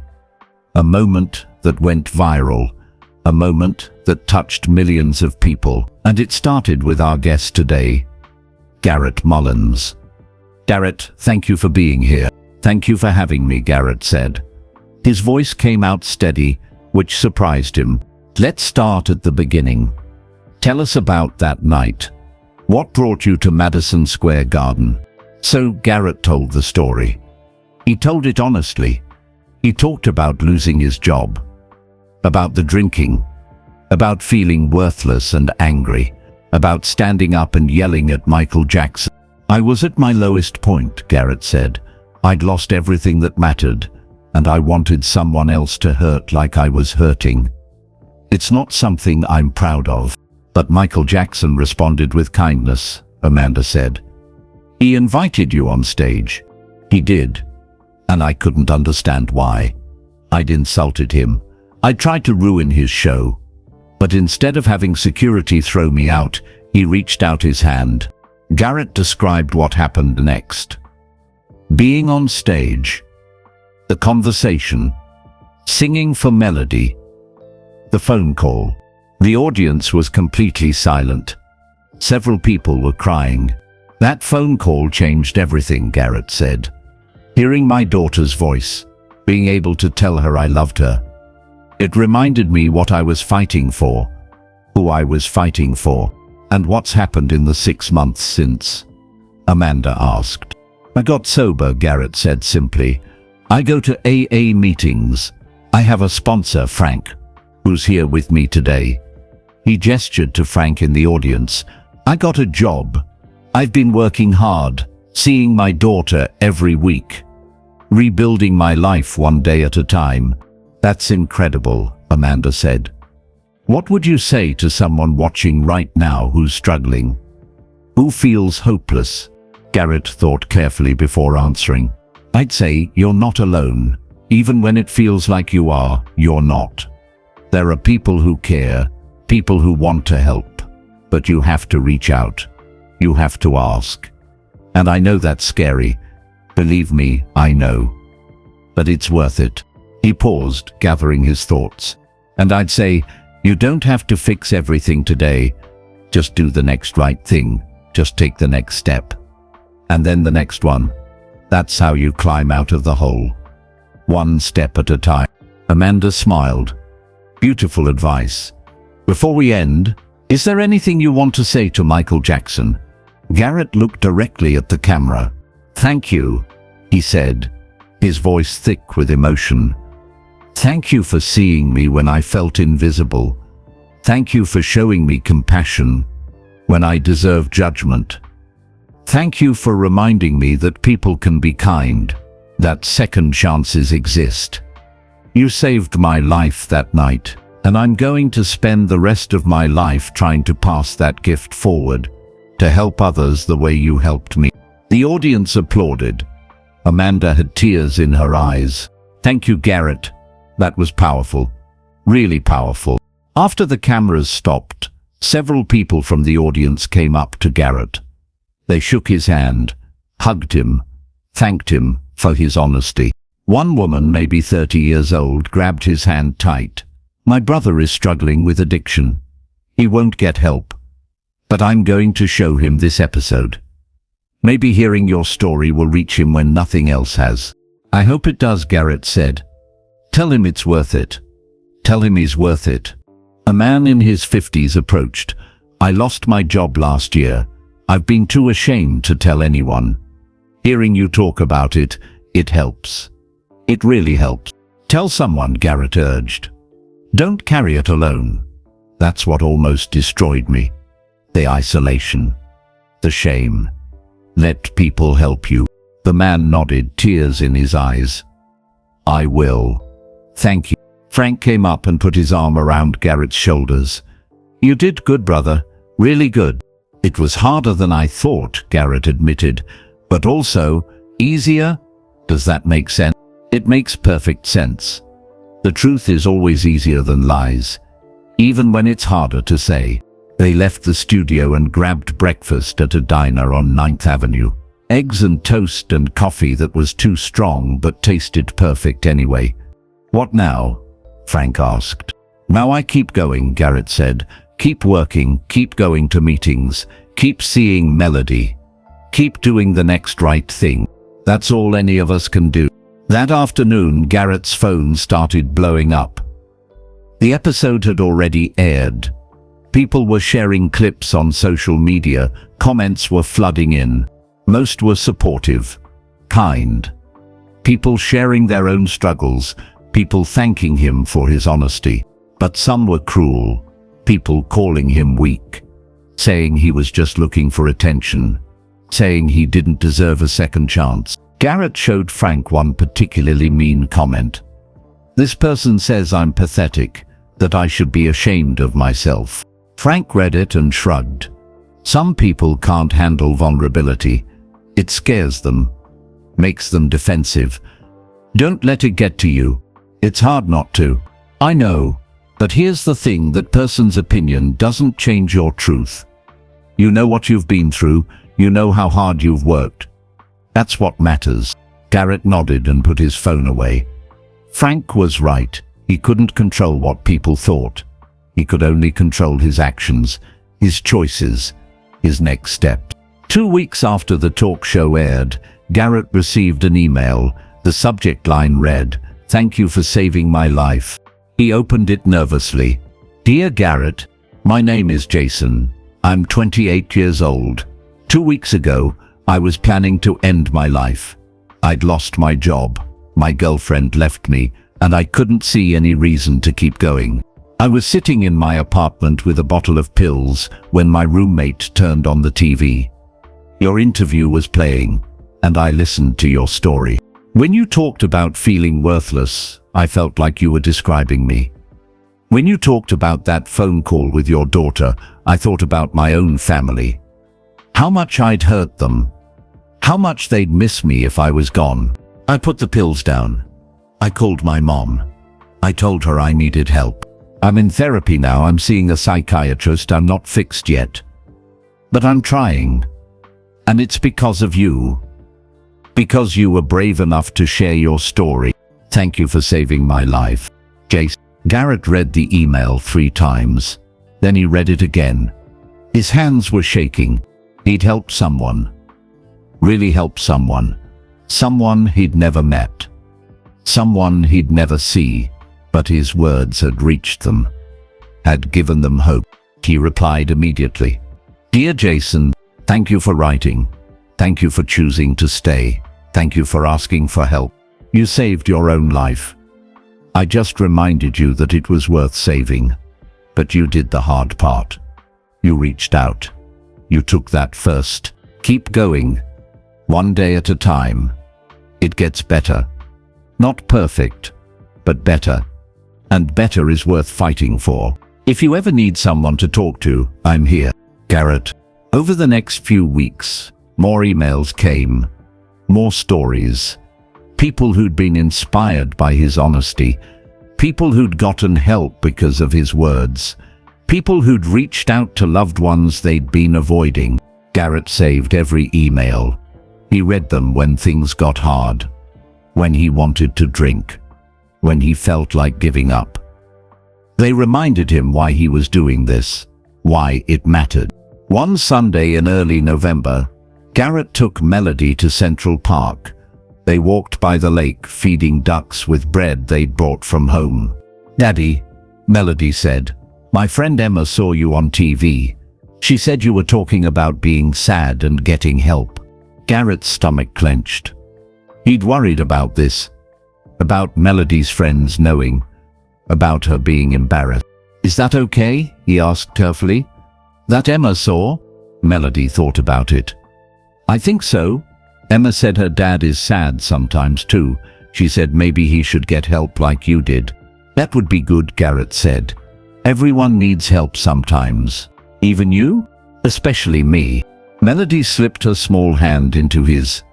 A moment that went viral. A moment that touched millions of people. And it started with our guest today, Garrett Mullins. Garrett, thank you for being here. Thank you for having me, Garrett said. His voice came out steady, which surprised him. Let's start at the beginning. Tell us about that night. What brought you to Madison Square Garden? So Garrett told the story. He told it honestly. He talked about losing his job, about the drinking, about feeling worthless and angry, about standing up and yelling at Michael Jackson. I was at my lowest point, Garrett said. I'd lost everything that mattered, and I wanted someone else to hurt like I was hurting. It's not something I'm proud of. But Michael Jackson responded with kindness, Amanda said. He invited you on stage. He did. And I couldn't understand why. I'd insulted him. I tried to ruin his show. But instead of having security throw me out, he reached out his hand. Garrett described what happened next. Being on stage. The conversation. Singing for melody. The phone call. The audience was completely silent. Several people were crying. That phone call changed everything, Garrett said. Hearing my daughter's voice, being able to tell her I loved her. It reminded me what I was fighting for, who I was fighting for, and what's happened in the 6 months since. Amanda asked. I got sober, Garrett said simply. I go to AA meetings. I have a sponsor, Frank, who's here with me today. He gestured to Frank in the audience. I got a job. I've been working hard, seeing my daughter every week, rebuilding my life one day at a time. That's incredible, Amanda said. What would you say to someone watching right now who's struggling? Who feels hopeless? Garrett thought carefully before answering. I'd say you're not alone. Even when it feels like you are, you're not. There are people who care. People who want to help, but you have to reach out. You have to ask. And I know that's scary. Believe me, I know. But it's worth it. He paused, gathering his thoughts. And I'd say, you don't have to fix everything today. Just do the next right thing. Just take the next step. And then the next one. That's how you climb out of the hole. One step at a time. Amanda smiled. Beautiful advice. Before we end, is there anything you want to say to Michael Jackson? Garrett looked directly at the camera. Thank you, he said, his voice thick with emotion. Thank you for seeing me when I felt invisible. Thank you for showing me compassion when I deserved judgment. Thank you for reminding me that people can be kind, that second chances exist. You saved my life that night. And I'm going to spend the rest of my life trying to pass that gift forward, to help others the way you helped me. The audience applauded. Amanda had tears in her eyes. Thank you, Garrett. That was powerful. Really powerful. After the cameras stopped, several people from the audience came up to Garrett. They shook his hand, hugged him, thanked him for his honesty. One woman, maybe 30 years old, grabbed his hand tight. My brother is struggling with addiction. He won't get help. But I'm going to show him this episode. Maybe hearing your story will reach him when nothing else has. I hope it does, Garrett said. Tell him it's worth it. Tell him he's worth it. A man in his 50s approached. I lost my job last year. I've been too ashamed to tell anyone. Hearing you talk about it, it helps. It really helps. Tell someone, Garrett urged. Don't carry it alone. That's what almost destroyed me. The isolation. The shame. Let people help you. The man nodded, tears in his eyes. I will. Thank you. Frank came up and put his arm around Garrett's shoulders. You did good, brother. Really good. It was harder than I thought, Garrett admitted, but also, Easier? Does that make sense? It makes perfect sense. The truth is always easier than lies, even when it's harder to say. They left the studio and grabbed breakfast at a diner on 9th Avenue. Eggs and toast and coffee that was too strong but tasted perfect anyway. What now? Frank asked. Now I keep going, Garrett said. Keep working, keep going to meetings, keep seeing Melody. Keep doing the next right thing. That's all any of us can do. That afternoon, Garrett's phone started blowing up. The episode had already aired. People were sharing clips on social media, comments were flooding in. Most were supportive, kind. People sharing their own struggles, people thanking him for his honesty. But some were cruel, people calling him weak, saying he was just looking for attention, saying he didn't deserve a second chance. Garrett showed Frank one particularly mean comment. This person says I'm pathetic, that I should be ashamed of myself. Frank read it and shrugged. Some people can't handle vulnerability. It scares them, makes them defensive. Don't let it get to you. It's hard not to. I know, but here's the thing, that person's opinion doesn't change your truth. You know what you've been through, you know how hard you've worked. That's what matters. Garrett nodded and put his phone away. Frank was right. He couldn't control what people thought. He could only control his actions, his choices, his next step. 2 weeks after the talk show aired, Garrett received an email. The subject line read, "Thank you for saving my life." He opened it nervously. "Dear Garrett, my name is Jason. I'm 28 years old. 2 weeks ago, I was planning to end my life. I'd lost my job. My girlfriend left me, and I couldn't see any reason to keep going. I was sitting in my apartment with a bottle of pills when my roommate turned on the TV. Your interview was playing, and I listened to your story. When you talked about feeling worthless, I felt like you were describing me. When you talked about that phone call with your daughter, I thought about my own family. How much I'd hurt them. How much they'd miss me if I was gone. I put the pills down. I called my mom. I told her I needed help. I'm in therapy now, I'm seeing a psychiatrist, I'm not fixed yet. But I'm trying. And it's because of you. Because you were brave enough to share your story. Thank you for saving my life. Jason." Garrett read the email 3 times. Then he read it again. His hands were shaking. He'd helped someone. Really helped someone. Someone he'd never met. Someone he'd never see. But his words had reached them. Had given them hope. He replied immediately. "Dear Jason, thank you for writing. Thank you for choosing to stay. Thank you for asking for help. You saved your own life. I just reminded you that it was worth saving. But you did the hard part. You reached out. You took that first. Keep going. One day at a time. It gets better. Not perfect, but better. And better is worth fighting for. If you ever need someone to talk to, I'm here." Garrett. Over the next few weeks, more emails came. More stories. People who'd been inspired by his honesty. People who'd gotten help because of his words. People who'd reached out to loved ones they'd been avoiding. Garrett saved every email. He read them when things got hard. When he wanted to drink. When he felt like giving up. They reminded him why he was doing this. Why it mattered. One Sunday in early November, Garrett took Melody to Central Park. They walked by the lake, feeding ducks with bread they'd brought from home. "Daddy," Melody said, "my friend Emma saw you on TV. She said you were talking about being sad and getting help." Garrett's stomach clenched. He'd worried about this. About Melody's friends knowing. About her being embarrassed. "Is that okay?" he asked carefully. "That Emma saw?" Melody thought about it. "I think so. Emma said her dad is sad sometimes too. She said maybe he should get help like you did." "That would be good," Garrett said. "Everyone needs help sometimes. Even you? Especially me." Melody slipped her small hand into his.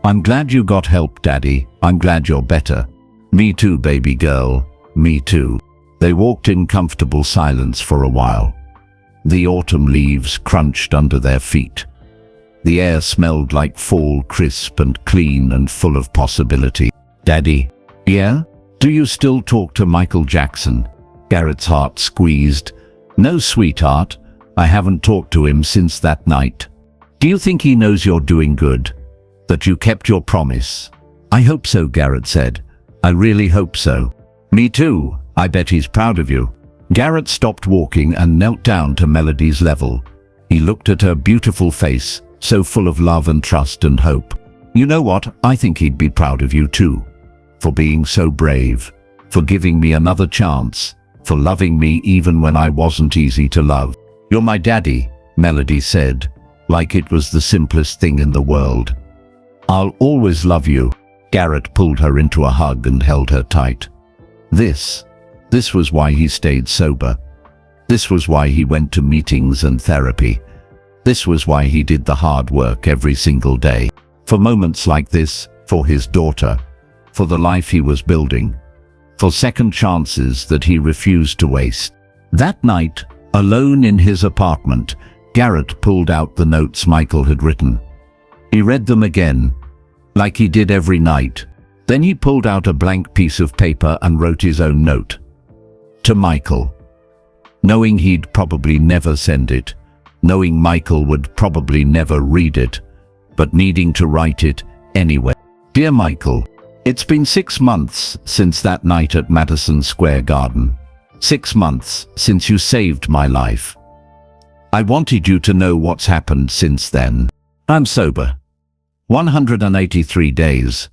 I'm glad you got help, Daddy. I'm glad you're better. Me too, baby girl. Me too. They walked in comfortable silence for a while. The autumn leaves crunched under their feet. The air smelled like fall, crisp and clean and full of possibility. Daddy. Yeah? Do you still talk to Michael Jackson? Garrett's heart squeezed. No, sweetheart. I haven't talked to him since that night. Do you think he knows you're doing good? That you kept your promise? I hope so, Garrett said. I really hope so. Me too. I bet he's proud of you. Garrett stopped walking and knelt down to Melody's level. He looked at her beautiful face, so full of love and trust and hope. You know what? I think he'd be proud of you too. For being so brave. For giving me another chance. For loving me even when I wasn't easy to love. You're my daddy, Melody said, like it was the simplest thing in the world. I'll always love you. Garrett pulled her into a hug and held her tight. This was why he stayed sober. This was why he went to meetings and therapy. This was why he did the hard work every single day. For moments like this, for his daughter, for the life he was building, for second chances that he refused to waste. That night, alone in his apartment, Garrett pulled out the notes Michael had written. He read them again, like he did every night. Then he pulled out a blank piece of paper and wrote his own note. To Michael. Knowing he'd probably never send it, knowing Michael would probably never read it, but needing to write it anyway. Dear Michael, it's been 6 months since that night at Madison Square Garden. 6 months since you saved my life. I wanted you to know what's happened since then. I'm sober. 183 days.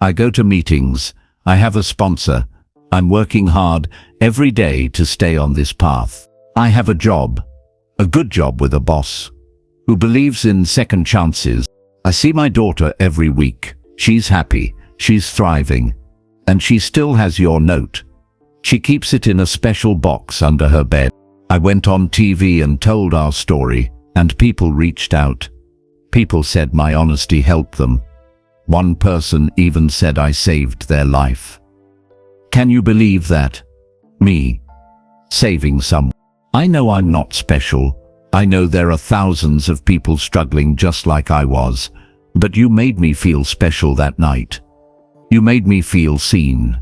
I go to meetings. I have a sponsor. I'm working hard every day to stay on this path. I have a job. A good job with a boss who believes in second chances. I see my daughter every week. She's happy. She's thriving. And she still has your note. She keeps it in a special box under her bed. I went on TV and told our story, and people reached out. People said my honesty helped them. One person even said I saved their life. Can you believe that? Me. Saving someone. I know I'm not special. I know there are thousands of people struggling just like I was. But you made me feel special that night. You made me feel seen.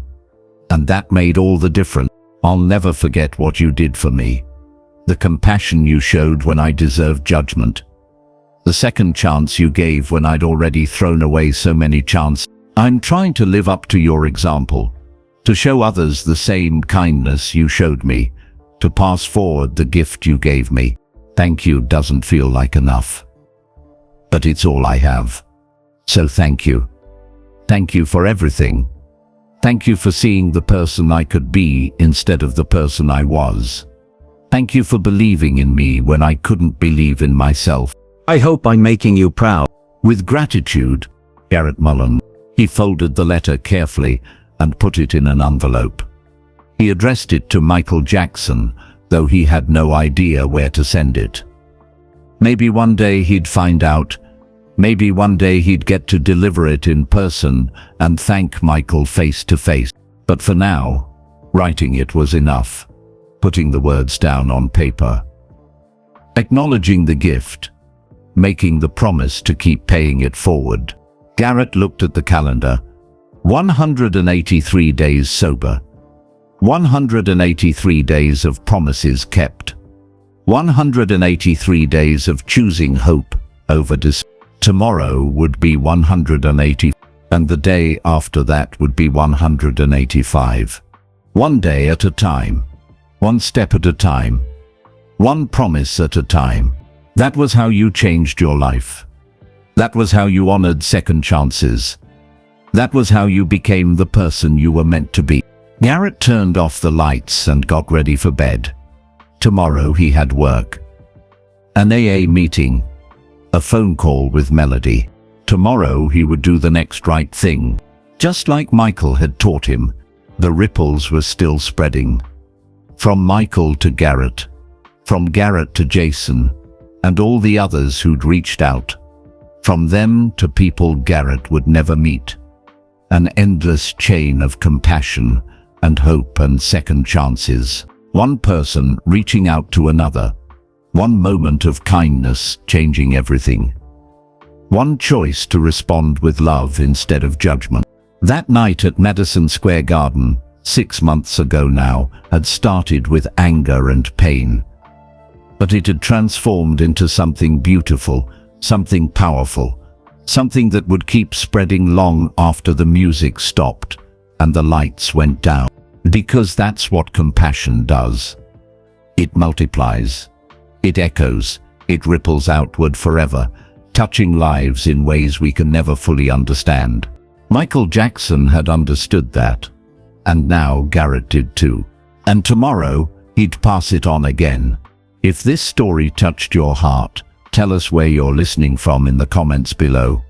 And that made all the difference. I'll never forget what you did for me. The compassion you showed when I deserved judgment. The second chance you gave when I'd already thrown away so many chances. I'm trying to live up to your example. To show others the same kindness you showed me. To pass forward the gift you gave me. Thank you doesn't feel like enough. But it's all I have. So thank you. Thank you for everything. Thank you for seeing the person I could be instead of the person I was. Thank you for believing in me when I couldn't believe in myself. I hope I'm making you proud. With gratitude, Garrett Mullen. He folded the letter carefully and put it in an envelope. He addressed it to Michael Jackson, though he had no idea where to send it. Maybe one day he'd find out. Maybe one day he'd get to deliver it in person and thank Michael face to face. But for now, writing it was enough. Putting the words down on paper. Acknowledging the gift. Making the promise to keep paying it forward. Garrett looked at the calendar. 183 days sober. 183 days of promises kept. 183 days of choosing hope over despair. Tomorrow would be 180, and the day after that would be 185. One day at a time. One step at a time. One promise at a time. That was how you changed your life. That was how you honored second chances. That was how you became the person you were meant to be. Garrett turned off the lights and got ready for bed. Tomorrow he had work. An AA meeting. A phone call with Melody. Tomorrow he would do the next right thing. Just like Michael had taught him, the ripples were still spreading. From Michael to Garrett. From Garrett to Jason. And all the others who'd reached out. From them to people Garrett would never meet. An endless chain of compassion and hope and second chances. One person reaching out to another. One moment of kindness changing everything. One choice to respond with love instead of judgment. That night at Madison Square Garden, 6 months ago now, had started with anger and pain. But it had transformed into something beautiful, something powerful, something that would keep spreading long after the music stopped and the lights went down. Because that's what compassion does. It multiplies. It echoes. It ripples outward forever, touching lives in ways we can never fully understand. Michael Jackson had understood that. And now Garrett did too. And tomorrow, he'd pass it on again. If this story touched your heart, tell us where you're listening from in the comments below.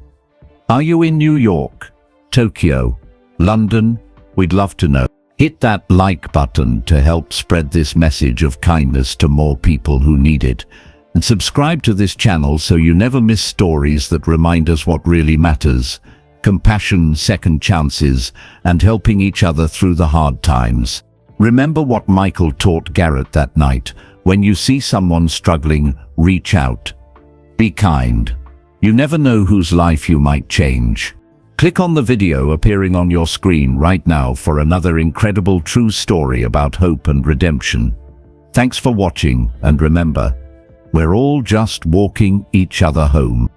Are you in New York, Tokyo, London? We'd love to know. Hit that like button to help spread this message of kindness to more people who need it. And subscribe to this channel so you never miss stories that remind us what really matters. Compassion, second chances, and helping each other through the hard times. Remember what Michael taught Garrett that night. When you see someone struggling, reach out. Be kind. You never know whose life you might change. Click on the video appearing on your screen right now for another incredible true story about hope and redemption. Thanks for watching, and remember, we're all just walking each other home.